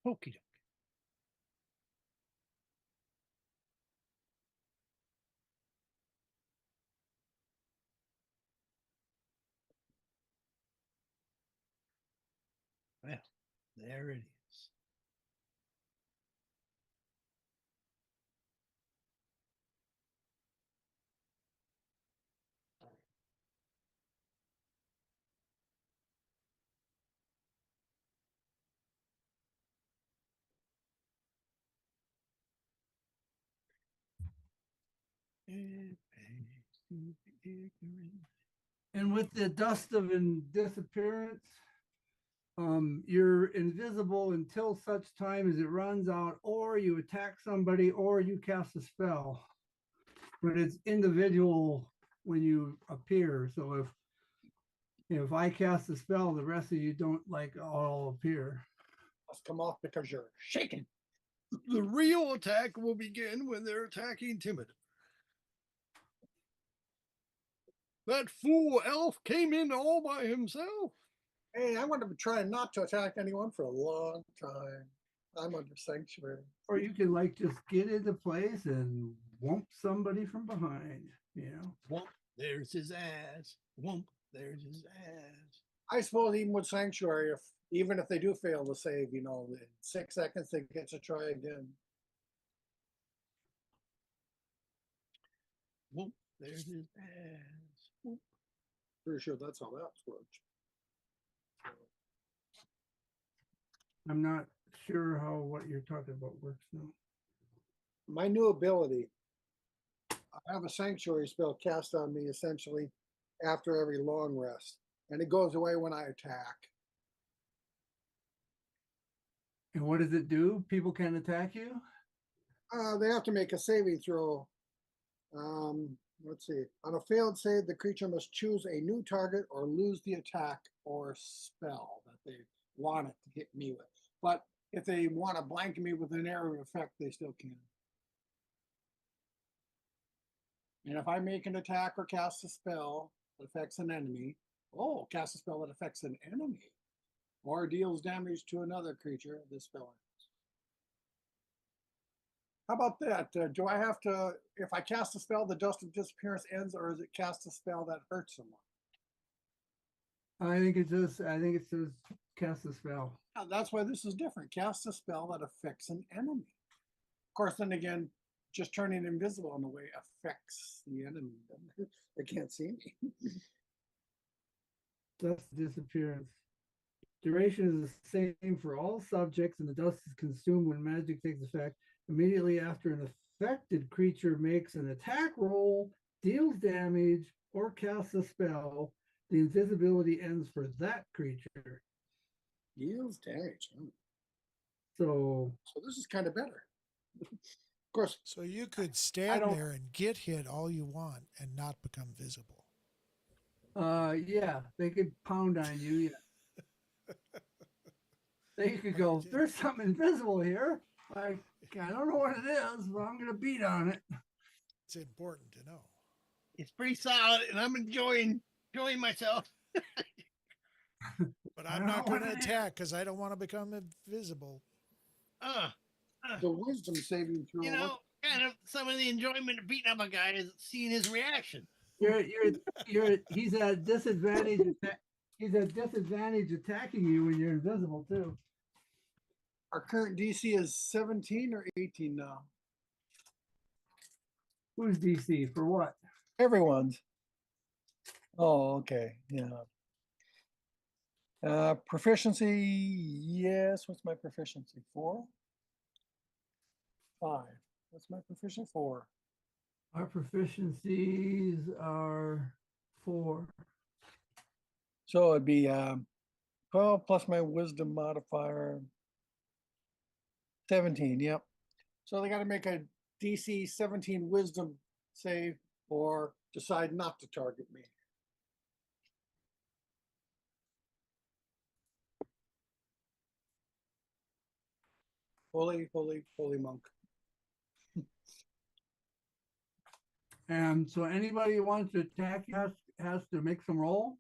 Okie doke. Well, there it is. And with the dust of disappearance, you're invisible until such time as it runs out, or you attack somebody, or you cast a spell. But it's individual when you appear. So if I cast a spell, the rest of you don't like all appear. Must come off because you're shaking. The real attack will begin when they're attacking Timid. That fool elf came in all by himself. Hey, I want to try not to attack anyone for a long time. I'm under sanctuary. Or you can like just get into place and whomp somebody from behind, you know. Whomp, there's his ass. Whomp, there's his ass. I suppose even with sanctuary, even if they do fail to save, in 6 seconds they get to try again. Whomp, there's his ass. Whomp. Pretty sure that's how that works. I'm not sure how what you're talking about works now. My new ability, I have a sanctuary spell cast on me essentially after every long rest, and it goes away when I attack. And what does it do? People can attack you? They have to make a saving throw. Let's see. On a failed save, the creature must choose a new target or lose the attack or spell that they want it to hit me with. But if they want to blanket me with an area effect, they still can. And if I make an attack or cast a spell that affects an enemy, cast a spell that affects an enemy or deals damage to another creature, this spell ends. How about that? Do I have to, if I cast a spell, the dust of disappearance ends, or is it cast a spell that hurts someone? I think it says cast a spell. That's why this is different. Cast a spell that affects an enemy. Of course, then again, just turning invisible in a way affects the enemy. They can't see me. Dust disappearance. Duration is the same for all subjects, and the dust is consumed when magic takes effect. Immediately after an affected creature makes an attack roll, deals damage, or casts a spell, the invisibility ends for that creature. Deals damage. So this is kind of better. Of course. So you could stand there and get hit all you want and not become visible. Yeah, they could pound on you. Yeah. They could go, there's something invisible here. Like, I don't know what it is, but I'm going to beat on it. It's important to know. It's pretty solid, and I'm enjoying myself. But I'm not going to attack because I don't want to become invisible. The wisdom saving throw. Kind of some of the enjoyment of beating up a guy is seeing his reaction. He's at disadvantage. He's at disadvantage attacking you when you're invisible too. Our current DC is 17 or 18 now. Who's DC for what? Everyone's. Oh, okay. Yeah. Proficiency, yes. What's my proficiency? 4? 5. What's my proficiency? 4. Our proficiencies are 4. So it'd be 12 plus my wisdom modifier. 17, yep. So they got to make a DC 17 wisdom save or decide not to target me. Holy monk. And so anybody who wants to attack has to make some roll.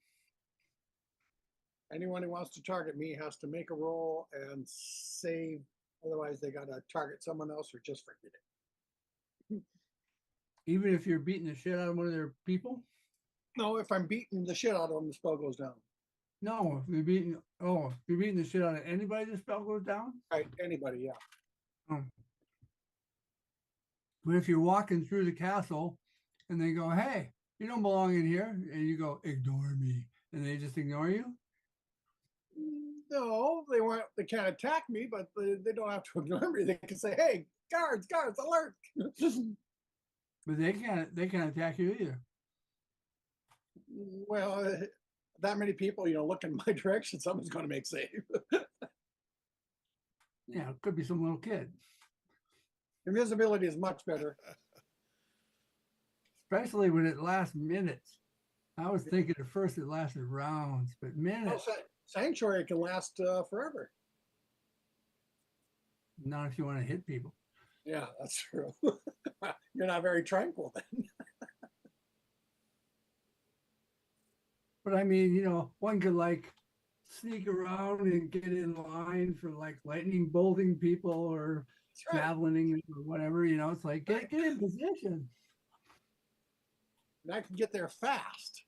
Anyone who wants to target me has to make a roll and save. Otherwise, they got to target someone else or just forget it. Even if you're beating the shit out of one of their people? No, if I'm beating the shit out of them, the spell goes down. No, if you're beating the shit out of anybody, the spell goes down? Right, anybody, yeah. Oh. But if you're walking through the castle and they go, hey, you don't belong in here, and you go, ignore me, and they just ignore you? No, they can't attack me, but they don't have to ignore me. They can say, hey, guards, alert. But they can't attack you either. Well, that many people, look in my direction, someone's going to make save. Yeah, it could be some little kid, Invisibility is much better. especially when it lasts minutes. I was thinking at first it lasted rounds, but Oh, minutes. Sanctuary can last forever. Not if you want to hit people. Yeah, that's true. You're not very tranquil then. But I mean, one could like sneak around and get in line for like lightning bolting people or That's right. javelining or whatever. It's like get in position. And I can get there fast.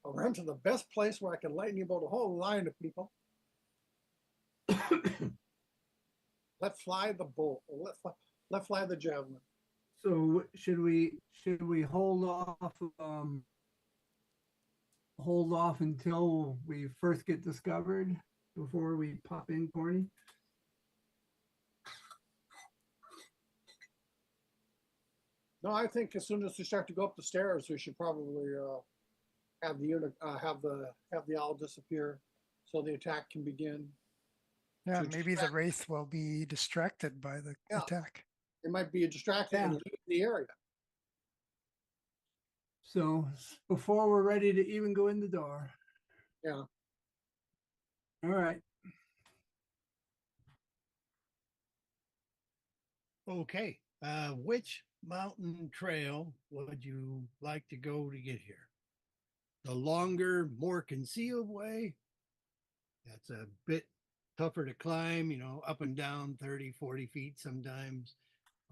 I'll run to the best place where I can lightning bolt a whole line of people. Let fly the bolt. Or let fly the javelin. So should we hold off until we first get discovered before we pop in corny? No, I think as soon as we start to go up the stairs, we should probably have the unit have the owl disappear, so the attack can begin. Yeah, To maybe the distract- wraith will be distracted by the Yeah. attack. It might be a distraction and Yeah. leave the area. So before we're ready to even go in the door. Yeah. All right. Okay. Which mountain trail would you like to go to get here? The longer, more concealed way. That's a bit tougher to climb, up and down 30, 40 feet sometimes.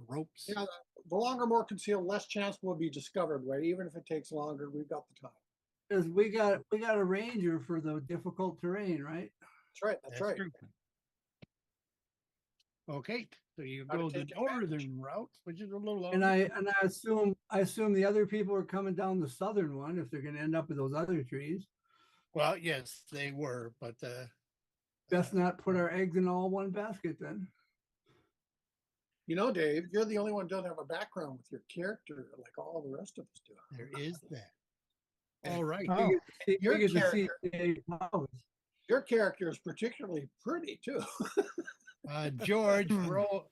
Ropes. Yeah, the longer, more concealed, less chance we'll be discovered, right? Even if it takes longer, we've got the time. Because we got a ranger for the difficult terrain, right? That's right. That's right. true. Okay, so you Gotta go the take advantage. northern route, which is a little longer. And I assume the other people are coming down the southern one if they're going to end up with those other trees. Well, yes, they were, but Best not put our eggs in all one basket then. Dave, you're the only one who doesn't have a background with your character like all the rest of us do. there is that. All right. Oh, Your We get to see character- Dave's house. Your character is particularly pretty too. George,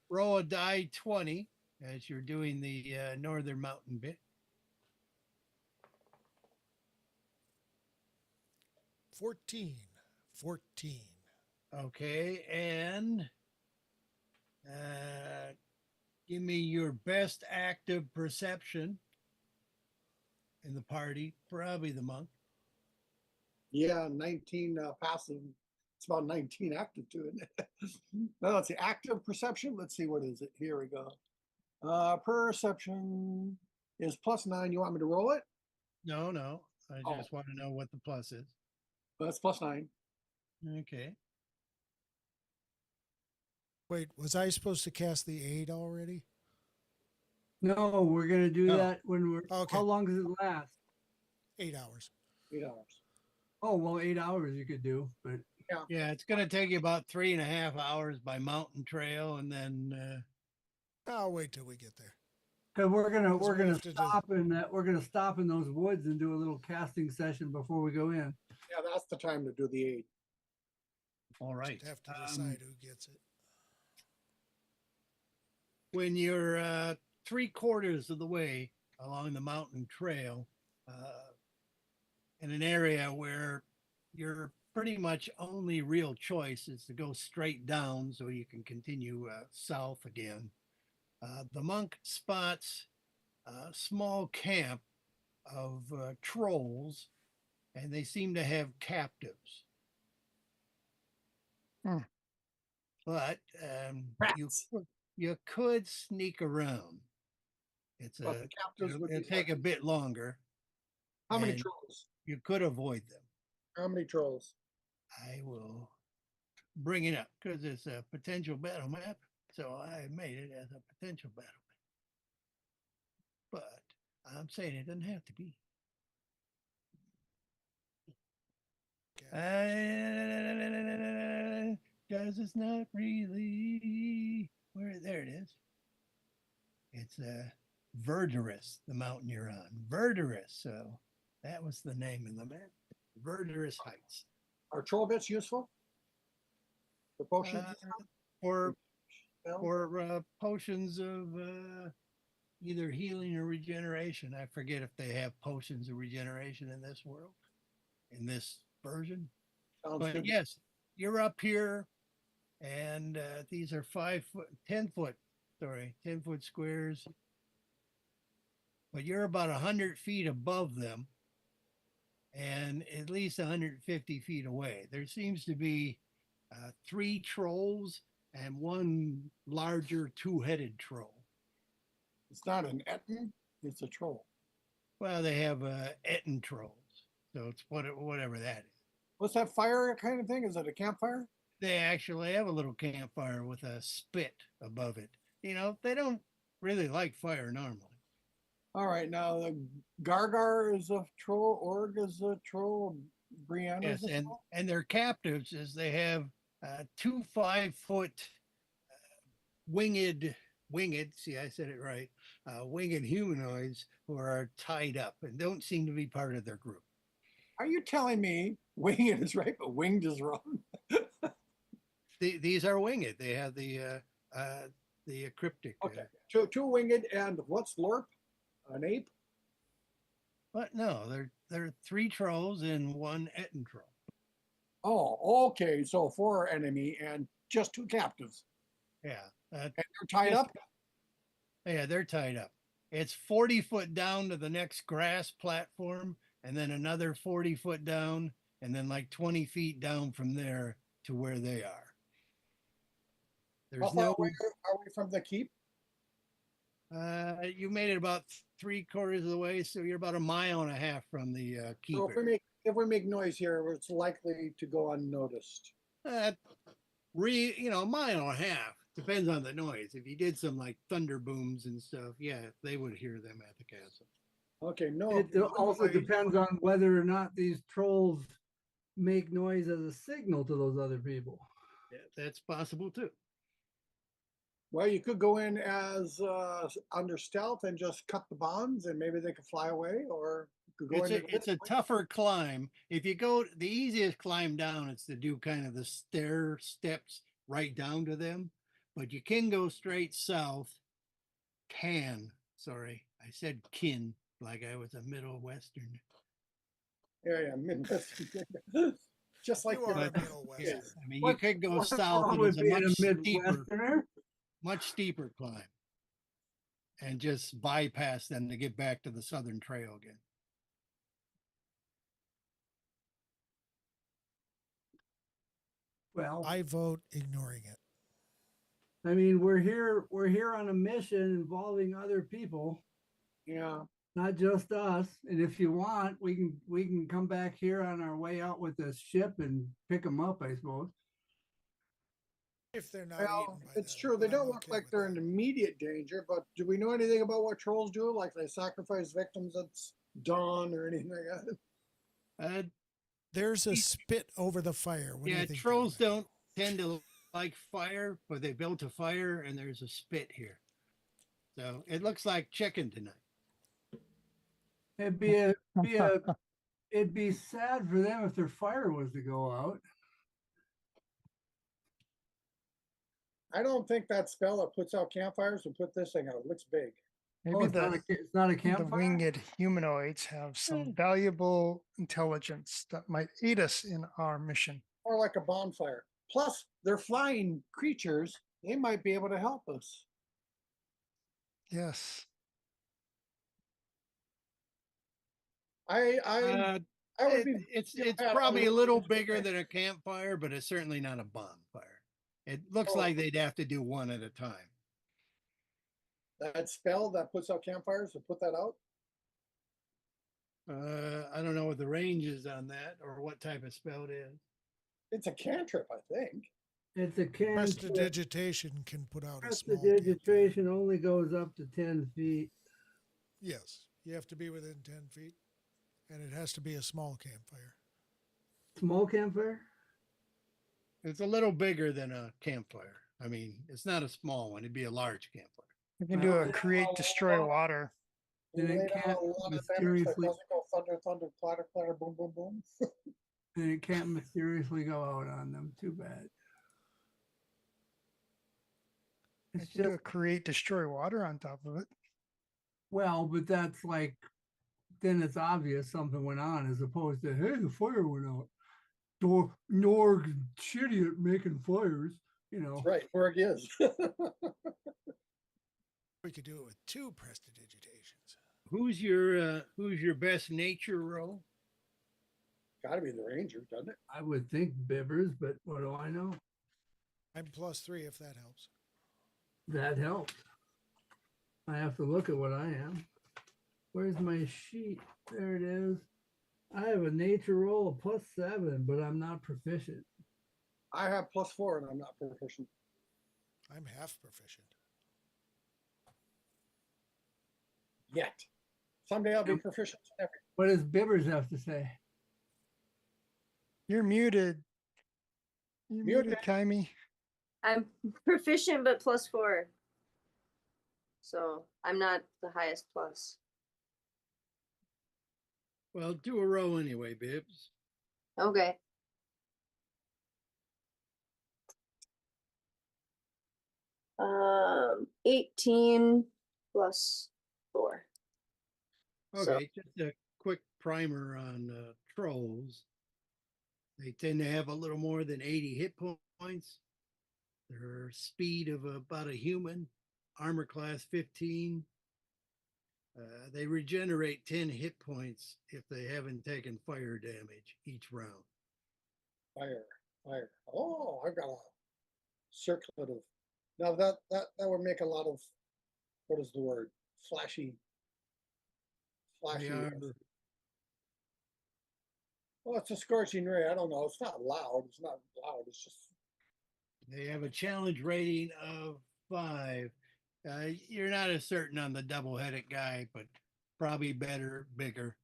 roll a die 20 as you're doing the northern mountain bit. 14. Okay, and give me your best active perception in the party, probably the monk. Yeah, 19 passive. It's about 19 active too, isn't it? No, let's see. Active perception. Let's see, what is it? Here we go. Perception is +9. You want me to roll it? No. I Oh. just want to know what the plus is. Well, that's +9. Okay. Wait, was I supposed to cast the 8 already? No, we're going to do Oh. that when we're. Okay. How long does it last? 8 hours. 8 hours. Oh, well, 8 hours you could do, but Yeah, it's going to take you about 3.5 hours by mountain trail, and then I'll wait till we get there. because we're That's what we gonna have to do. stop in those woods and do a little casting session before we go in. Yeah, that's the time to do the 8. all right. Have to decide who gets it. When you're 3/4 of the way along the mountain trail, in an area where your pretty much only real choice is to go straight down so you can continue south again, the monk spots a small camp of trolls, and they seem to have captives. Hmm. But Rats. you could sneak around. It's But the captives would it'll be take a bit longer. How many and trolls? You could avoid them. How many trolls? I will bring it up because it's a potential battle map. So I made it as a potential battle map. But I'm saying it doesn't have to be. Because it's not really where there it is. It's Verdurous, the mountain you're on. Verdurous. So that was the name of the map. Verdurous Heights. Are troll bits useful? For potions? For Spell? potions of either healing or regeneration. I forget if they have potions of regeneration in this world, in this version. Sounds But good. yes, you're up here, and these are 5 foot, 10 foot, 10 foot squares. But you're about 100 feet above them and at least 150 feet away. There seems to be 3 trolls and 1 larger 2-headed troll. It's not an Etten, it's a troll. Well, they have Etten trolls, so it's whatever that is. What's that fire kind of thing? Is it a campfire? They actually have a little campfire with a spit above it. You know, they don't really like fire normally. All right, now the Gargar is a troll, Org is a troll, Brianna Yes, is a troll. and their captives is they have 2 5-foot winged. See, I said it right. Winged humanoids who are tied up and don't seem to be part of their group. Are you telling me winged is right, but winged is wrong? These are winged. They have the cryptic. Okay, two winged and what's Lorp? An ape? But no, they're 3 trolls and 1 Etten troll. Oh, okay. So 4 enemy and just 2 captives. Yeah. And they're tied up? Yeah, they're tied up. It's 40 foot down to the next grass platform, and then another 40 foot down, and then like 20 feet down from there to where they are. How There's far no. away are we from the keep? You made it about 3/4 of the way, so you're about 1.5 miles from the keep. So if we make noise here, it's likely to go unnoticed. 1.5 miles. Depends on the noise. If you did some like thunder booms and stuff, yeah, they would hear them at the castle. Okay, no. It also depends on whether or not these trolls make noise as a signal to those other people. Yeah, that's possible too. Well, you could go in as under stealth and just cut the bonds, and maybe they could fly away, or you could go in. It's a tougher climb. If you go the easiest climb down, it's to do kind of the stair steps right down to them. But you can go straight south. Sorry, I said kin like I was a Middle Western. Yeah, Midwest. Just like You are the- a Middle Western. Yes, I mean you could go south and it's a much steeper climb, and just bypass them to get back to the southern trail again. Well, I vote ignoring it. I mean, we're here on a mission involving other people, Yeah. not just us. And if you want, we can come back here on our way out with this ship and pick them up, I suppose. If they're not Well, eaten by it's them, true. They but don't I'm look okay like with they're that. in immediate danger, but do we know anything about what trolls do? Like they sacrifice victims at dawn or anything like that? There's a spit over the fire. What do you Yeah, think? trolls don't tend to like fire, but they built a fire and there's a spit here. So it looks like chicken tonight. It'd be sad for them if their fire was to go out. I don't think that spell that puts out campfires will put this thing out. It looks big. Maybe It's not a the campfire. winged humanoids have some valuable intelligence that might aid us in our mission. More like a bonfire. Plus, they're flying creatures. They might be able to help us. Yes. I would be. It's Pat, probably I a would- little bigger than a campfire, but it's certainly not a bonfire. It looks Oh. like they'd have to do one at a time. That spell that puts out campfires to put that out. I don't know what the range is on that or what type of spell it is. It's a cantrip, I think. It's a cantrip. Prestidigitation can put out a small campfire. Prestidigitation only goes up to 10 feet. Yes, you have to be within 10 feet, and it has to be a small campfire. Small campfire? It's a little bigger than a campfire. I mean, it's not a small one. It'd be a large campfire. We can do a create, destroy water. Then Lay it down can't a lot of damage that mysteriously, doesn't go thunder, thunder, clatter, clatter, boom, boom, boom. then it can't mysteriously go out on them. Too bad. I It's can do just, a create destroy water on top of it. well, but that's like, then it's obvious something went on as opposed to, hey, the fire went out. Norg shitty at making fires, you know. That's right, where it is. We could do it with 2 prestidigitations. Who's your best nature roll? Gotta be the ranger, doesn't it? I would think Bibbers, but what do I know? I'm +3 if that helps. That helps. I have to look at what I am. Where's my sheet? There it is. I have a nature roll of +7, but I'm not proficient. I have +4 and I'm not proficient. I'm half proficient. Yet. Someday I'll be Yep. proficient in everything. What does Bibbers have to say? You're muted. You're muted, Muted. Kaimi. I'm proficient, but +4. So I'm not the highest plus. Well, do a roll anyway, Bibbs. Okay. Um, 18 +4. So- Okay, just a quick primer on trolls. They tend to have a little more than 80 hit points. Their speed of about a human, armor class 15. They regenerate 10 hit points if they haven't taken fire damage each round. Fire. Oh, I've got a circlet of. Now that would make a lot of, what is the word? Flashy. They are, Well, it's a scorching ray. I don't know. It's not loud. It's not loud. It's just. they have a challenge rating of 5. You're not as certain on the double-headed guy, but probably better, bigger.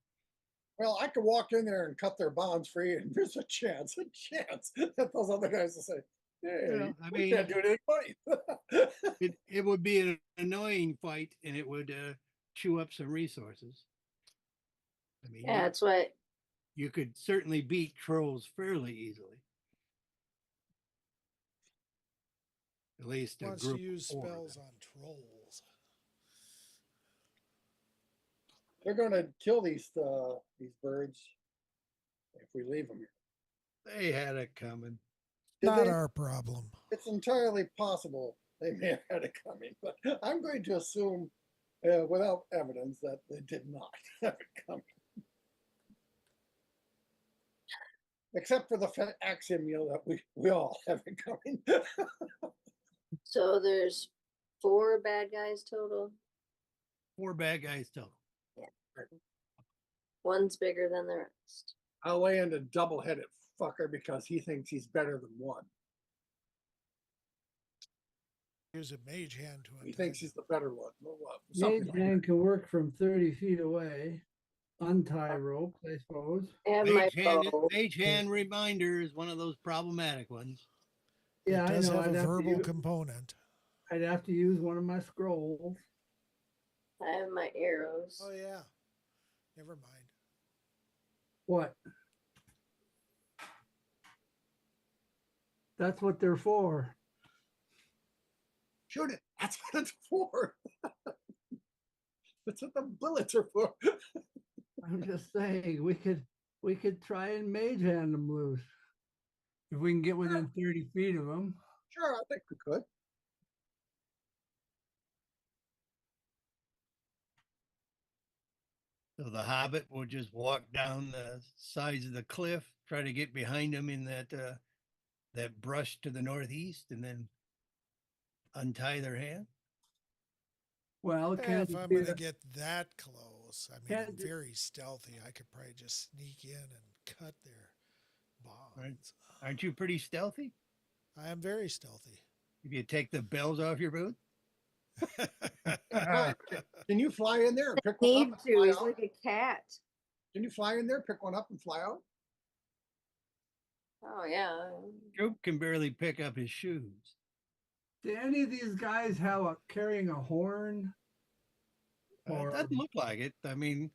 Well, I could walk in there and cut their bonds free, and there's a chance that those other guys will say, "Hey, Well, I we mean- can't do it anybody." It would be an annoying fight, and it would chew up some resources. I mean, Yeah, that's what. you could certainly beat trolls fairly easily. At least a Wants to group use of 4. spells on trolls. They're going to kill these birds if we leave them here. They had it coming. Did Not they? our problem. It's entirely possible they may have had it coming, but I'm going to assume, without evidence, that they did not have it coming. Except for the axiom, that we all have it coming. So there's 4 bad guys total. 4 bad guys total. One's bigger than the rest. I'll lay in a double-headed fucker because he thinks he's better than one. Use a mage hand to He untie thinks them. he's the better one. Well, something Mage like that. hand can work from 30 feet away. Untie rope, I suppose. And my bow. Mage hand reminder is one of those problematic ones. Yeah, It does I know. have a verbal component. I'd have to use one of my scrolls. I have my arrows. Oh yeah. Never mind. What? That's what they're for. Shoot it. That's what it's for. That's what the bullets are for. I'm just saying we could try and mage hand them loose. If we can get within 30 feet of them. Sure, I think we could. So the hobbit will just walk down the sides of the cliff, try to get behind them in that brush to the northeast, and then untie their hand. Well, Yeah, can't if it I'm be going to the- get that close, I mean, Can't I'm it- very stealthy. I could probably just sneak in and cut their bonds. Aren't you pretty stealthy? I am very stealthy. If you take the bells off your boot? Right. Can you fly in there and pick one up? Need And to. fly He's out? like a cat. Can you fly in there, pick one up, and fly out? Oh yeah. Job can barely pick up his shoes. Do any of these guys have carrying a horn? It Or doesn't look like it. I mean,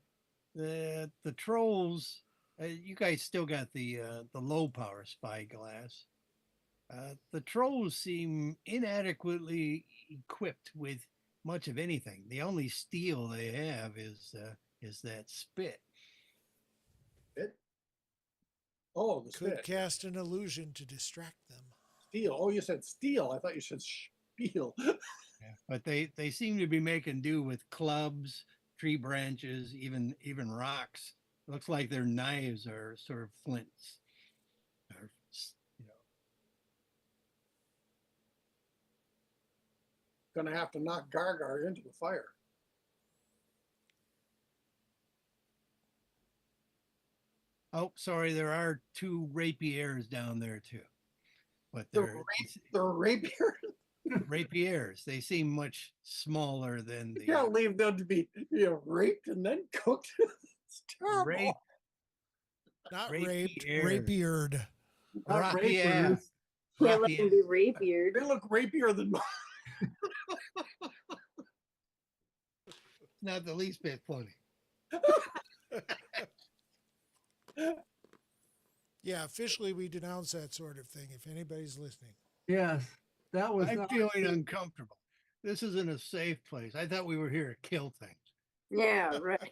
the trolls. You guys still got the low power spyglass. The trolls seem inadequately equipped with much of anything. The only steel they have is that spit. It? Oh, the Could spit. cast an illusion to distract them. Steel. Oh, you said steel. I thought you said spiel. Yeah. But they seem to be making do with clubs, tree branches, even rocks. Looks like their knives are sort of flints. Or, you know, Gonna have to knock Gargar into the fire. oh, sorry, there are 2 rapiers down there too. But The rapier. rapiers. They seem much smaller than You the can't leave them to be raped and then cooked. It's terrible. rape. Not Rapiers. raped, rapiered. not Yeah. rapers. Can't let him be They rapiered. look rapier than mine. Not the least bit funny. Yeah, officially we denounce that sort of thing if anybody's listening. Yes, that was I'm not feeling uncomfortable. This isn't a safe place. I thought we were here to kill things. Yeah, right.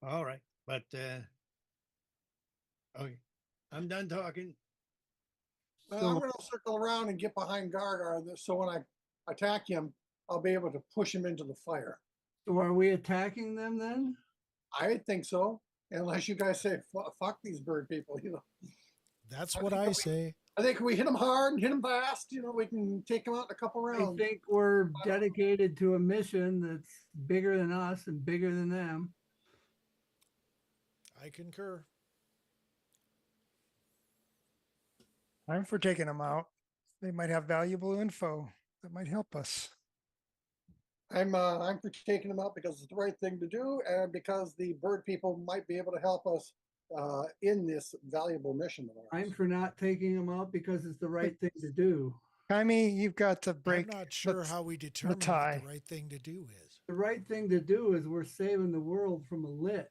All right. But okay. I'm done talking. Well, I'm gonna circle around and get behind Gargar, so when I attack him, I'll be able to push him into the fire. So are we attacking them then? I think so, unless you guys say fuck these bird people. That's what I say. I think we hit them hard and hit them fast. We can take them out in a couple I rounds. think we're dedicated to a mission that's bigger than us and bigger than them. I concur. I'm for taking them out. They might have valuable info that might help us. I'm for taking them out because it's the right thing to do, and because the bird people might be able to help us in this valuable mission of ours. I'm for not taking them out because it's the right thing to do. Jaime, you've got to break. I'm not sure how we determine what tie. the right thing to do is. The right thing to do is we're saving the world from a lich.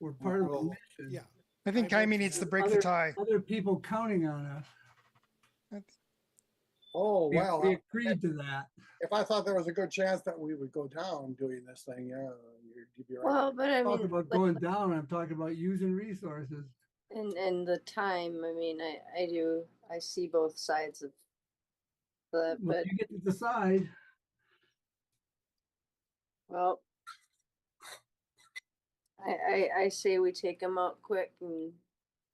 We're part of a Well, mission. Yeah. I think I Jaime vote needs for to break the tie. Other people counting on us. Oh, We, wow. we agreed to that. If I thought there was a good chance that we would go down doing this thing, yeah, you'd be right. Well, but I Talk mean, about going down. I'm talking about using resources. and the time. I mean, I see both sides of the, Well, but you get to decide. well, I say we take them out quick and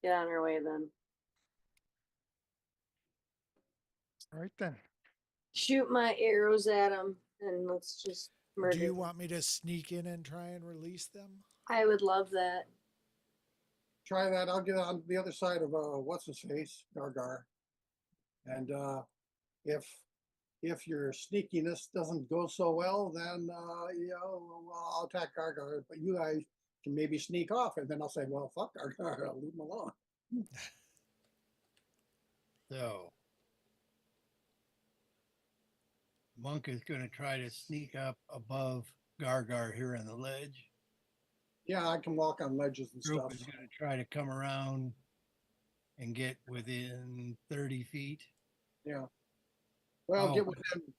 get on our way then. All right then. Shoot my arrows at them and let's just murder. Do you them. want me to sneak in and try and release them? I would love that. Try that. I'll get on the other side of what's his face, Gargar. And if your sneakiness doesn't go so well, then I'll attack Gargar. But you guys can maybe sneak off, and then I'll say, "Well, fuck Gargar, I'll leave him alone." So Monk is going to try to sneak up above Gargar here on the ledge. Yeah, I can walk on ledges and Group stuff. is going to try to come around and get within 30 feet. Yeah. Well, Oh.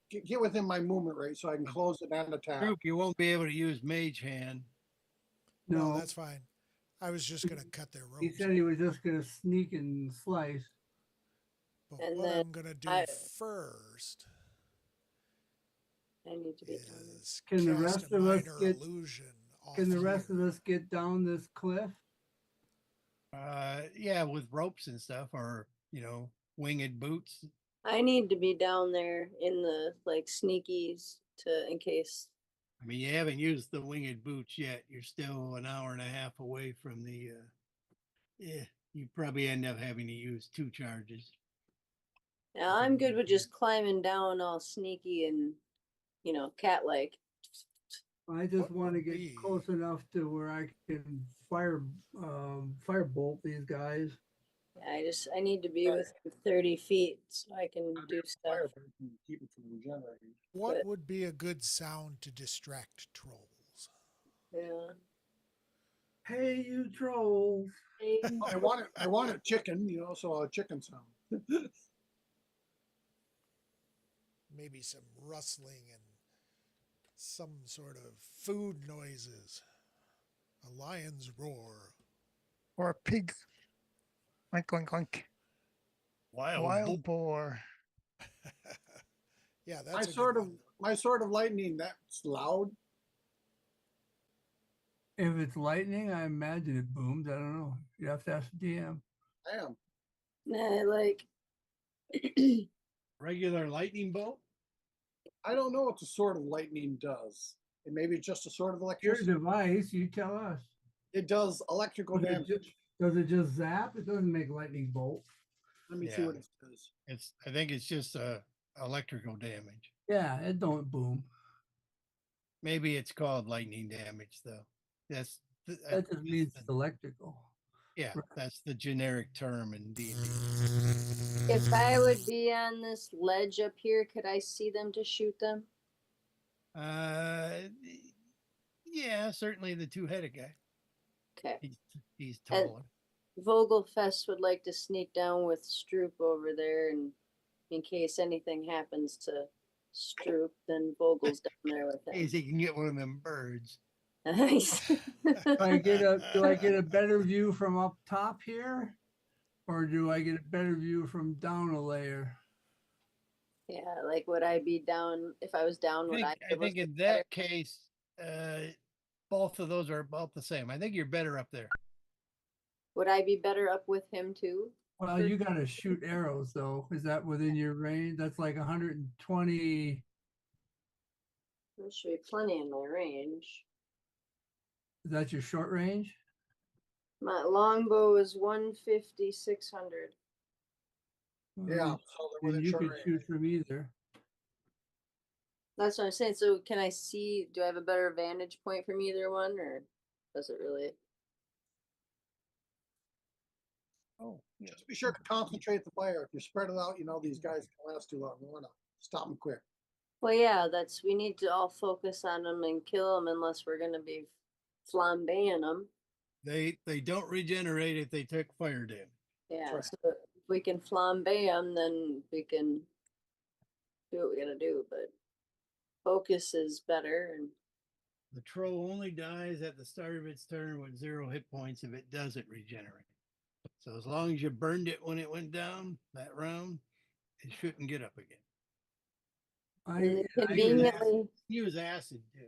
get within my movement rate so I can close it and attack. Group, you won't be able to use Mage Hand. No, No, that's fine. I was just going to cut their he ropes. said he was just going to sneak and slice. But And what then I'm going to do first I need to be done. is Can the cast rest a of us minor get- illusion off Can the rest here. of us get down this cliff? Yeah, with ropes and stuff, or winged boots. I need to be down there in the like sneakies in case. I mean, you haven't used the winged boots yet. You're still an hour and a half away from the. Yeah, you probably end up having to use 2 charges. Now I'm good with just climbing down all sneaky and cat-like. I just What want to would get be- close enough to where I can firebolt these guys. I need to be within 30 feet so I can do stuff. Keep it from regenerating. What But- would be a good sound to distract trolls? Yeah. Hey, you trolls. I want a chicken, you know, so a chicken sound. Maybe some rustling and some sort of food noises. A lion's roar. Or a pig. Oink, oink, oink. Wild boar. Yeah, that's My a good sort of one. my sort of lightning, that's loud. If it's lightning, I imagine it booms. I don't know. You have to ask DM. I am. Nah, like Regular lightning bolt? I don't know what the sword of lightning does. It may be just a sword of Your electricity. device, you tell us. It does electrical Does it, damage. does it just zap? It doesn't make lightning bolts. Let me see Yeah. what it says. I think it's just electrical damage. Yeah, it don't boom. Maybe it's called lightning damage though. That's That just means it's electrical. yeah, that's the generic term in D&D. if I would be on this ledge up here, could I see them to shoot them? Yeah, certainly the two-headed guy. Okay. He's And- taller. Vogelfest would like to sneak down with Stroop over there, and in case anything happens to Stroop, then Vogel's down there with him. Hey, he can get one of them birds. Nice. Do I get a better view from up top here? Or do I get a better view from down a layer? Yeah, like would I be down if I was down? Would I? I think in that case, both of those are about the same. I think you're better up there. Would I be better up with him too? Well, you gotta shoot arrows though. Is that within your range? That's like 120. There should be plenty in my range. Is that your short range? My longbow is 150, 600. Yeah, Well, so they're then within you short could range. shoot from either. That's what I'm saying. So can I see? Do I have a better vantage point from either one, or does it really? Oh, Just be sure to concentrate the fire. If you spread it out, you know these guys can last too long. We want to stop them quick. Well, yeah, we need to all focus on them and kill them unless we're gonna be flambeing them. They don't regenerate if they took fire damage. Yeah, right. so if we can flambe them, then we can do what we gotta do. But focus is better, and The troll only dies at the start of its turn with 0 hit points if it doesn't regenerate. So as long as you burned it when it went down that round, it shouldn't get up again. and I conveniently Use acid too.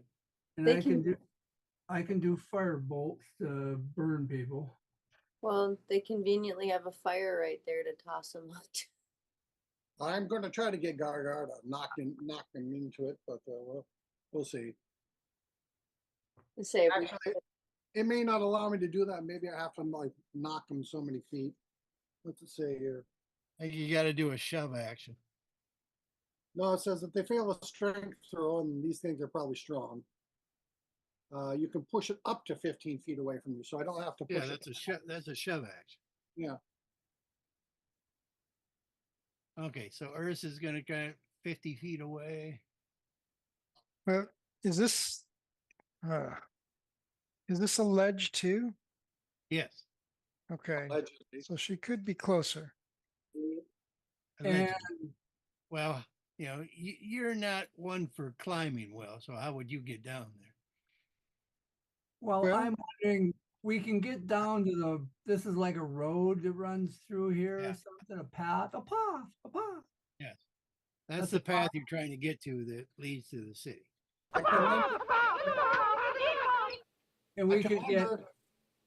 and they I can- can do fire bolts to burn people. well, they conveniently have a fire right there to toss them out. I'm going to try to get Gargar to knock him into it, but we'll see. And say, if we- Actually, it may not allow me to do that. Maybe I have to like knock him so many feet. What's it say here? I think you got to do a shove action. No, it says if they fail a strength throw, and these things are probably strong, you can push it up to 15 feet away from you. So I don't have to push Yeah, it. that's a shove. That's a shove action. Yeah. Okay, so Ursa's gonna go 50 feet away. Well, is this a ledge too? Yes. Okay, Allegedly. so she could be closer. allegedly. And Well, you know, you're not one for climbing well, so how would you get down there? well, Well- I'm wondering, we can get down to this is like a road that runs through here Yeah. or something, a path. Yes. That's That's the a path you're trying to get to that leads to the city. And we I could can get, wonder-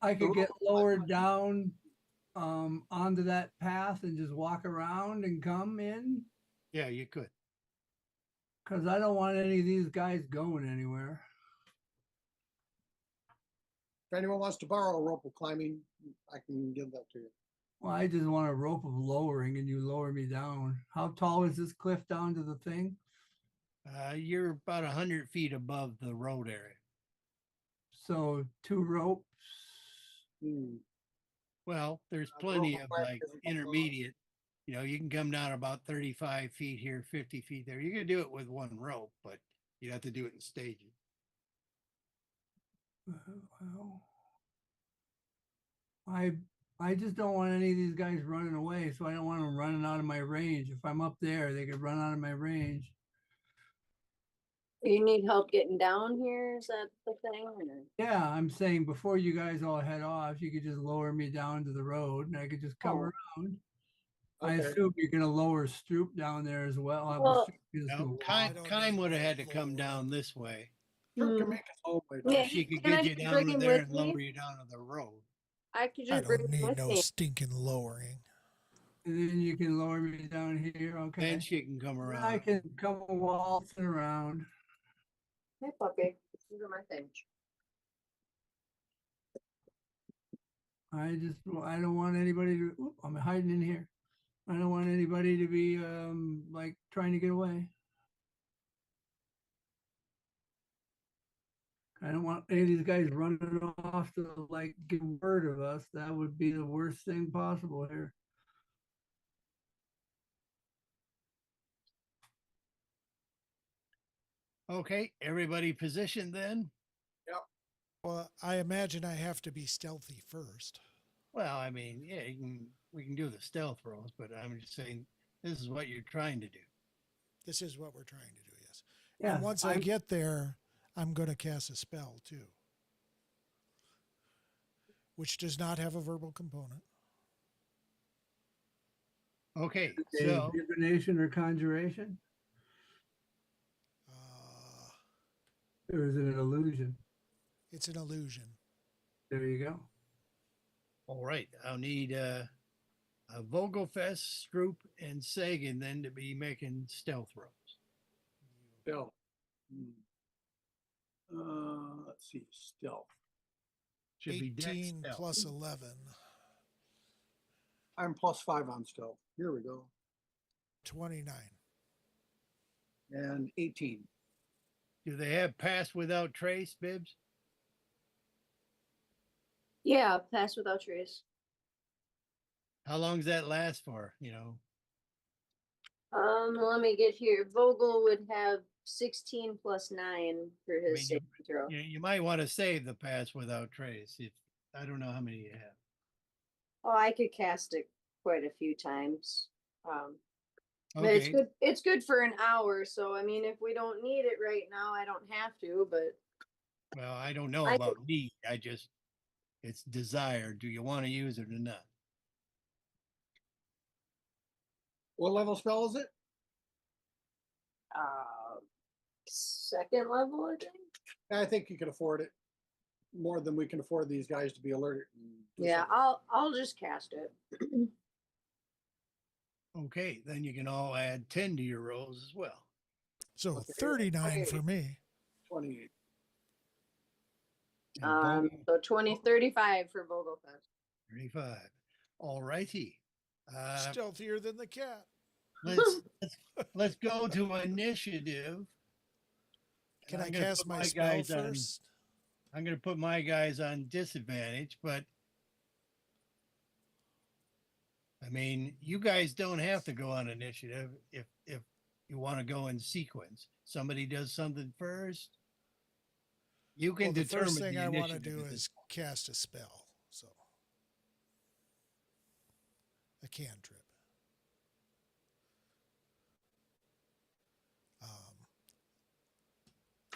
I could the get road- lowered down onto that path and just walk around and come in. Yeah, you could. Cause I don't want any of these guys going anywhere. If anyone wants to borrow a rope of climbing, I can give that to you. Well, I just want a rope of lowering and you lower me down. How tall is this cliff down to the thing? You're about 100 feet above the road area. So 2 ropes. Hmm. Well, there's Uh, plenty Vogel of plant like isn't a intermediate, you know, you can come down about 35 feet here, 50 feet there. You can do it with one rope, but you have to do it in stages. Well, I just don't want any of these guys running away, so I don't want them running out of my range. If I'm up there, they could run out of my range. You need help getting down here? Is that the thing? Or? Yeah, I'm saying before you guys all head off, you could just lower me down to the road and I could just come Oh. around. I Okay. assume you're gonna lower Stroop down there as well. I'm Well- assuming you're just No, gonna I walk. don't Kime need would have no had to come lowering. down this way. Sure can Hmm. make us all the way Yeah, down. She could can I get you just down bring over him there with and me? lower you down to the road. I could I just bring don't him need with no me. stinking lowering. And then you can lower me down here, okay? Then she can come Then I around. can come waltzing around. Hey, puppy. These are my things. I don't want anybody to, oop, I'm hiding in here. I don't want anybody to be, like trying to get away. I don't want any of these guys running off to like get word of us. That would be the worst thing possible here. Okay, everybody positioned then? Well, I imagine I have to be stealthy first. Well, I mean, yeah, we can do the stealth rolls, but I'm just saying this is what you're trying to do. This is what we're trying to do, yes. Yeah, And once I get there, I'm going to cast a spell too, which does not have a verbal component. Okay, a so divination or conjuration, or is it an illusion? It's an illusion. There you go. all right, I'll need a Vogelfest, Stroop, and Sagan then to be making stealth rolls. Stealth. Let's see, stealth. Should be dex 18 stealth. plus 11. I'm +5 on stealth. Here we go. 29. And 18. Do they have pass without trace, Bibbs? Yeah, pass without trace. How long does that last for? You know, Let me get here. Vogel would have 16 plus 9 for his I mean, saving throw. you might want to save the pass without trace. If I don't know how many you have. Oh, I could cast it quite a few times. But it's Okay, good. It's good for an hour. So I mean, if we don't need it right now, I don't have to. But well, I don't know I about need. I just it's desire. Do you want to use it or not? What level spell is it? second level, I think. I think you can afford it more than we can afford these guys to be alerted. and do Yeah, something. I'll just cast it. Okay, then you can all add 10 to your rolls as well. So Okay, 39 for 28. me. 28. And Vogel, So 20, 35 for Vogelfest. 35. All righty. Stealthier than the cat. Let's go to initiative. Can I'm I gonna cast put my my spell guys on- first? I'm going to put my guys on disadvantage, but I mean, you guys don't have to go on initiative if you want to go in sequence. Somebody does something first. You can Well, the determine first thing the I want to initiative do at this is cast a spell. So a cantrip.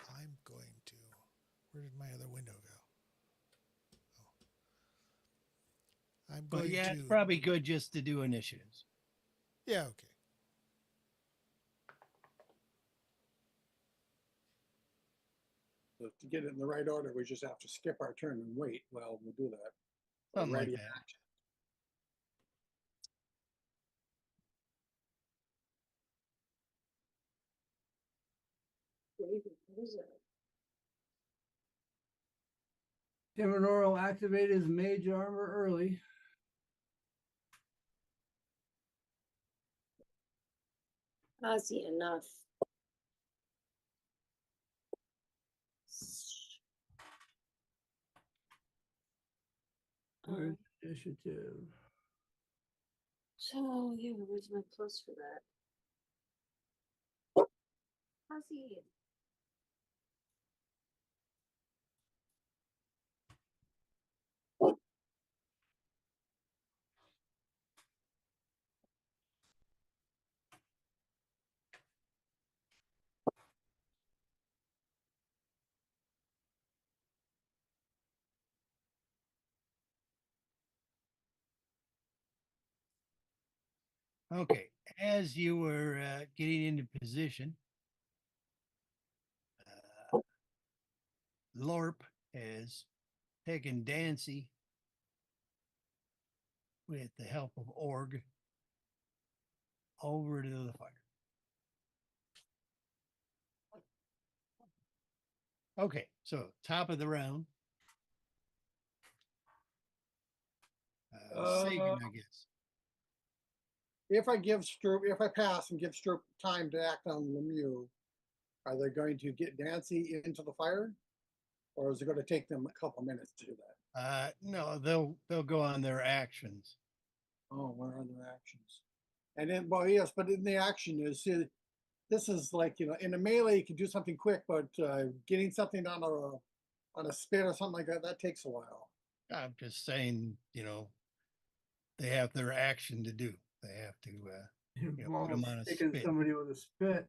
I'm going to. Where did my other window go? Oh. I'm But going yeah, to. it's probably good just to do initiatives. Yeah. Okay. So to get it in the right order, we just have to skip our turn and wait. Well, we'll do that. Something like Ready that. action. What is it? Timonor will activate his mage armor early. Ozzy, enough. Where's Initiative. So yeah, where's my plus for that? Fuzzy. Okay, as you were getting into position, Lorp has taken Dancy with the help of Org over to the fire. Okay, so top of the round. Sagan, I guess. If I pass and give Stroop time to act on Lemieux, are they going to get Dancy into the fire? Or is it going to take them a couple minutes to do that? No, they'll go on their actions. Oh, what are their actions? And then, well, yes, but in the action this is like, in a melee, you can do something quick, but getting something on a spin or something like that, that takes a while. I'm just saying, they have their action to do. They have to put them on a Taking spit. somebody with a spit.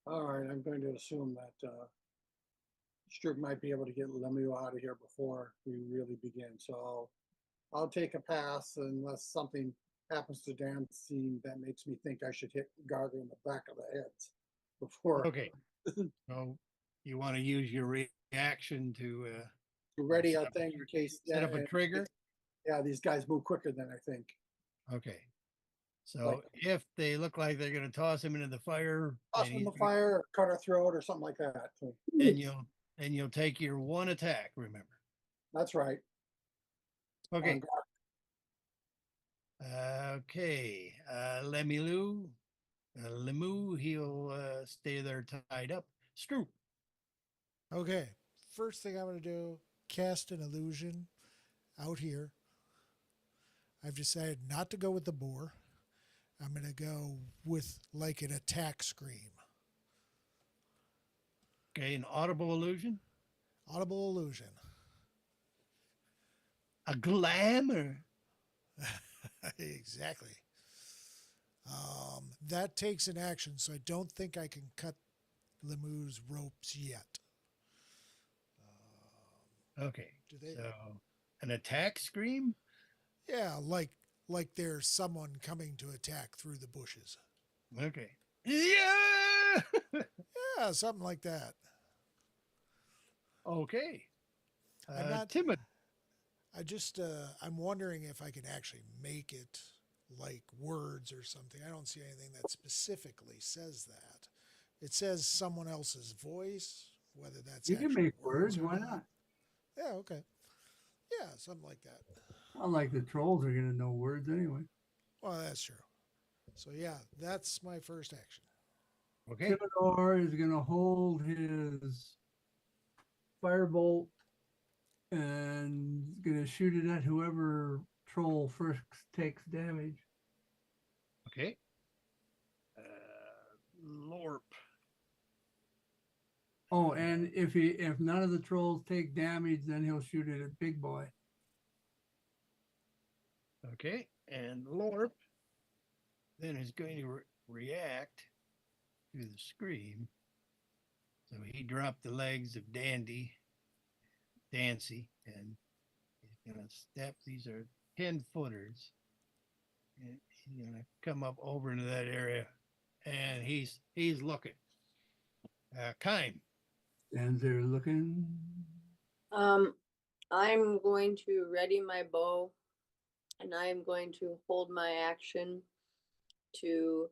All right, I'm going to assume that Stroop might be able to get Lemieux out of here before we really begin. So I'll take a pass unless something happens to Dancy that makes me think I should hit Garger in the back of the head before. Okay. So you want to use your reaction to ready set a up thing in case set up a trigger? Yeah, these guys move quicker than I think. Okay. So if they look like they're going to toss him into the fire, Toss and him in the he's- fire, or cut her throat, or something like that. then you'll take your one attack. Remember. That's right. Okay. Okay. Lemieux, he'll stay there tied up. Stroop. Okay. First thing I'm going to do, cast an illusion out here. I've decided not to go with the boar. I'm going to go with like an attack scream. Okay, an audible illusion. Audible illusion. A glamour. Exactly. That takes an action, so I don't think I can cut Lemieux's ropes yet. Okay. Do they? So an attack scream? Yeah, like there's someone coming to attack through the bushes. Okay. Yeah. Yeah, something like that. Okay. I'm not timid. I just I'm wondering if I can actually make it like words or something. I don't see anything that specifically says that. It says someone else's voice, whether that's You can actual make words, or why not? Yeah, okay. Yeah, something like that. Not like the trolls are gonna know words anyway. Well, that's true. So yeah, that's my first action. Okay. Timidor is gonna hold his firebolt and gonna shoot it at whoever troll first takes damage. Okay. Lorp. Oh, and if none of the trolls take damage, then he'll shoot it at Big Boy. Okay. And Lorp then is going to react to the scream. So he dropped the legs of Dancy, and he's going to step. These are 10 footers. And he's going to come up over into that area, and he's looking. Kime. And they're looking. I'm going to ready my bow, and I'm going to hold my action to,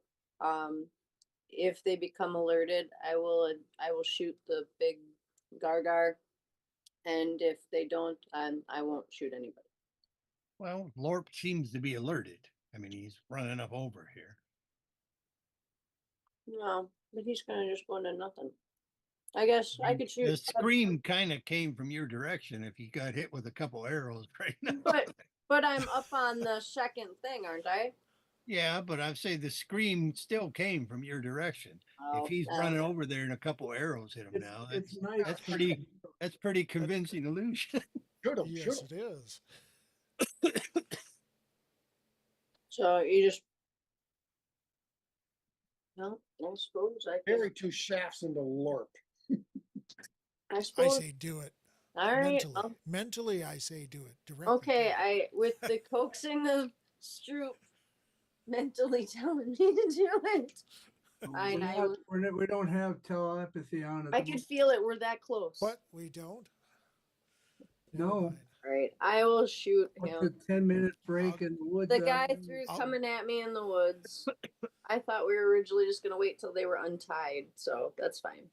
if they become alerted, I will shoot the big Gargar, and if they don't, I won't shoot anybody. Well, Lorp seems to be alerted. I mean, he's running up over here. No, but he's gonna just go into nothing. I guess I could shoot. The scream kind of came from your direction if you got hit with a couple arrows right now. But I'm up on the second thing, aren't I? Yeah, but I'm saying the scream still came from your direction. Oh, If he's no. running over there and a couple arrows hit him It's, now, it's nice. that's pretty convincing illusion. Shoot 'em, Yes, shoot 'em. it is. So you just. No, I suppose I could. Bury two shafts into LORP. I I suppose. say do it. All right. Mentally. Mentally, I say do it. Directly. Okay, with the coaxing of Stroop mentally telling me to do it. We don't have telepathy on it. I could feel it. We're that close. What? We don't? Never No. mind. All right, I will shoot What's him. the 10-minute break in the woods? The guy threw I'll- coming at me in the woods. I thought we were originally just gonna wait till they were untied, so that's fine.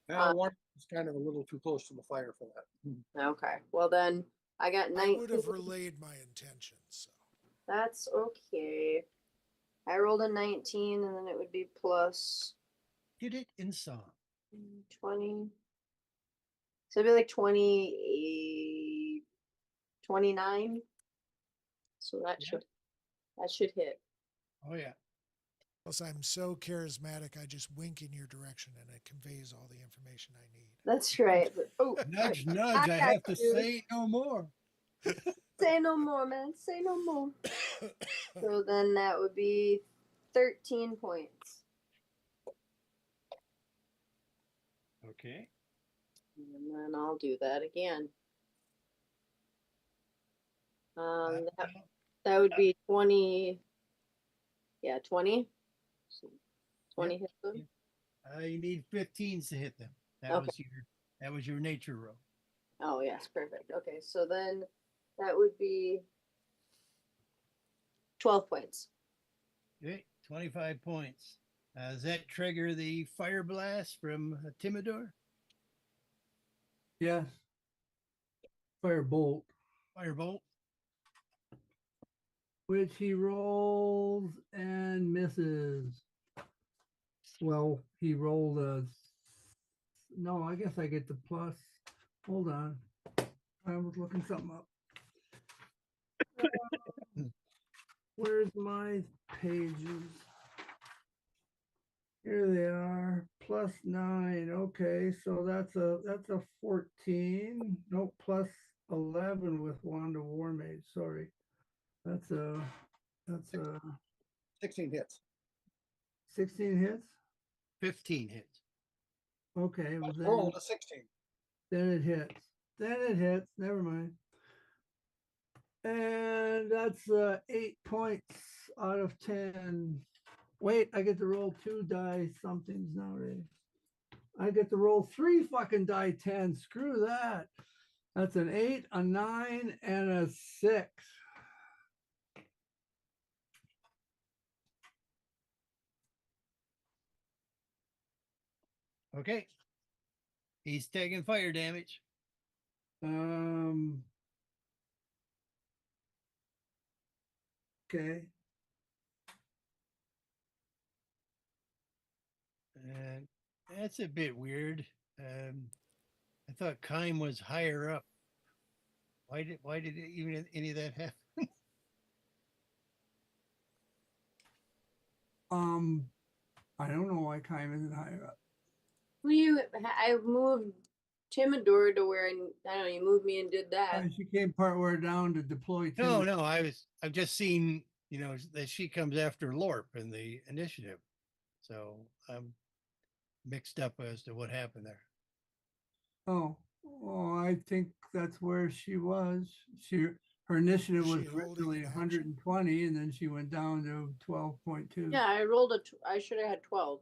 Now, one is kind of a little too close to the fire for that. Okay, well then I got I 19. would have relayed my intentions. So. That's okay. I rolled a 19, and then it would be plus Did it in song. 20. So it'd be like 28, 29. So that should hit. Oh yeah. Plus, I'm so charismatic, I just wink in your direction and it conveys all the information I need. That's right. Oh, Nudge, nudge. I have to say no more. say no more, man. Say no more. So then that would be 13 points. Okay. And then I'll do that again. That would be 20. Yeah, 20. So 20 hit them. You need 15s to hit them. Okay. That was your nature roll. Oh, yes, perfect. Okay, so then that would be 12 points. Okay, 25 points. Does that trigger the fire blast from Timidor? Yes. Firebolt, Firebolt. which he rolls and misses. Well, he rolled a. No, I guess I get the plus. Hold on. I was looking something up. Where's my pages? Here they are. Plus 9. Okay, so that's a 14. No, plus 11 with Wand of War Mage. Sorry. That's a 16 hits. 16 hits. 15 hits. Okay, well Roll a 16. then it hits. Then it hits. Never mind. And that's 8 points out of 10. Wait, I get to roll 2 die somethings nowadays. I get to roll 3 fucking die 10. Screw that. That's an 8, a 9, and a 6. Okay. He's taking fire damage. Okay. And that's a bit weird. I thought Kime was higher up. Why did even any of that happen? I don't know why Kime isn't higher up. I moved Timidor to where I don't know. You moved me and did that. She came partway down to deploy. No, I've just seen, that she comes after Lorp in the initiative. So I'm mixed up as to what happened there. Oh, well, I think that's where she was. Her initiative was She holding originally an action? 120, and then she went down to 12.2. Yeah, I rolled I should have had 12.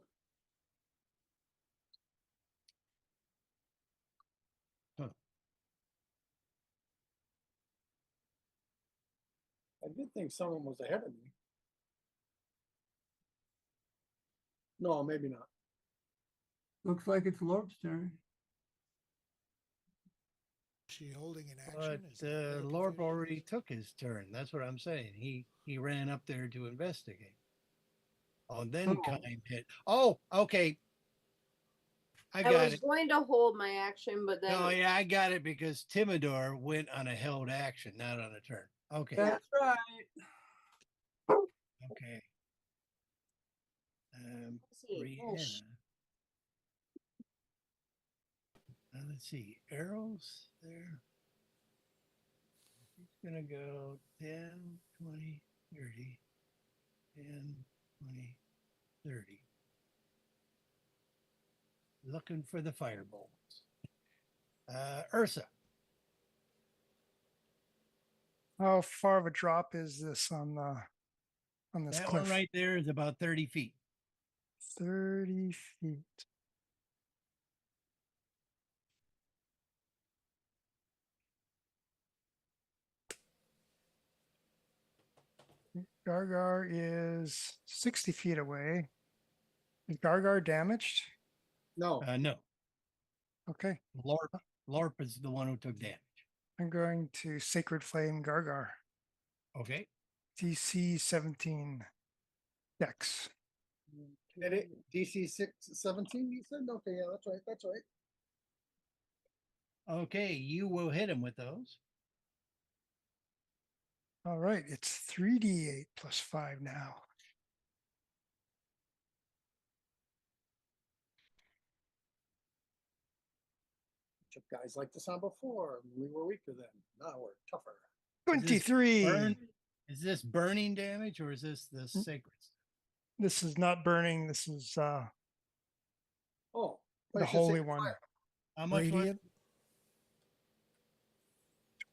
I did think someone was ahead of me. No, maybe not. Looks like it's Lorp's turn. She holding an But action? Is that what the Lorp provision already is? took his turn. That's what I'm saying. He ran up there to investigate. Oh, then Oh. Kime hit. Oh, okay. I I got was it. going to hold my action, but then Oh yeah, I got it because Timidor went on a held action, not on a turn. Okay. That's right. Okay. see. Oh, Brianna. Let's see. Arrows there. It's gonna go 10, 20, 30, 10, 20, 30. Looking for the firebolts. Ursa. How far of a drop is this on this That cliff? one right there is about 30 feet. 30 feet. Gargar is 60 feet away. Is Gargar damaged? No, No. Okay. Lorp is the one who took damage. I'm going to Sacred Flame Gargar. Okay. DC 17 Dex. hit it. DC 17, you said? Okay, yeah, that's right. That's right. Okay, you will hit him with those. All right, it's 3d8 plus 5 now. Chip guys like the sound before. We were weaker then. Now we're tougher. Is this 23. Is this burning damage or is this the sacred? This is not burning. This is Oh, the holy one. How much was Radiant.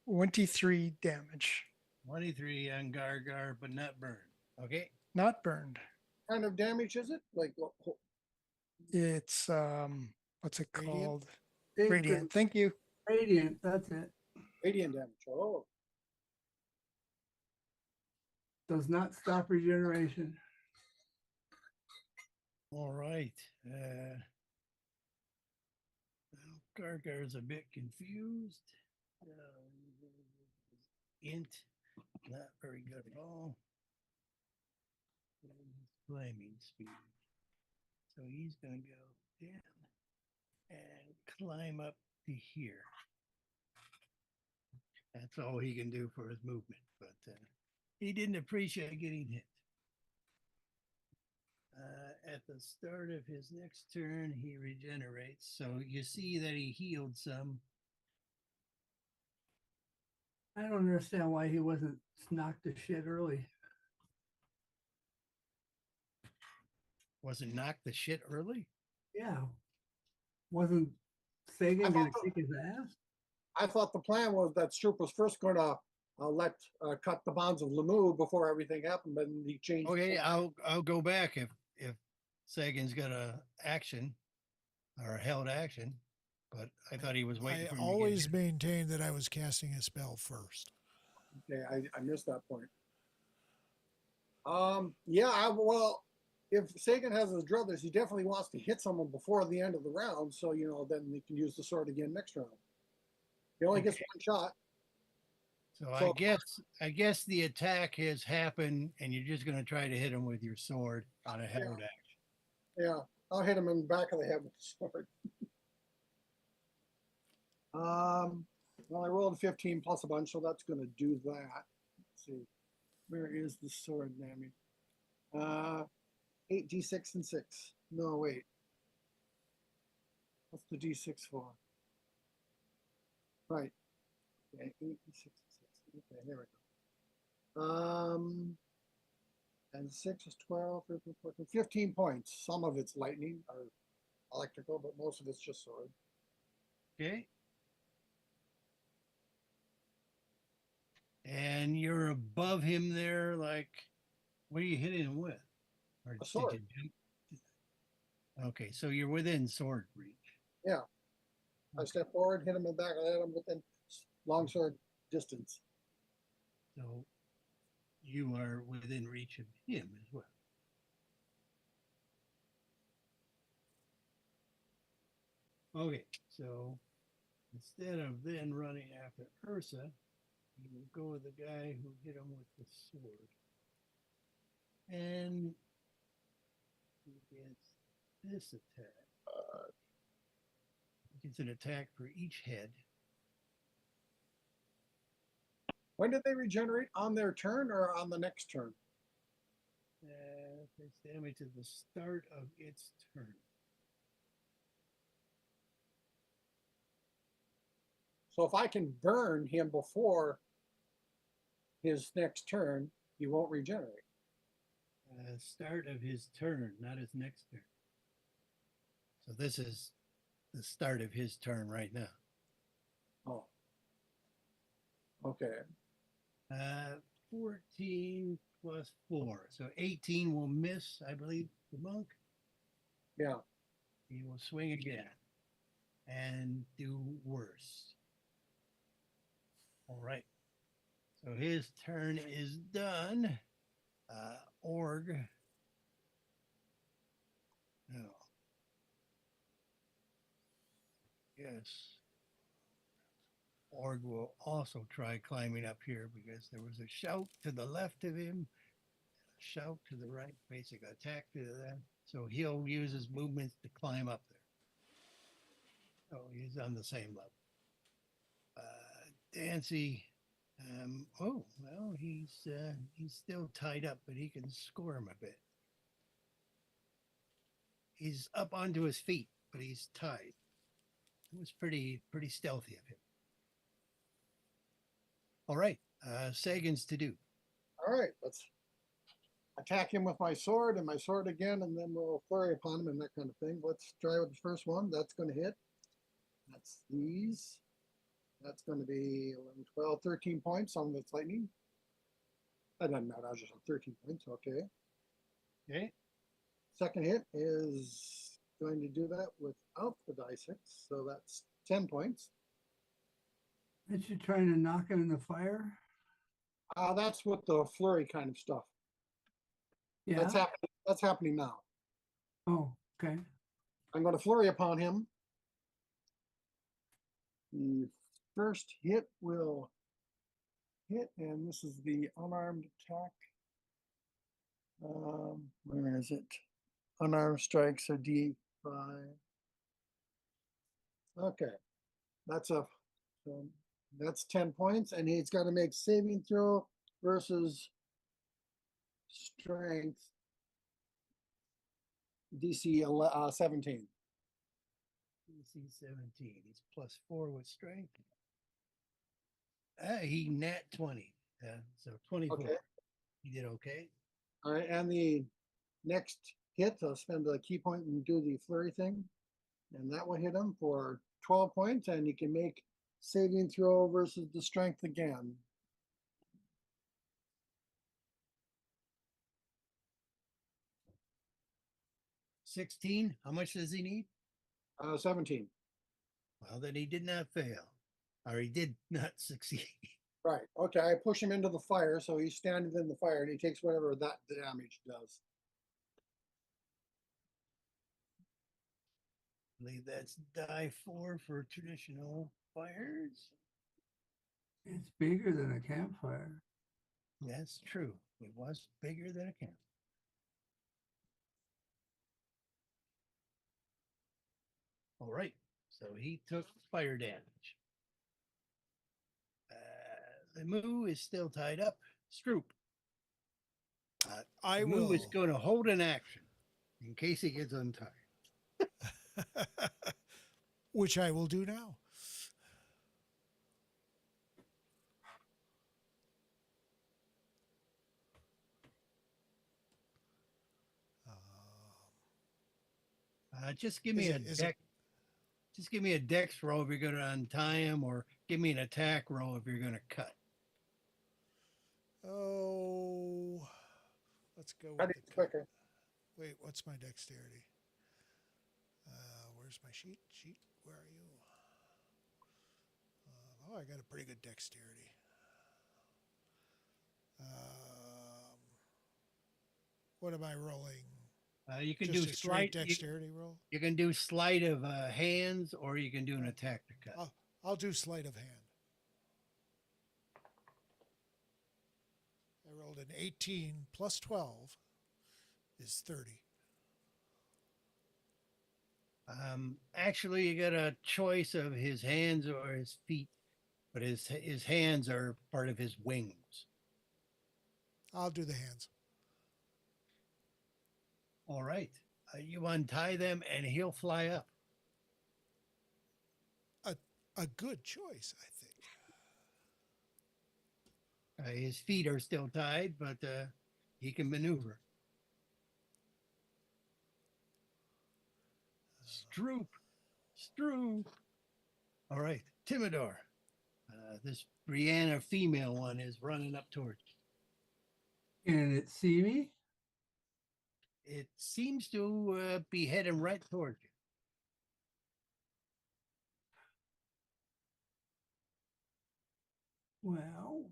23 damage. 23 on Gargar, but not burned. Okay. Not burned. What kind of damage is it? Like, It's what's it Radiant? called? Sacred Radiant. Thank you. Radiant, that's it. radiant damage. Oh, Does not stop regeneration. All right. Gargar's a bit confused. Int, not very good at all. Flaming speed. So he's going to go down and climb up to here. That's all he can do for his movement, but he didn't appreciate getting hit. At the start of his next turn, he regenerates. So you see that he healed some. I don't understand why he wasn't knocked to shit early. Wasn't knocked the shit early? Yeah. Wasn't Sagan I gonna thought- kick his ass? I thought the plan was that Stroop was first going to let cut the bonds of Lemieux before everything happened, but he changed. Okay, I'll go back if Sagan's got a action or a held action, but I thought he was waiting I for him to get always hit. maintained that I was casting a spell first. Okay, I missed that point. Yeah, well, if Sagan has his druthers, he definitely wants to hit someone before the end of the round, so then he can use the sword again next round. He only gets one shot. So So- I guess the attack has happened, and you're just going to try to hit him with your sword on a held action. Yeah, I'll hit him in the back of the head with the sword. Well, I rolled a 15 plus a bunch, so that's going to do that. Let's see, where is the sword damage? 8d6 and 6. No, wait. What's the d6 for? Right. Okay, 8d6 and 6. Okay, there we go. And 6 is 12, 13, 14, 15 points. Some of it's lightning or electrical, but most of it's just sword. Okay. And you're above him there, like, what are you hitting him with? Or A sword. did you jump? Okay, so you're within sword reach. Yeah. I step forward, hit him in the back, I hit him within long sword distance. So you are within reach of him as well. Okay, so instead of then running after Ursa, you will go with the guy who hit him with the sword. And he gets this attack. Gets an attack for each head. When did they regenerate? On their turn or on the next turn? It's damage at the start of its turn. So if I can burn him before his next turn, he won't regenerate. Start of his turn, not his next turn. So this is the start of his turn right now. Oh. Okay. 14 plus 4. So 18 will miss, I believe, the monk. Yeah. He will swing again and do worse. All right. So his turn is done. Org. No. Yes. Org will also try climbing up here because there was a shout to the left of him, a shout to the right, basic attack to the left. So he'll use his movements to climb up there. Oh, he's on the same level. Dancy. Oh, well, he's still tied up, but he can squirm a bit. He's up onto his feet, but he's tied. It was pretty stealthy of him. All right, Sagan's to do. All right, let's attack him with my sword and my sword again, and then we'll flurry upon him and that kind of thing. Let's try with the first one. That's going to hit. That's these. That's going to be 11, 12, 13 points on its lightning. That doesn't matter. I was just on 13 points. Okay. Okay. Second hit is going to do that without the die 6. So that's 10 points. Aren't you trying to knock him in the fire? That's with the flurry kind of stuff. Yeah. That's happening now. Oh, okay. I'm going to flurry upon him. The first hit will hit, and this is the unarmed attack. Where is it? Unarmed strikes are D5. Okay, that's 10 points, and he's got to make saving throw versus strength DC 17. DC 17. He's plus 4 with strength. He nat 20. So 24. Okay. He did okay. All right, and the next hit, I'll spend a key point and do the flurry thing, and that will hit him for 12 points, and you can make saving throw versus the strength again. $16. How much does he need? 17. Well, then he did not fail, or he did not succeed. Right. Okay, I push him into the fire, so he's standing in the fire, and he takes whatever that damage does. I believe that's die 4 for traditional fires. It's bigger than a campfire. That's true. It was bigger than a camp. All right. So he took fire damage. The moo is still tied up. Stroop. I Moo will. is going to hold an action in case he gets untied. Which I will do now. Just give me Just give me a dex roll if you're going to untie him, or give me an attack roll if you're going to cut. Oh, let's go with Cut it quicker. Wait, what's my dexterity? Where's my sheet? Where are you? Oh, I got a pretty good dexterity. What am I rolling? You can Just do a straight sleight dexterity roll. You can do sleight of hands, or you can do an attack to cut. I'll do sleight of hand. I rolled an 18 plus 12 is 30. Actually, you got a choice of his hands or his feet, but his hands are part of his wings. I'll do the hands. All right. You untie them and he'll fly up. A good choice, I think. His feet are still tied, but he can maneuver. Stroop. Stroop. All right. Timidor. This Brianna female one is running up towards you. Can it see me? It seems to be heading right towards you. Well,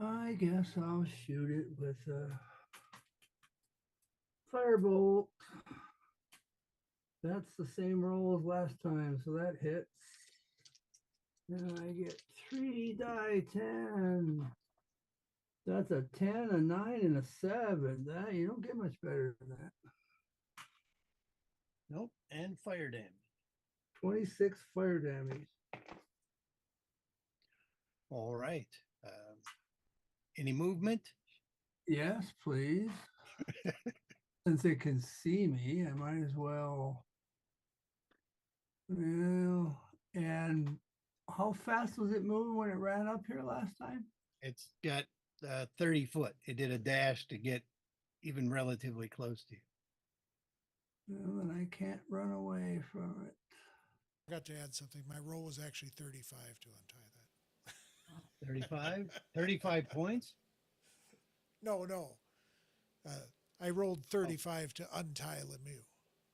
I guess I'll shoot it with a firebolt. That's the same roll as last time, so that hits. And I get 3 die 10. That's a 10, a 9, and a 7. That you don't get much better than that. Nope. And fire damage. 26 fire damage. All right. Any movement? Yes, please. Since it can see me, I might as well. Well, and how fast was it moving when it ran up here last time? It's got 30 foot. It did a dash to get even relatively close to you. Well, then I can't run away from it. I forgot to add something. My roll was actually 35 to untie that. 35? 35 points? No. I rolled 35 to untie Lemieux.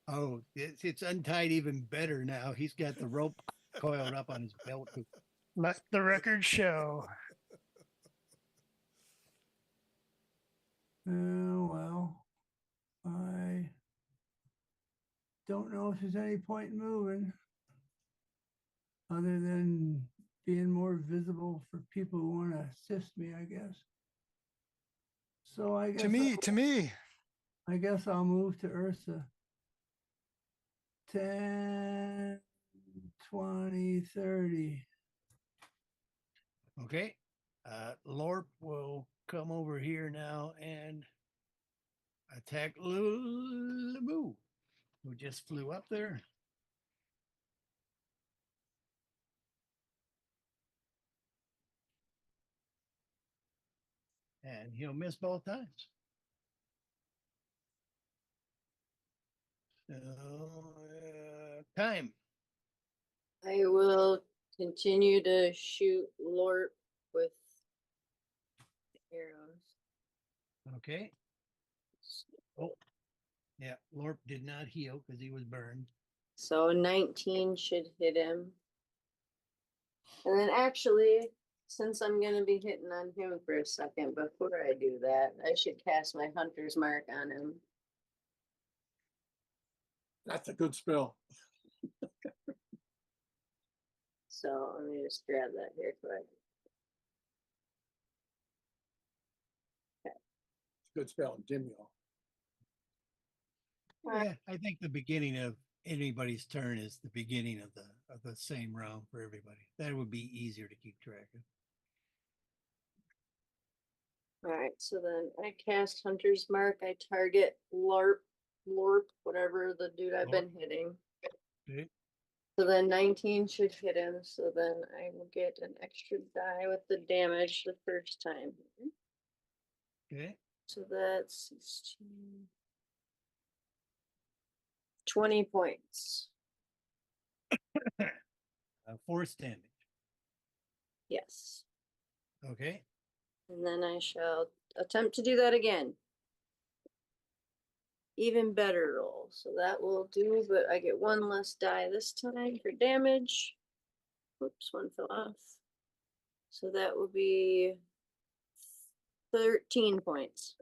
Oh, it's untied even better now. He's got the rope coiled up on his belt. Let the record show. Well, I don't know if there's any point in moving other than being more visible for people who want to assist me, I guess. So I guess To me. I guess I'll move to Ursa. 10, 20, 30. Okay. Lorp will come over here now and attack Lemieux, who just flew up there. And he'll miss both times. So, time. I will continue to shoot Lort with arrows. Okay. Oh, yeah. Lorp did not heal because he was burned. So 19 should hit him. And then actually, since I'm going to be hitting on him for a second, before I do that, I should cast my hunter's mark on him. That's a good spell. So let me just grab that here quick. Good spell, Dimio. Yeah, I think the beginning of anybody's turn is the beginning of the same round for everybody. That would be easier to keep track of. All right, so then I cast Hunter's Mark. I target Lorp, whatever the dude I've been hitting. Okay. So then 19 should hit him. So then I will get an extra die with the damage the first time. Okay. So that's 16, 20 points. Force damage. Yes. Okay. And then I shall attempt to do that again. Even better roll. So that will do, but I get one less die this time for damage. Whoops, one fell off. So that will be 13 points.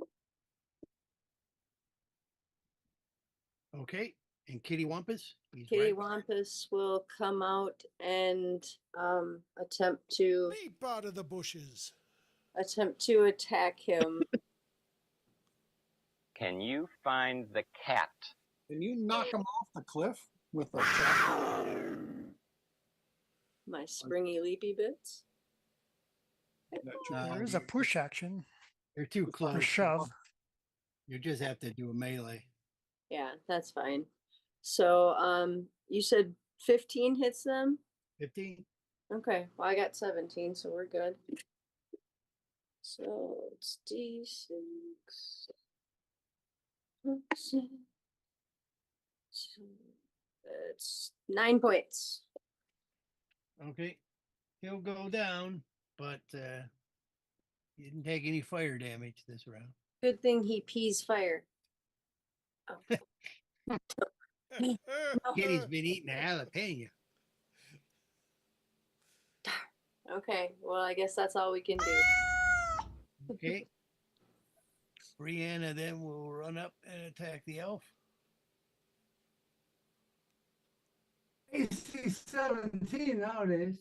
Okay. And Kitty Wampus? He's Kitty right. Wampus will come out and attempt to Leap out of the bushes. attack him. Can you find the cat? Can you knock him off the cliff with a trap? My springy leapy bits. There is a push action You're too or close. shove. You just have to do a melee. Yeah, that's fine. So you said 15 hits them? 15. Okay, well I got 17, so we're good. So it's D6. So it's 9 points. Okay. He'll go down, but he didn't take any fire damage this round. Good thing he pees fire. Oh. Kitty's been eating a jalapeno. Okay, well I guess that's all we can do. Okay. Brianna then will run up and attack the elf. AC 17 nowadays.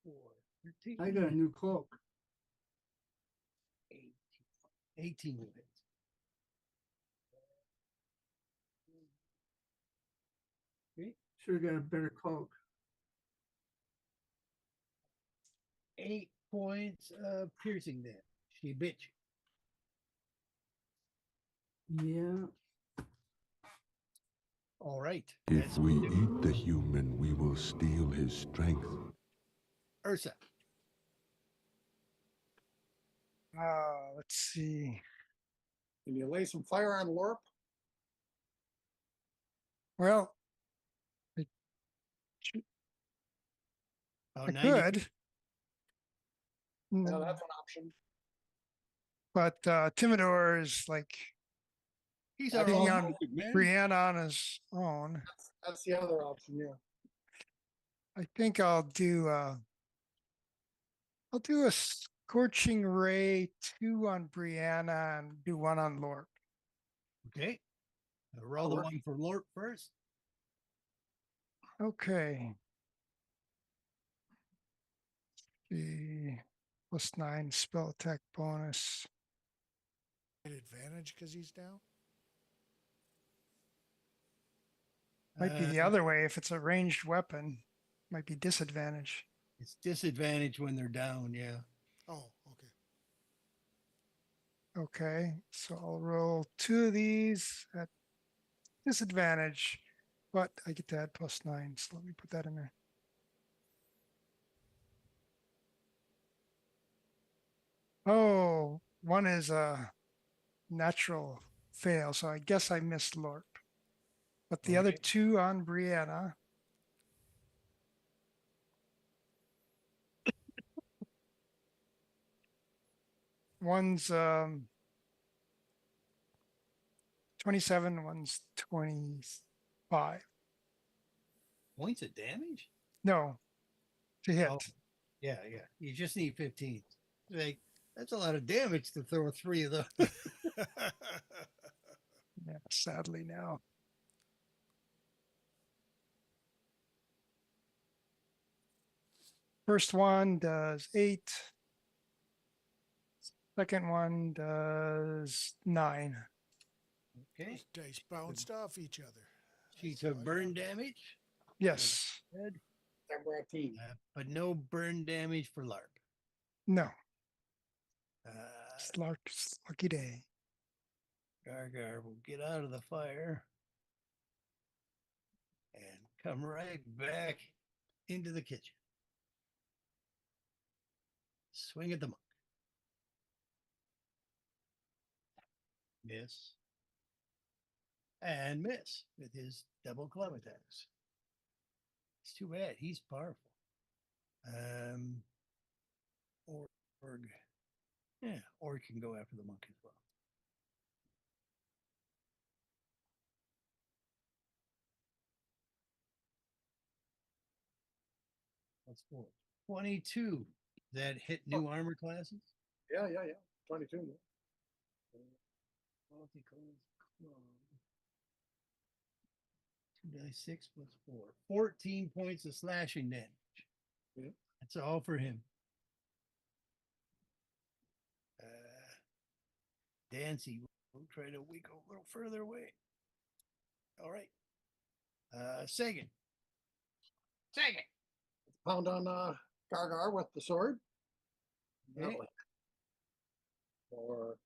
4, 13, I got a new cloak. 18 hits. Okay. Should have got a better cloak. 8 points of piercing damage. She bit you. Yeah. All right. If we eat the human, we will steal his strength. Ursa. Let's see. Can you lay some fire on Lorp? Well, Oh, I 90. could. No, that's an option. But Timidor is like He's That's our taking own on dude, man. Brianna on his own. That's the other option, yeah. I think I'll do a scorching ray 2 on Brianna and do 1 on Lorp. Okay. I'll roll the one for Lort first. Okay. The +9 spell attack bonus. Get advantage because he's down. Might be the other way. If it's a ranged weapon, might be disadvantage. It's disadvantage when they're down, yeah. Oh, okay. Okay, so I'll roll 2 of these at disadvantage, but I get to add +9. So let me put that in there. Oh, one is a natural fail, so I guess I missed Lorp. But the other Okay. 2 on Brianna. One's 27, one's 25. Points of damage? No, to hit. Oh, yeah. You just need 15. Like, that's a lot of damage to throw 3 of those. Yeah, sadly now. First one does 8. Second one does 9. Okay. Those dice bounced off each other. She took burn damage. Yes. Good. Number 18. But no burn damage for LARP. No. Uh, It's Lark's lucky day. Gargar will get out of the fire and come right back into the kitchen. Swing at the monk. Miss. And miss with his double club attacks. It's too bad. He's powerful. Org. Yeah, Org can go after the monk as well. That's 4. 22. That hit new armor classes? Yeah. 22. Multicolored club. 2d6 plus 4. 14 points of slashing damage. Yep. That's all for him. Dancy will try to wiggle a little further away. All right. Sagan. Sagan. Pound on Gargar with the sword. Okay. For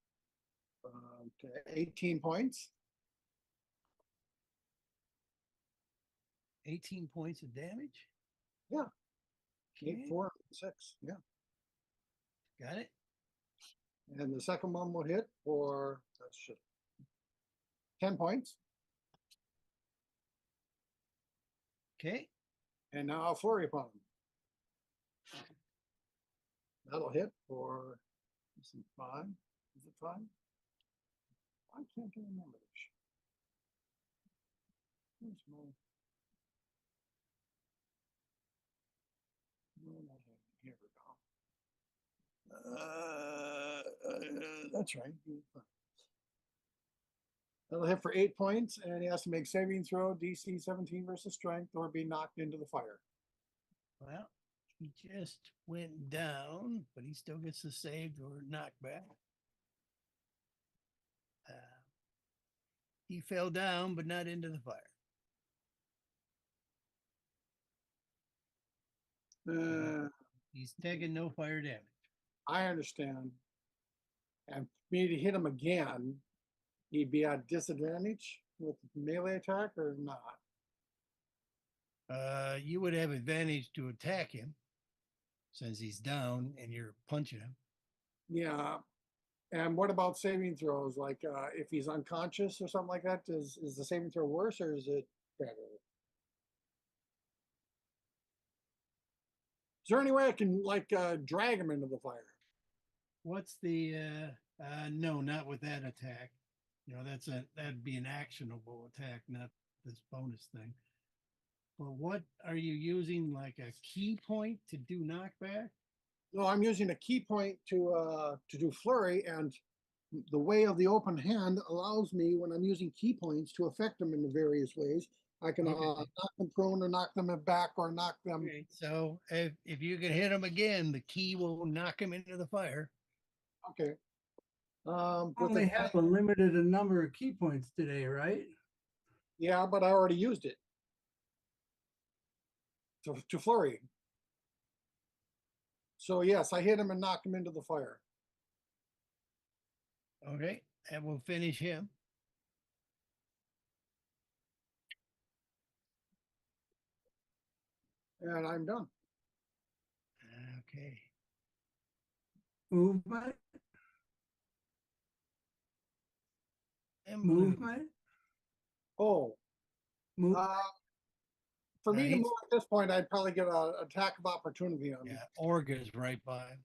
to 18 points. 18 points of damage. Yeah. Okay. 8, 4, 6. Yeah. Got it. And the second one will hit for that's just 10 points. Okay. And now a flurry upon him. That'll hit for 5. Is it 5? I can't remember this. Where's my... Here we go. That's right. That'll hit for 8 points, and he has to make saving throw, DC 17 versus strength, or be knocked into the fire. Well, he just went down, but he still gets the saved or knockback. He fell down, but not into the fire. He's taking no fire damage. I understand. And for me to hit him again, he'd be at disadvantage with melee attack or not? You would have advantage to attack him since he's down and you're punching him. Yeah. And what about saving throws? Like if he's unconscious or something like that, is the saving throw worse or is it better? Is there any way I can like drag him into the fire? What's the no, not with that attack. You know, that'd be an actionable attack, not this bonus thing. But what are you using, like a key point to do knockback? No, I'm using a key point to do flurry, and the way of the open hand allows me, when I'm using key points, to affect them in the various ways. I can knock them prone or knock them back or knock them. Okay. So if you can hit him again, the key will knock him into the fire. Okay. Only have a limited number of key points today, right? Yeah, but I already used it to flurry. So yes, I hit him and knocked him into the fire. Okay, and we'll finish him. And I'm done. Okay. Movement. And blue. Movement. Oh. Move. For me to move at this point, I'd probably get an attack of opportunity on me. Yeah, Orga's right by him.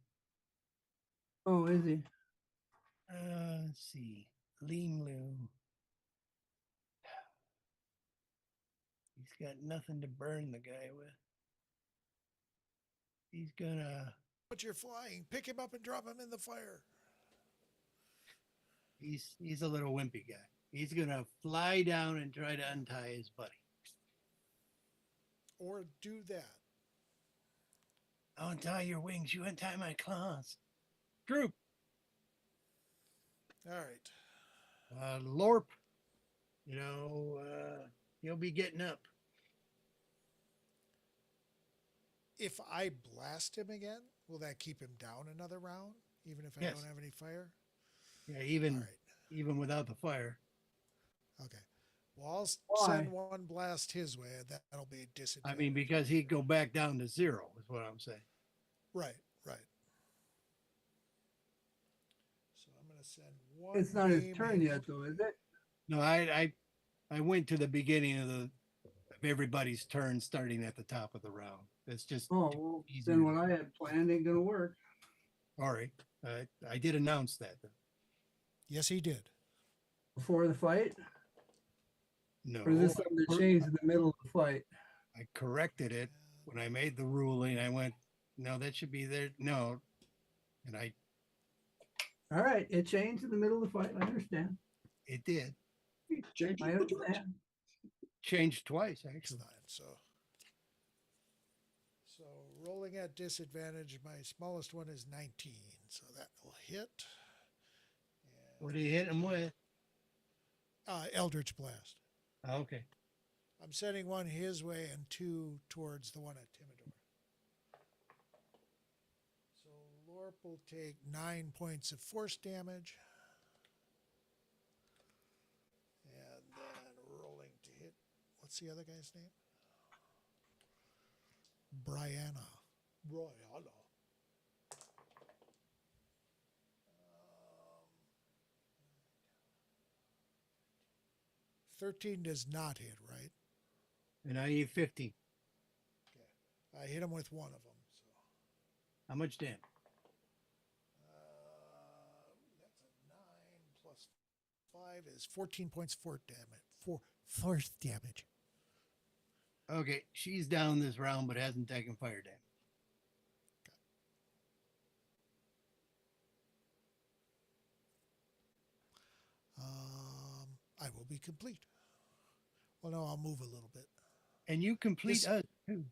Oh, is he? Let's see. Limlu. He's got nothing to burn the guy with. He's gonna. But you're flying. Pick him up and drop him in the fire. He's a little wimpy guy. He's gonna fly down and try to untie his buddy. Or do that. I'll untie your wings. You untie my claws. Group. All right. Lorp. You know, he'll be getting up. If I blast him again, will that keep him down another round, even if I Yes. don't have any fire? Yeah, even All right. even without the fire. Okay. Well, I'll send one blast his way. That'll be a disadvantage. I mean, because he'd go back down to 0, is what I'm saying. Right. So I'm going to send one. It's not his beam turn in. yet, though, is it? No, I went to the beginning of everybody's turn, starting at the top of the round. That's just Oh, well, easier. then what I had planned ain't gonna work. All right. I did announce that. Yes, he did. Before the fight? No, Or is this something that changed in the middle of the fight? I corrected it when I made the ruling. I went, no, that should be there. No. And All right, it changed in the middle of the fight. I understand. It did. Change I the direction. understand. Changed twice, It's actually. not, so rolling at disadvantage, my smallest one is 19, so that will hit. What do you hit him with? Eldritch Blast. Okay. I'm sending one his way and 2 towards the one at Timidor. So Lorp will take 9 points of force damage. And then rolling to hit. What's the other guy's name? Brianna. 13 does not hit, right? And I need 15. I hit him with one of them. So How much damage? that's a 9 plus 5 is 14 points for damage. Force damage. Okay, she's down this round, but hasn't taken fire damage. I will be complete. Well, no, I'll move a little bit. And you complete This- us too.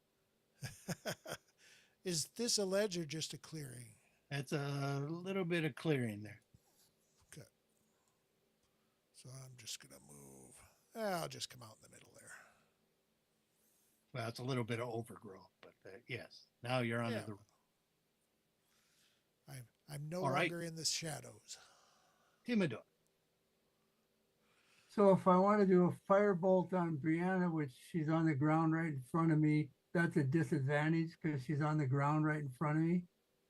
Is this a ledge or just a clearing? That's a little bit of clearing there. Okay. So I'm just going to move. I'll just come out in the middle there. Well, it's a little bit of overgrowth, but yes, now you're under Yeah. the. I'm no All right. longer in the shadows. Timidor. So if I want to do a firebolt on Brianna, which she's on the ground right in front of me, that's a disadvantage because she's on the ground right in front of me.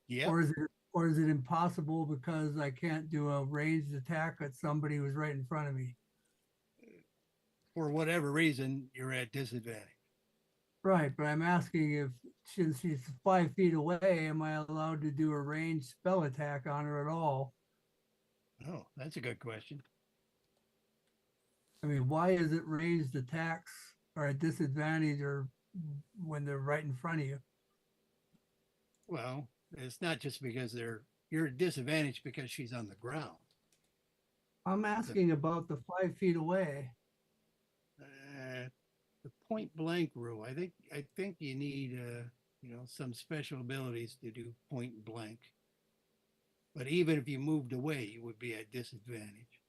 Yeah. Or is it impossible because I can't do a ranged attack at somebody who's right in front of me? For whatever reason, you're at disadvantage. Right, but I'm asking if since she's 5 feet away, am I allowed to do a ranged spell attack on her at all? Oh, that's a good question. I mean, why is it ranged attacks are a disadvantage or when they're right in front of you? Well, it's not just because you're at disadvantage because she's on the ground. I'm asking about the 5 feet away. The point blank rule. I think you need some special abilities to do point blank. But even if you moved away, you would be at disadvantage.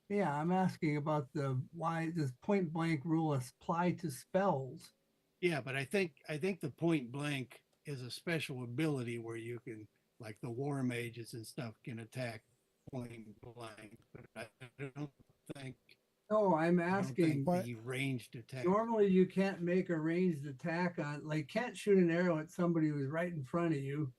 Yeah, I'm asking about why does point blank rule apply to spells? Yeah, but I think the point blank is a special ability where you can, like the war mages and stuff, can attack point blank. But I don't think. No, I'm I don't asking. think the ranged attack. Normally, you can't make a ranged attack on, like, can't shoot an arrow at somebody who's right in front of you,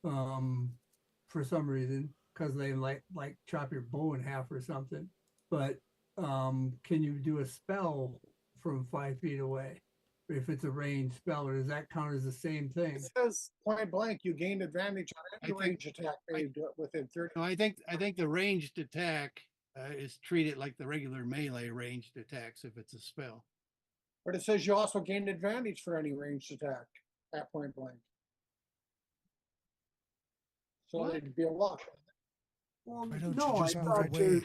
for some reason, because they like chop your bow in half or something. But can you do a spell from 5 feet away if it's a ranged spell, or does that count as the same thing? It says point blank, you gain advantage on any I think- range attack made within 30. No, I think the ranged attack is treated like the regular melee ranged attacks if it's a spell. But it says you also gain advantage for any ranged attack at point blank. So What? it'd be a wash. Well, Why don't no, you I just move thought away?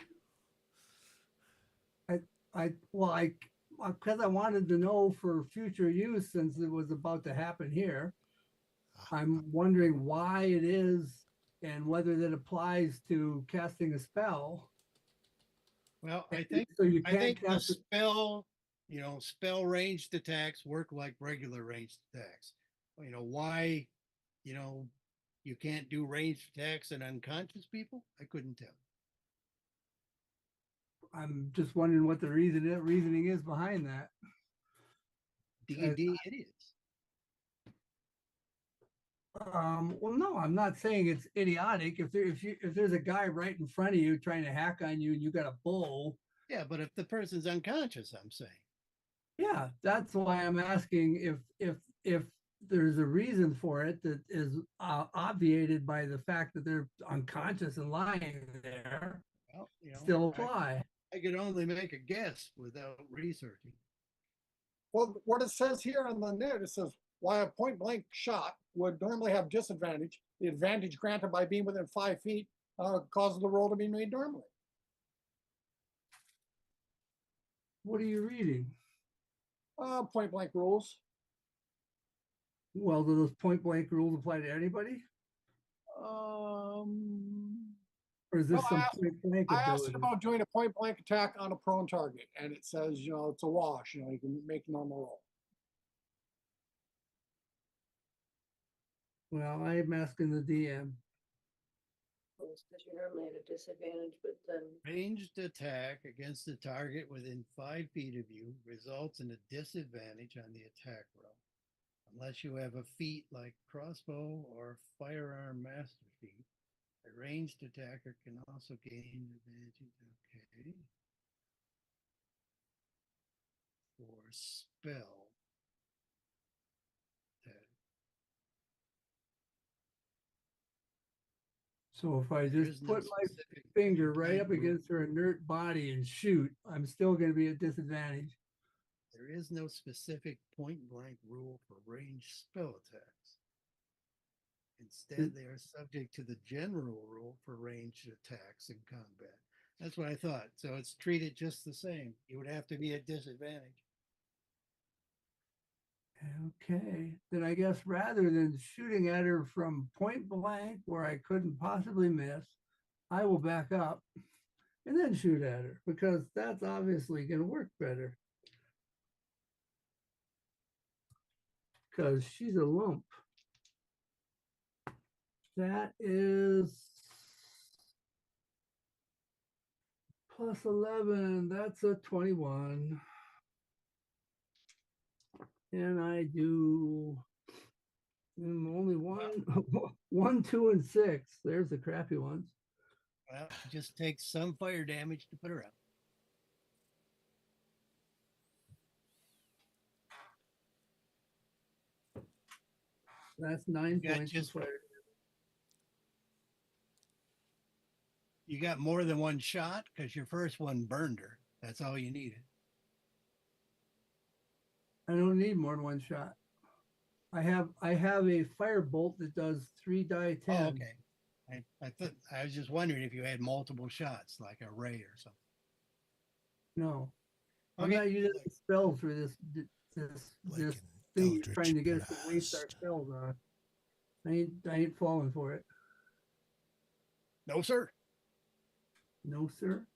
because I wanted to know for future use since it was about to happen here. I'm wondering why it is and whether that applies to casting a spell. Well, I think So you I can't think the cast it. spell ranged attacks work like regular ranged attacks. Why, you can't do ranged attacks on unconscious people? I couldn't tell. I'm just wondering what the reasoning is behind that. D&D it is. Well, no, I'm not saying it's idiotic. If there's a guy right in front of you trying to hack on you and you got a bow, Yeah, but if the person's unconscious, I'm saying. yeah, that's why I'm asking if there's a reason for it that is obviated by the fact that they're unconscious and lying there, Well, still apply. I could only make a guess without researching. Well, what it says here on the net, it says, while a point blank shot would normally have disadvantage, the advantage granted by being within 5 feet causes the roll to be made normally. What are you reading? Point blank rules. Well, do those point blank rules apply to anybody? Or is this Well, some point blank I asked ability? it about doing a point blank attack on a prone target, and it says, it's a wash. You can make normal roll. Well, I'm asking the DM. Because you're normally at a disadvantage, but then Ranged attack against the target within 5 feet of you results in a disadvantage on the attack roll. Unless you have a feat like crossbow or firearm master feat, a ranged attacker can also gain advantage. Okay. For spell. So if I There just is no put my specific finger right point up blank rule. against her inert body and shoot, I'm still going to be at disadvantage. There is no specific point blank rule for ranged spell attacks. Instead, they are subject to the general rule for ranged attacks in combat. That's what I thought. So it's treated just the same. You would have to be at disadvantage. Okay, then I guess rather than shooting at her from point blank where I couldn't possibly miss, I will back up and then shoot at her because that's obviously going to work better. Because she's a lump. That is plus 11. That's a 21. And I do only one, 1, 2, and 6. There's the crappy ones. Well, it just takes some fire damage to put her out. That's 9 You got points just- of fire. You got more than one shot because your first one burned her. That's all you needed. I don't need more than one shot. I have a firebolt that does 3 die 10. Oh, okay. I thought I was just wondering if you had multiple shots, like a ray or something. No, I'm Okay. not using the spells for this Like thing an you're trying to get us Eldritch to waste our Blast. spells on. I ain't falling for it. No, sir. No, sir.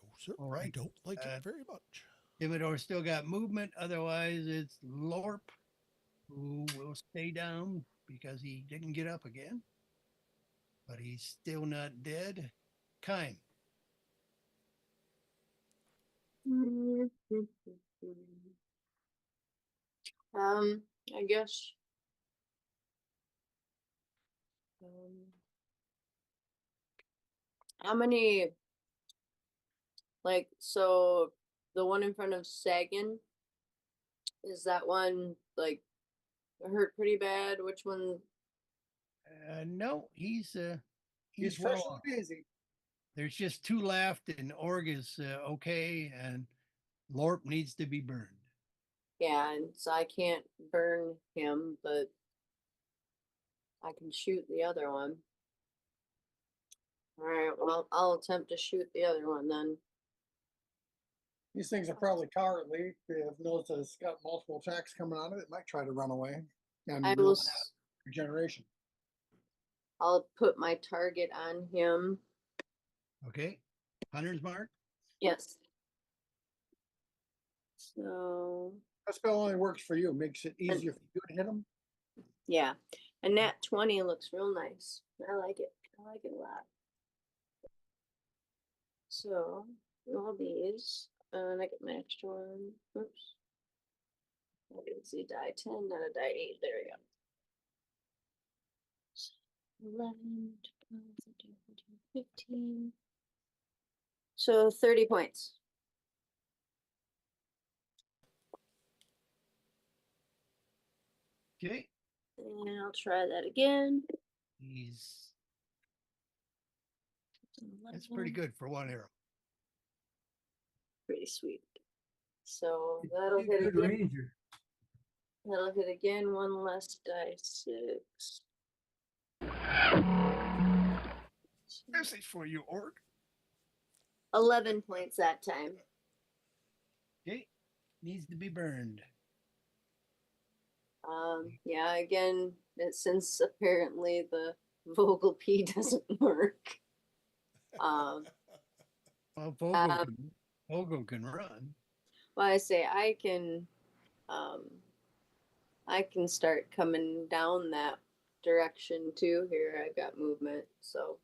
No, sir. All I right. don't like it very much. Dimmador still got movement. Otherwise, it's Lorp who will stay down because he didn't get up again. But he's still not dead. Kime. I guess. How many, so the one in front of Sagan, is that one hurt pretty bad? Which one? No, he's He's well fresh off. and daisy. There's just 2 left, and Org is okay, and Lorp needs to be burned. Yeah, and so I can't burn him, but I can shoot the other one. All right, well, I'll attempt to shoot the other one then. These things are probably cowardly. They have knows that it's got multiple attacks coming on it. It might try to run away. And I we will. don't have regeneration. I'll put my target on him. Okay. Hunter's mark. Yes. So That spell only works for you. Makes it easier for you to hit them. yeah, a nat 20 looks real nice. I like it. I like it a lot. So all these, and I get my extra one. Oops. I didn't see die 10, not a die 8. There we go. 11, 12, 13, 14, 15. So 30 points. Okay. And I'll try that again. That's pretty good for one arrow. Pretty sweet. So that'll hit Good again. ranger. That'll hit again. One less die 6. Especially for you, orc. 11 points that time. Okay. Needs to be burned. Yeah, again, since apparently the Vogel P doesn't work. Well, Vogel can run. Well, I say I can start coming down that direction too. Here, I got movement, so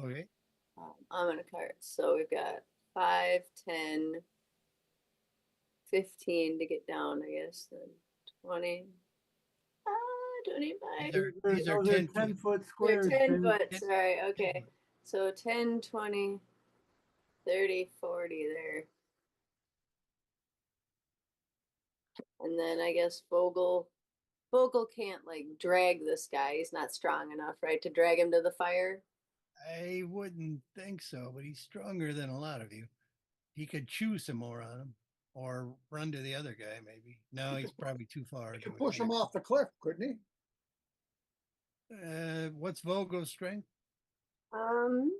Okay. I'm gonna cart. So we've got 5, 10, 15 to get down, I guess, then 20. 25. These are Those 10 10 foot. foot They're squares. 10 10 foot, sorry, okay. So 10, 20, 30, 40 there. And then I guess Vogel can't like drag this guy. He's not strong enough, right, to drag him to the fire. I wouldn't think so, but he's stronger than a lot of you. He could chew some more on him or run to the other guy, maybe. No, he's probably too far. You could push him off the cliff, couldn't he? What's Vogel's strength? Let me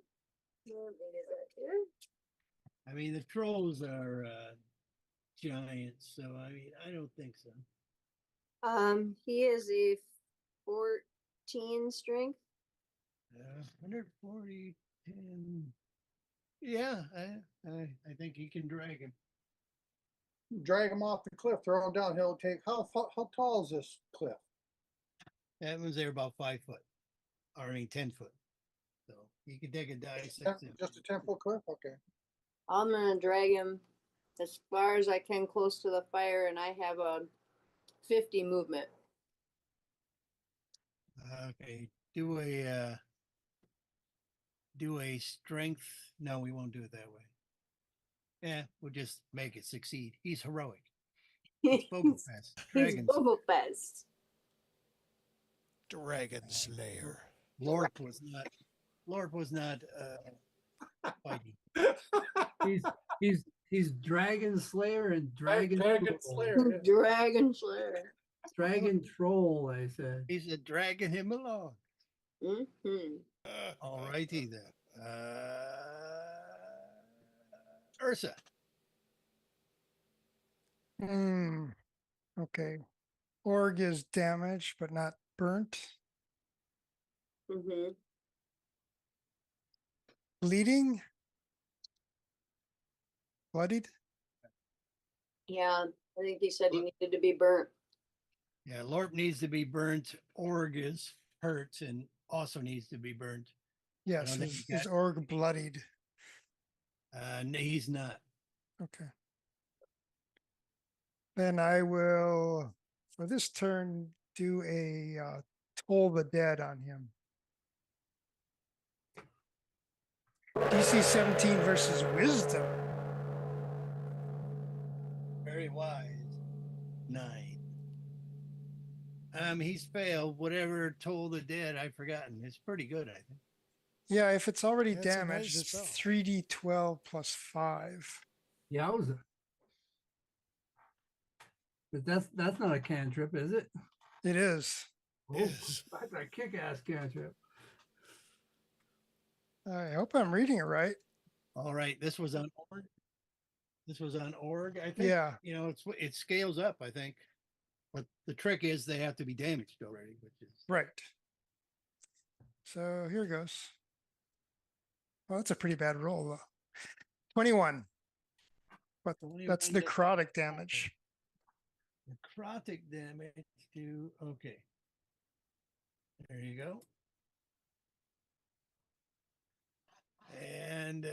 do that here. I mean, the trolls are giants, so I mean, I don't think so. He is a 14 strength. 140, 10. Yeah, I think he can drag him. Drag him off the cliff, throw him down. He'll take, how tall is this cliff? That one's there about 5 foot, or I mean 10 foot. So you can take a dice. Just a 10-foot cliff? Okay. I'm gonna drag him as far as I can close to the fire, and I have a 50 movement. Okay, do a strength. No, we won't do it that way. Yeah, we'll just make it succeed. He's heroic. He's Bogopest. He's Bogopest. Dragon Slayer. Lorp was not fighting. He's Dragon Slayer and Dragon Slayer. Dragon Slayer. Dragon Troll, I said. He's a dragging him along. Mm-hmm. All righty then. Ursa. Okay. Org is damaged, but not burnt. Mm-hmm. Bleeding? Bloodied? Yeah, I think he said he needed to be burnt. Yeah, Lorp needs to be burnt. Org is hurt and also needs to be burnt. Yes, is Org bloodied? No, he's not. Okay. Then I will, for this turn, do a Toll the Dead on him. DC 17 versus Wisdom. Very wise. 9. He's failed. Whatever Toll the Dead, I've forgotten. It's pretty good, I think. Yeah, if it's already That's a damaged, nice it's spell. 3d12 plus 5. Yowza. But that's not a cantrip, is it? It is. Oh, Yes. that's a kick-ass cantrip. I hope I'm reading it right. All right, this was on Org. This was on Org, I think. Yeah. You know, it scales up, I think. But the trick is they have to be damaged already, which is Right. So here goes. Well, that's a pretty bad roll, though. 21. But 21 that's necrotic damage. necrotic damage to. Okay, there you go. And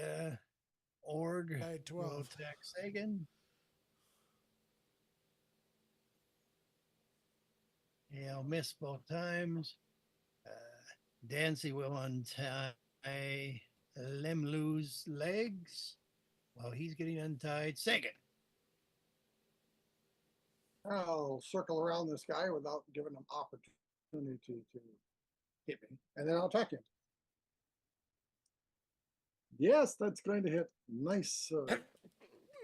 Org will 12. attack Sagan. He'll miss both times. Dancy will untie Lemlu's legs while he's getting untied. Sagan. I'll circle around this guy without giving him opportunity to hit me, and then I'll attack him. Yes, that's going to hit. Nice.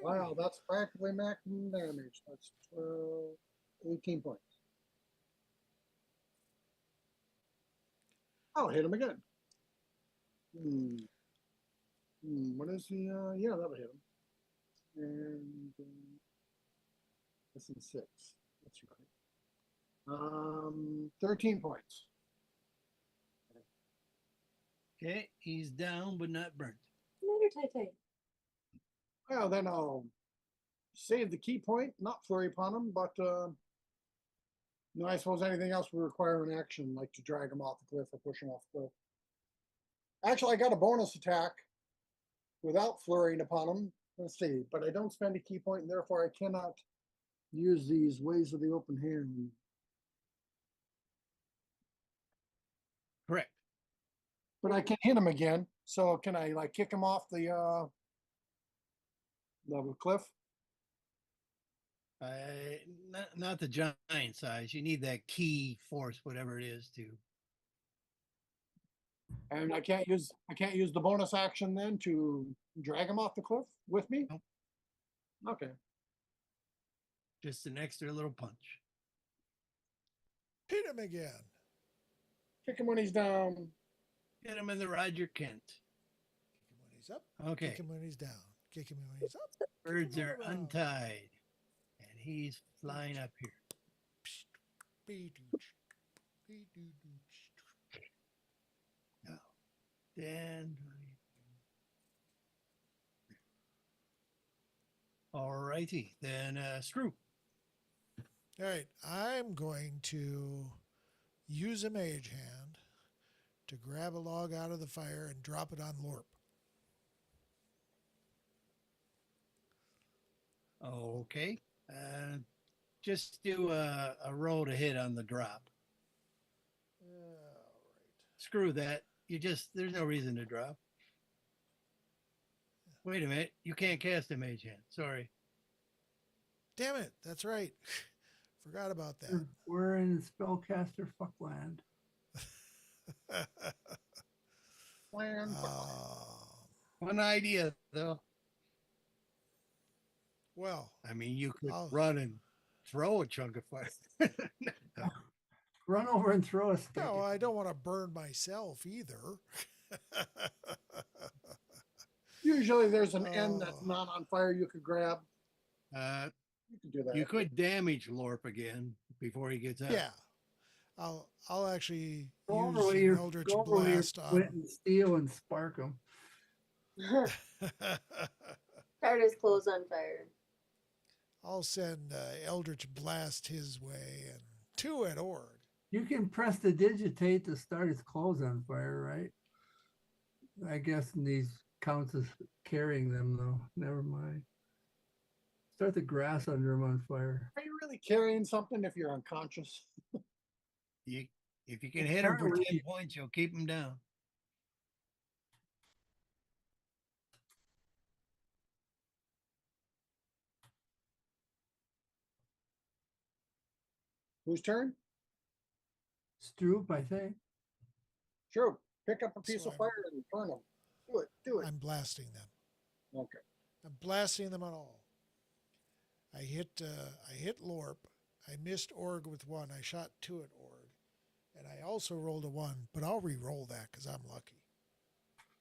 Wow, that's practically maximum damage. That's 18 points. I'll hit him again. What is the, yeah, that'll hit him. And, that's in 6. That's right. 13 points. Okay, he's down but not burnt. Another tie. Well, then I'll save the key point, not flurry upon him, but, no, I suppose anything else would require an action, like to drag him off the cliff or push him off the cliff. Actually, I got a bonus attack without flurrying upon him. Let's see, but I don't spend a key point, and therefore I cannot use these ways of the open hand. Correct. But I can hit him again. So can I like kick him off the cliff? Not the giant size. You need that key force, whatever it is, to. And I can't use the bonus action then to drag him off the cliff with me? Nope. Okay. Just an extra little punch. Hit him again. Kick him when he's down. Hit him in the Roger Kent. Kick him when he's up. Okay. Kick him when he's down. Kick him when he's up. Birds him are around. untied. And he's flying up here. Now, 10, 20. All righty. Then screw. All right, I'm going to use a mage hand to grab a log out of the fire and drop it on Lorp. Okay. Just do a roll to hit on the drop. All right. Screw that. There's no reason to drop. Wait a minute. You can't cast a mage hand. Sorry. Damn it, that's right. Forgot about that. We're in spellcaster fuckland. One idea, though. Well, I mean, you could run and throw a chunk of fire. Run over and throw a stick. no, I don't want to burn myself either. Usually there's an end that's not on fire you could grab. You could do that. You could damage Lorp again before he gets out. Yeah. I'll actually Go over use where an your Eldritch go over where your Blast on. flint and steel and spark them. Start his clothes on fire. I'll send Eldritch Blast his way and 2 at Ord. You can press the digitate to start his clothes on fire, right? I guess these counts as carrying them, though. Never mind. Start the grass under him on fire. Are you really carrying something if you're unconscious? If you can hit him for 10 points, you'll keep him down. Whose turn? Stroop, I think. Sure. Pick up a piece So of fire and burn them. Do it. I'm blasting them. Okay. I'm blasting them on all. I hit Lorp. I missed Org with 1. I shot 2 at Org. And I also rolled a 1, but I'll re-roll that because I'm lucky.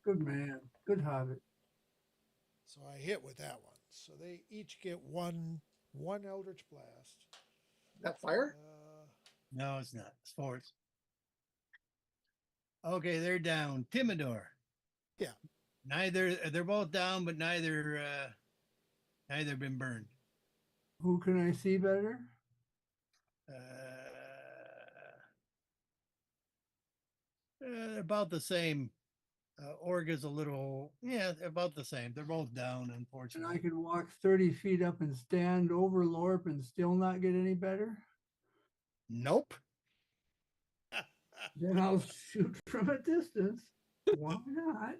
Good man. Good hobbit. So I hit with that one. So they each get one Eldritch Blast. That fire? No, it's not. It's force. Okay, they're down. Timidor. Yeah. They're both down, but neither been burned. Who can I see better? About the same. Org is a little, about the same. They're both down, And unfortunately. I can walk 30 feet up and stand over Lorp and still not get any better? Nope. Then I'll shoot from a distance. Why not?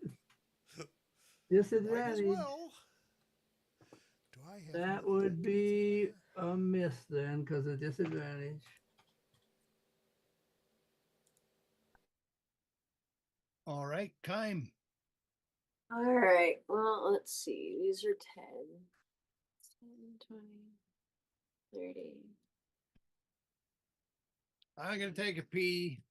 Disadvantage. Well. Do I have That would be a miss then, because of disadvantage. All right, Kime. All right. Well, let's see. These are 10, 20, 30. I'm going to take a pee.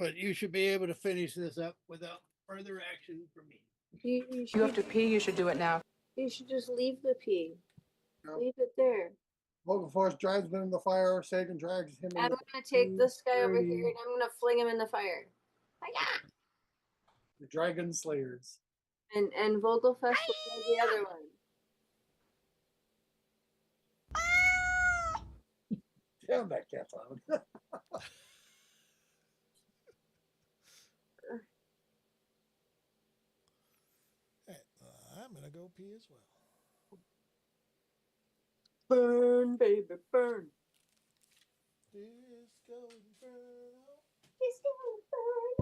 But you should be able to finish this up without further action from me. You have to pee, you should do it now. You should just leave the pee. No. Leave it there. Logan Force drives him in the fire. Sagan drags him in I'm the gonna take this guy over 30. here and I'm gonna fling him in the fire. Hi-ya! the Dragon Slayers. And Vogelfest will play the other one. Damn, that cat's loud. Hey, I'm gonna go pee as well. Burn, baby, burn. Disco Inferno. Disco Inferno.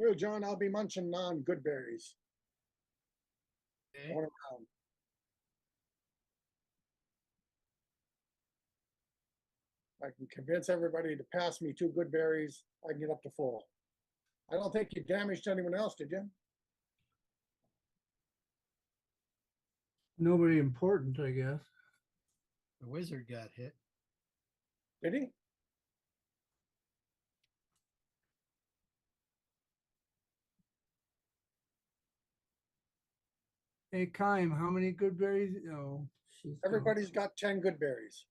Well, John, I'll be munching on good berries. Okay. Going around. I can convince everybody to pass me 2 good berries. I can get up to full. I don't think you damaged anyone else, did you? Nobody important, I guess. The wizard got hit. Did he? Hey, Kaim, how many good berries? Oh, she's gone. Everybody's got 10 good berries.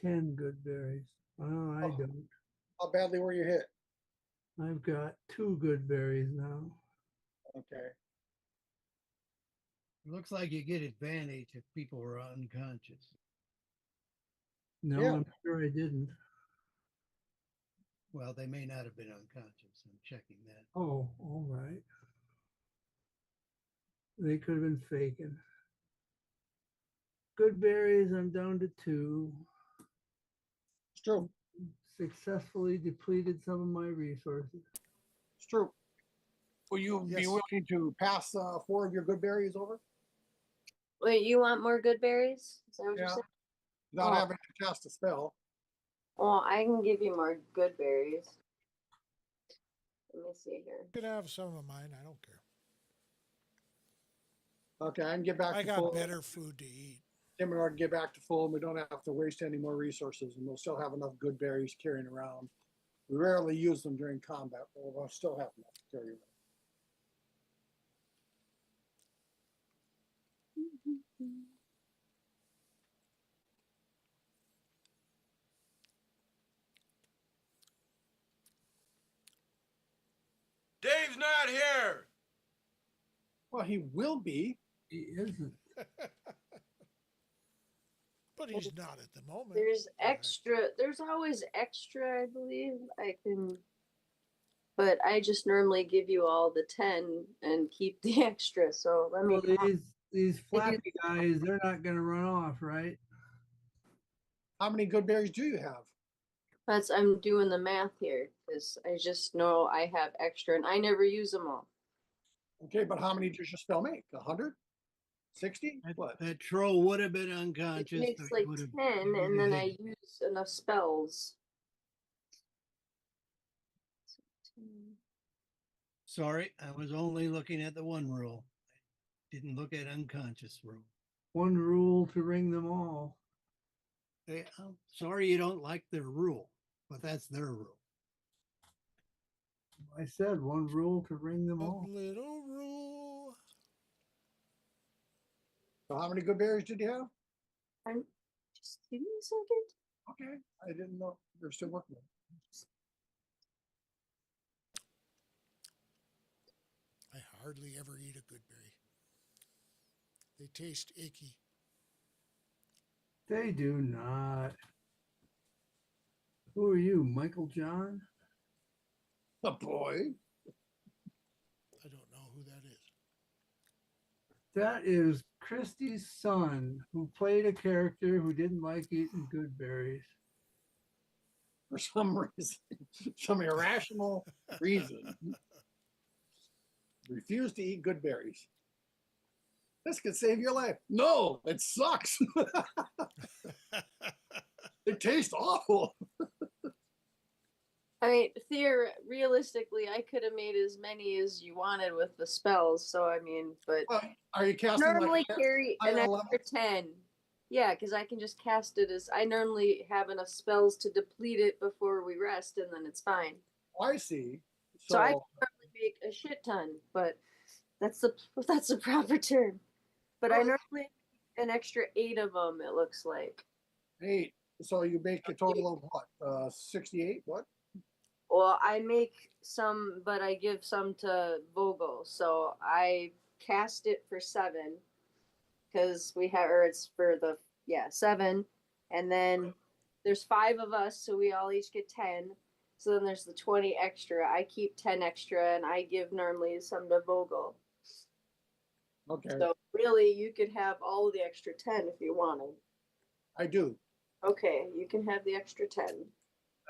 10 good berries. Oh, I Oh. don't. How badly were you hit? I've got 2 good berries now. Okay. It looks like you get advantage if people are unconscious. No, Yeah. I'm sure I didn't. Well, they may not have been unconscious. I'm checking that. Oh, all right. They could have been faking. Good berries, I'm down to 2. It's true. Successfully depleted some of my resources. It's true. Will you be Yes. willing to pass 4 of your good berries over Wait, you want more good berries? Is that what you're Yeah. saying? without Oh. having to cast a spell? Well, I can give you more good berries. Let me see here. You can have some of mine. I don't care. Okay, I can get back I to got full. better food to eat. Tim and I can get back to full, and we don't have to waste any more resources, and we'll still have enough good berries carrying around. We rarely use them during combat, but we'll still have enough to carry around. Dave's not here. Well, he will be. He isn't. But he's not at the moment. There's extra. There's always extra, I believe. I can, but I just normally give you all the 10 and keep the extra. So let me. Well, these flappy guys, they're not gonna run off, right? How many good berries do you have? I'm doing the math here because I just know I have extra and I never use them all. Okay, but how many does your spell make? 100? 60? What? That troll would have been It unconscious. makes so he like would've 10, given and you then the- I use enough spells. Sorry, I was only looking at the one rule. I didn't look at unconscious rule. One rule to ring them all. I'm sorry you don't like their rule, but that's their rule. I said one rule to ring them A all. little rule. So how many good berries did you have? I'm just give me a second. Okay, I didn't know. You're still working on it. I hardly ever eat a good berry. They taste icky. They do not. Who are you, Michael John? A boy. I don't know who that is. That is Christie's son, who played a character who didn't like eating good berries. For some reason, some irrational reason, refuse to eat good berries. This could save your life. No, it sucks. It tastes awful. I mean, realistically, I could have made as many as you wanted with the spells. So I mean, but Well, are you casting normally like carry an higher level? extra 10. Yeah, because I can just cast it as I normally have enough spells to deplete it before we rest, and then it's fine. Oh, I see. So I can probably make a shit ton, but that's the proper term. But I normally make an extra 8 of them. It looks like. 8. So you make a total of what? 68? What? Well, I make some, but I give some to Vogel. So I cast it for 7 because we have, or it's for the 7, and then there's 5 of us, so we all each get 10. So then there's the 20 extra. I keep 10 extra, and I give normally some to Vogel. Okay. So really, you could have all of the extra 10 if you wanted. I do. Okay, you can have the extra 10.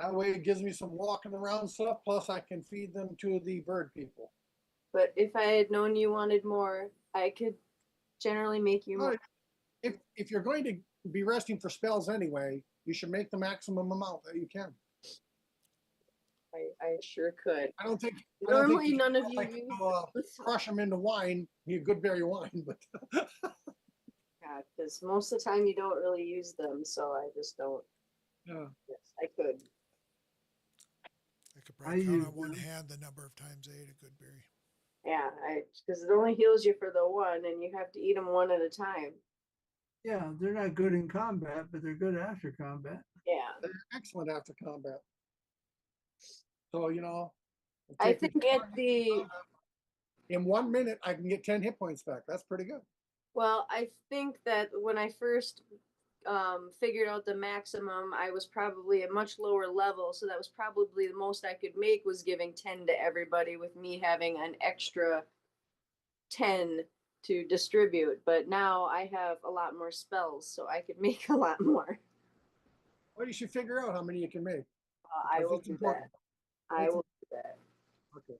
That way it gives me some walking around stuff. Plus I can feed them to the bird people. But if I had known you wanted more, I could generally make you more. If you're going to be resting for spells anyway, you should make the maximum amount that you can. I sure could. I don't think Normally you none of should, you like, use crush them into wine, be a good berry wine, but Yeah, because most of the time you don't really use them, so I just don't. yeah. Yes, I could. I could probably I count use on one them. hand the number of times I ate a good berry. Yeah, because it only heals you for the one, and you have to eat them one at a time. Yeah, they're not good in combat, but they're good after combat. Yeah, They're excellent after combat. So, you know, I take me think at the in 1 minute I can get 10 hit points back. That's pretty good. well, I think that when I first figured out the maximum, I was probably a much lower level, so that was probably the most I could make was giving 10 to everybody, with me having an extra 10 to distribute. But now I have a lot more spells, so I could make a lot more. Well, you should figure out how many you can make. I because will it's do important. that. I will do that. Okay.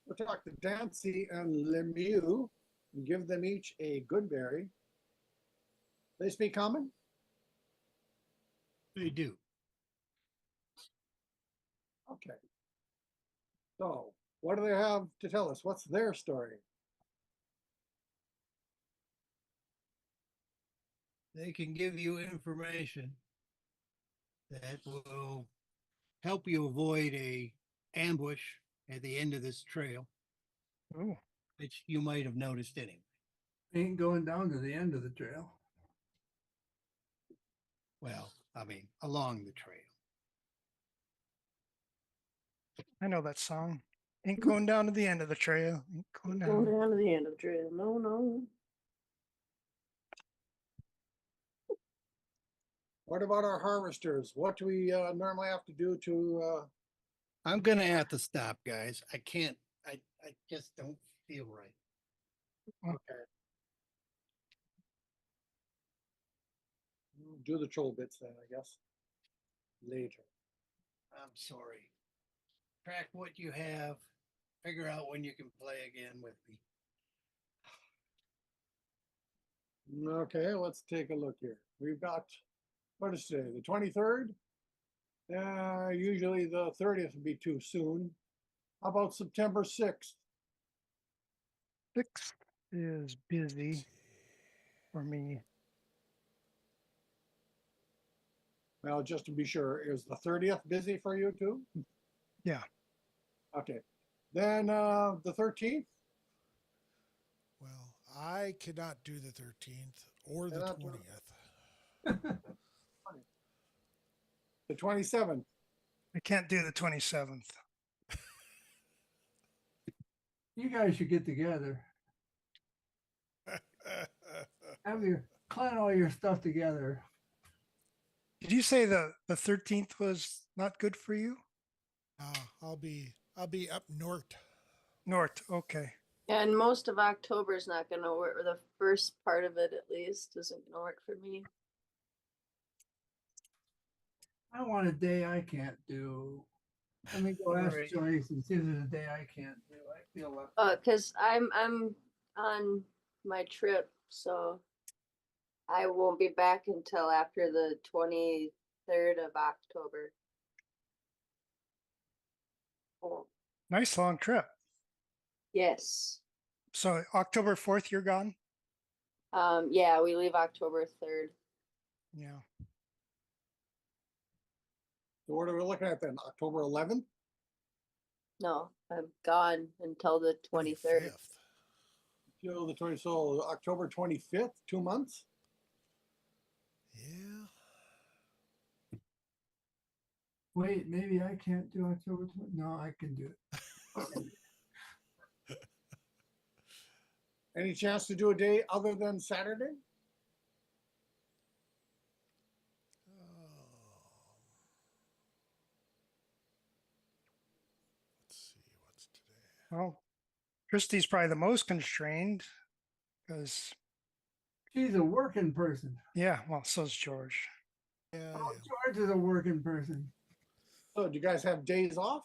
We'll talk to Dancy and Lemieux and give them each a good berry. They speak common? They do. Okay. So, what do they have to tell us? What's their story? They can give you information that will help you avoid a ambush at the end of this trail, Ooh, which you might have noticed anyway. Ain't going down to the end of the trail. Well, I mean, along the trail. I know that song. Ain't going down to the end of the trail. Ain't going Going down. down to the end of the trail. No, no. What about our harvesters? What do we normally have to do to I'm gonna have to stop, guys. I can't. I just don't feel right. okay. Do the troll bits then, I guess. Later. I'm sorry. Track what you have. Figure out when you can play again with me. Okay, let's take a look here. We've got, what is today, the 23rd? Usually the 30th would be too soon. How about September 6th? 6th is busy for me. Well, just to be sure, is the 30th busy for you too? Yeah. Okay. Then the 13th? Well, I cannot do the 13th or the Cannot do it. 20th. The 27th? I can't do the 27th. You guys should get together. Have your clan all your stuff together. Did you say the 13th was not good for you? I'll be up north. North, okay. And most of October is not gonna work, or the first part of it at least isn't gonna work for me. I want a day I can't do. Let me go ask Right. Joyce and see if there's a day I can't do. I feel left. Cause I'm on my trip, so I won't be back until after the 23rd of October. Oh, Nice long trip. yes. So October 4th, you're gone? Yeah, we leave October 3rd. Yeah. So what are we looking at then? October 11th? No, I'm gone until the 23rd. 25th. Till the 20th, so October 25th, 2 months? Yeah. Wait, maybe I can't do October 20. No, I can do it. Any chance to do a day other than Saturday? Let's see, what's today? Well, Christie's probably the most constrained because, She's a working person. yeah, well, so's George. Yeah, Oh, yeah. George is a working person. So do you guys have days off?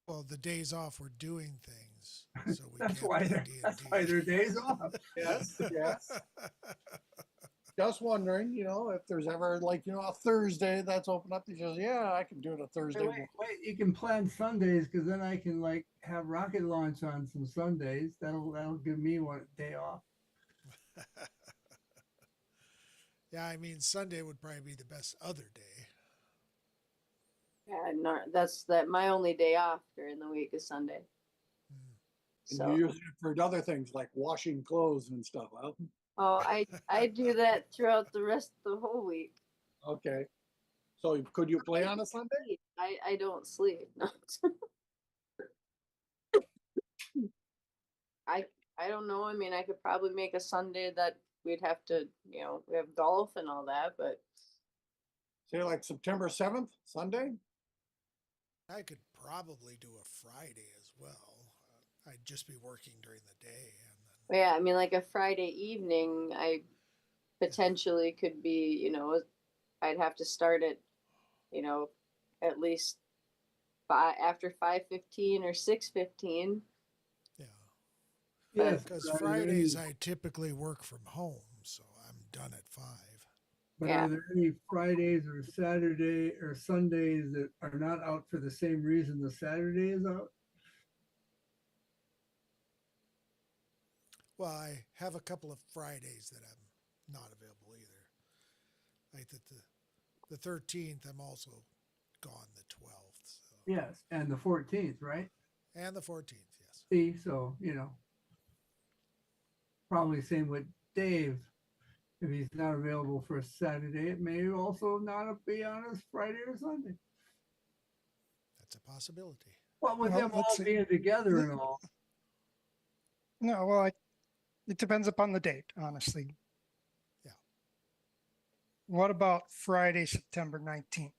Well, the days off we're doing things, so we That's can't why play they're that's why D&D. they're days off. Yes, yes. Just wondering, if there's ever like, a Thursday that's open up, he says, yeah, I can do it a Thursday. Wait, you can plan Sundays because then I can like have rocket launch on some Sundays. That'll give me one day off. Yeah, I mean, Sunday would probably be the best other day. Yeah, no, that's my only day off during the week is Sunday. And So, you use it for other things like washing clothes and stuff. Well, oh, I do that throughout the rest of the whole week. okay. So could you play on a Sunday? I don't sleep. No. I don't know. I mean, I could probably make a Sunday that we'd have to, we have golf and all that, but Say like September 7th, Sunday? I could probably do a Friday as well. I'd just be working during the day, and then yeah, I mean, like a Friday evening, I potentially could be, I'd have to start it, you know, at least after 5:15 or 6:15. Yeah. Yes, Because but are there Fridays any- I typically work from home, so I'm done at 5. But Yeah. are there any Fridays or Saturday or Sundays that are not out for the same reason the Saturday is out? Well, I have a couple of Fridays that I'm not available either. Like the 13th, I'm also gone the 12th. So. Yes, and the 14th, right? And the 14th, yes. See, so, you know, probably same with Dave. If he's not available for a Saturday, it may also not be on a Friday or Sunday. That's a possibility. Well, with Well, them let's all see. being together and all. No, well, it depends upon the date, honestly. Yeah. What about Friday, September 19th?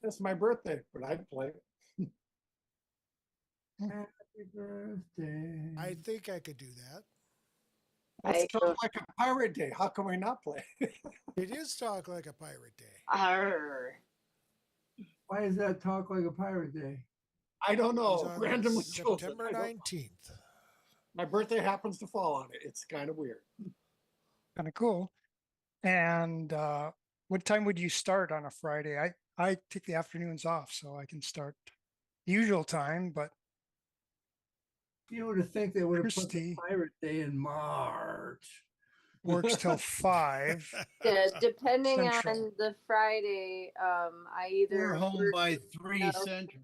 It's my birthday, but I'd play. Happy birthday. I think I could do that. It's I talk don't- like a pirate day. How can we not play? It is Talk Like a Pirate Day. Arr. Why is that talk like a pirate day? I don't It's know. on Randomly chosen. September I don't- 19th. My birthday happens to fall on it. It's kind of weird. Kind of cool. And what time would you start on a Friday? I take the afternoons off, so I can start the usual time, but You would have think they would have put the Christie pirate day in March. works till 5. Yeah, depending Central. on the Friday, I either We're home work- by 3 no. Central.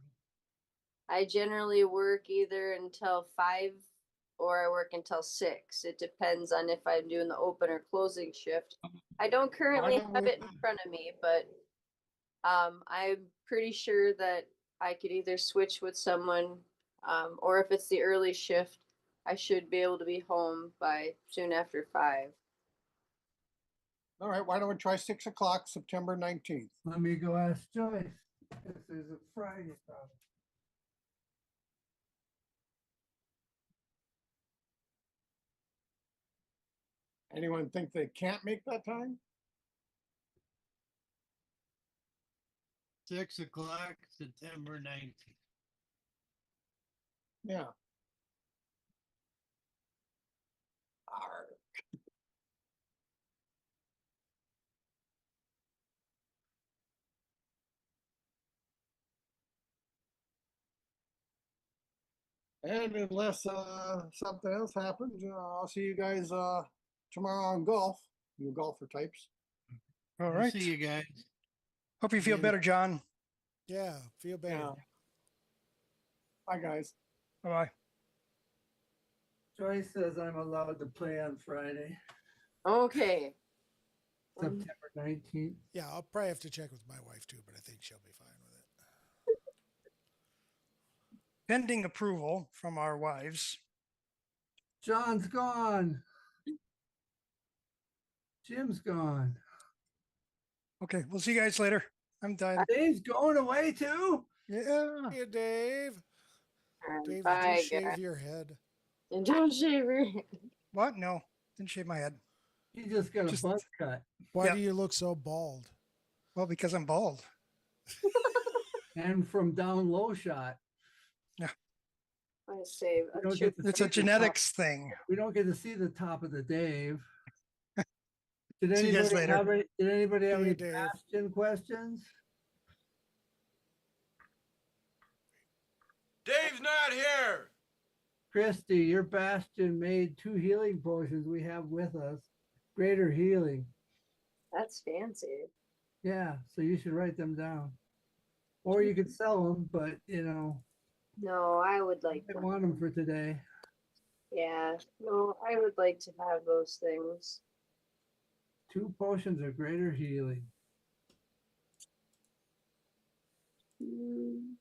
I generally work either until 5 or I work until 6. It depends on if I'm doing the open or closing shift. I don't currently don't have we- it in front of me, but I'm pretty sure that I could either switch with someone, or if it's the early shift, I should be able to be home by soon after 5. All right, why don't we try 6 o'clock, September 19th? Let me go ask Joyce. This is a Friday problem. Anyone think they can't make that time? 6 o'clock, September 19th. Yeah. Arr. And unless something else happens, I'll see you guys tomorrow on golf. You golfer types. All We'll right. see you guys. Hope you feel Yeah. better, John. Yeah, feel better. Yeah. Bye, guys. Bye-bye. Joyce says I'm allowed to play on Friday, Okay. September 19th. Yeah, I'll probably have to check with my wife too, but I think she'll be fine with it. Pending approval from our wives. John's gone. Jim's gone. Okay, we'll see you guys later. I'm done. Dave's going away too. Yeah. Hey, Dave. Dave, did Bye, you shave guys. your head? And don't shave your head. What? No, didn't shave my head. He just got a Just- buzz cut. Why Yeah. do you look so bald? Well, because I'm bald. And from down low shot. I say, We don't get to It's see a the top- genetics thing. We don't get to see the top of the Dave. Did See you guys anybody later. have any, did anybody have See you, any Dave. Bastion questions? Dave's not here. Christy, your Bastion made 2 healing potions we have with us. Greater healing. that's fancy. Yeah, so you should write them down. Or you could sell them, but you know, No, I would like I to. want them for today. Yeah, no, I would like to have those things. 2 potions of greater healing. Mm.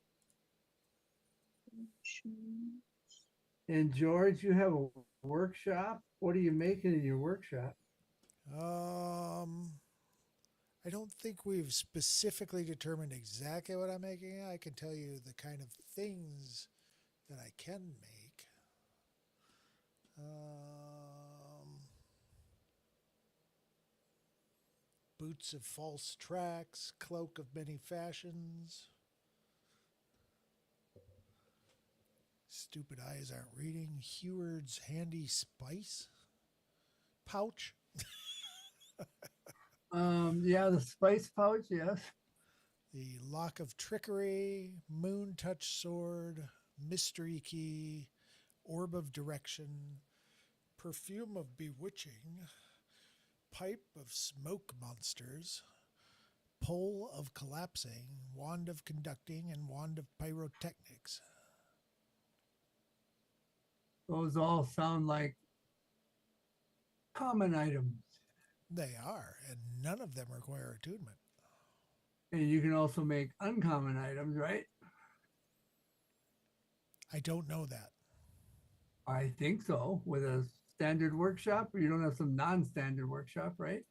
And George, you have a workshop. What are you making in your workshop? I don't think we've specifically determined exactly what I'm making. I can tell you the kind of things that I can make. Boots of false tracks, cloak of many fashions. Stupid eyes aren't reading. Heward's handy spice pouch. Yeah, the spice pouch, yes. The lock of trickery, moon touch sword, mystery key, orb of direction, perfume of bewitching, pipe of smoke monsters, pole of collapsing, wand of conducting, and wand of pyrotechnics. Those all sound like common items. They are, and none of them require attunement. And you can also make uncommon items, right? I don't know that. I think so. With a standard workshop, or you don't have some non-standard workshop, right?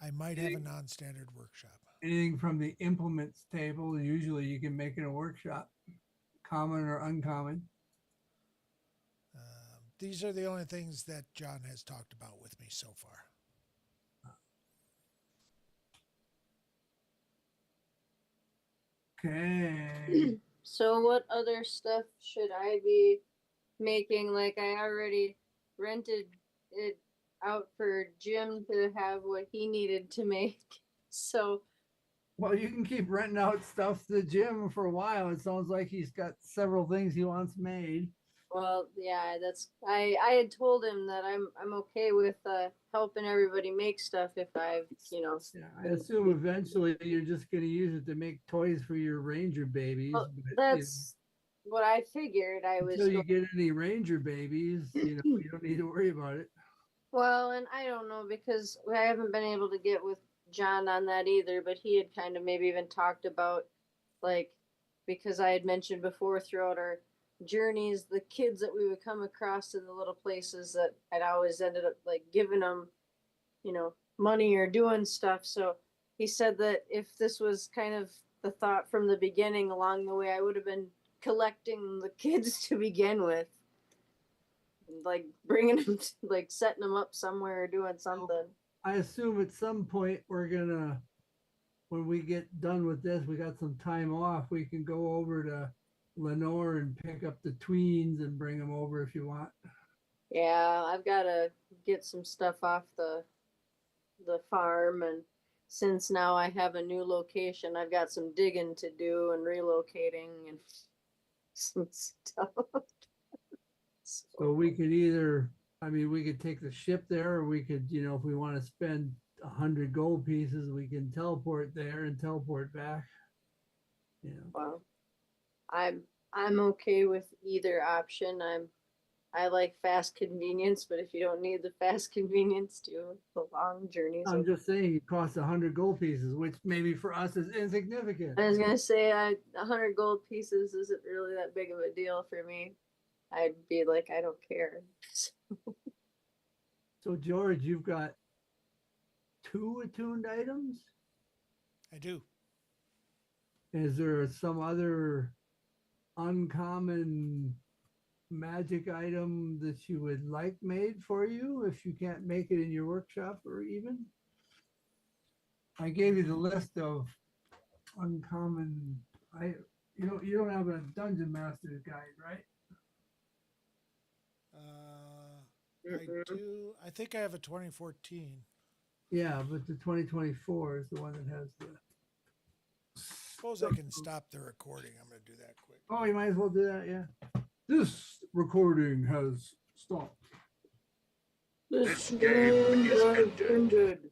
I might have a non-standard workshop. Anything from the implements table, usually you can make in a workshop, common or uncommon. These are the only things that John has talked about with me so far. Okay. So what other stuff should I be making? Like I already rented it out for Jim to have what he needed to make. So Well, you can keep renting out stuff to Jim for a while. It sounds like he's got several things he wants made. well, yeah, that's I had told him that I'm okay with helping everybody make stuff if I've, Yeah, I assume eventually you're just going to use it to make toys for your ranger babies. well, But, that's what I figured I was until you get any ranger babies, you don't need to worry about it. well, and I don't know because I haven't been able to get with John on that either, but he had kind of maybe even talked about like because I had mentioned before throughout our journeys the kids that we would come across in the little places that I'd always ended up like giving them, money or doing stuff. So he said that if this was kind of the thought from the beginning along the way, I would have been collecting the kids to begin with. Like bringing them, like setting them up somewhere or doing something. I assume at some point when we get done with this, we got some time off, we can go over to Lenore and pick up the tweens and bring them over if you want. Yeah, I've got to get some stuff off the farm, and since now I have a new location, I've got some digging to do and relocating and some stuff. So we could we could take the ship there, or we could, if we want to spend 100 gold pieces, we can teleport there and teleport back. Well, I'm okay with either option. I like fast convenience, but if you don't need the fast convenience to the long journeys, I'm just saying it costs 100 gold pieces, which maybe for us is insignificant. I was gonna say 100 gold pieces isn't really that big of a deal for me. I'd be like, I don't care. So George, you've got 2 attuned items? I do. Is there some other uncommon magic item that you would like made for you if you can't make it in your workshop, or even? I gave you the list of uncommon. You don't have a dungeon master's guide, right? I do. I think I have a 2014. Yeah, but the 2024 is the one that has the. Suppose I can stop the recording. I'm going to do that quick. Oh, you might as well do that, yeah. This recording has stopped. This game has ended.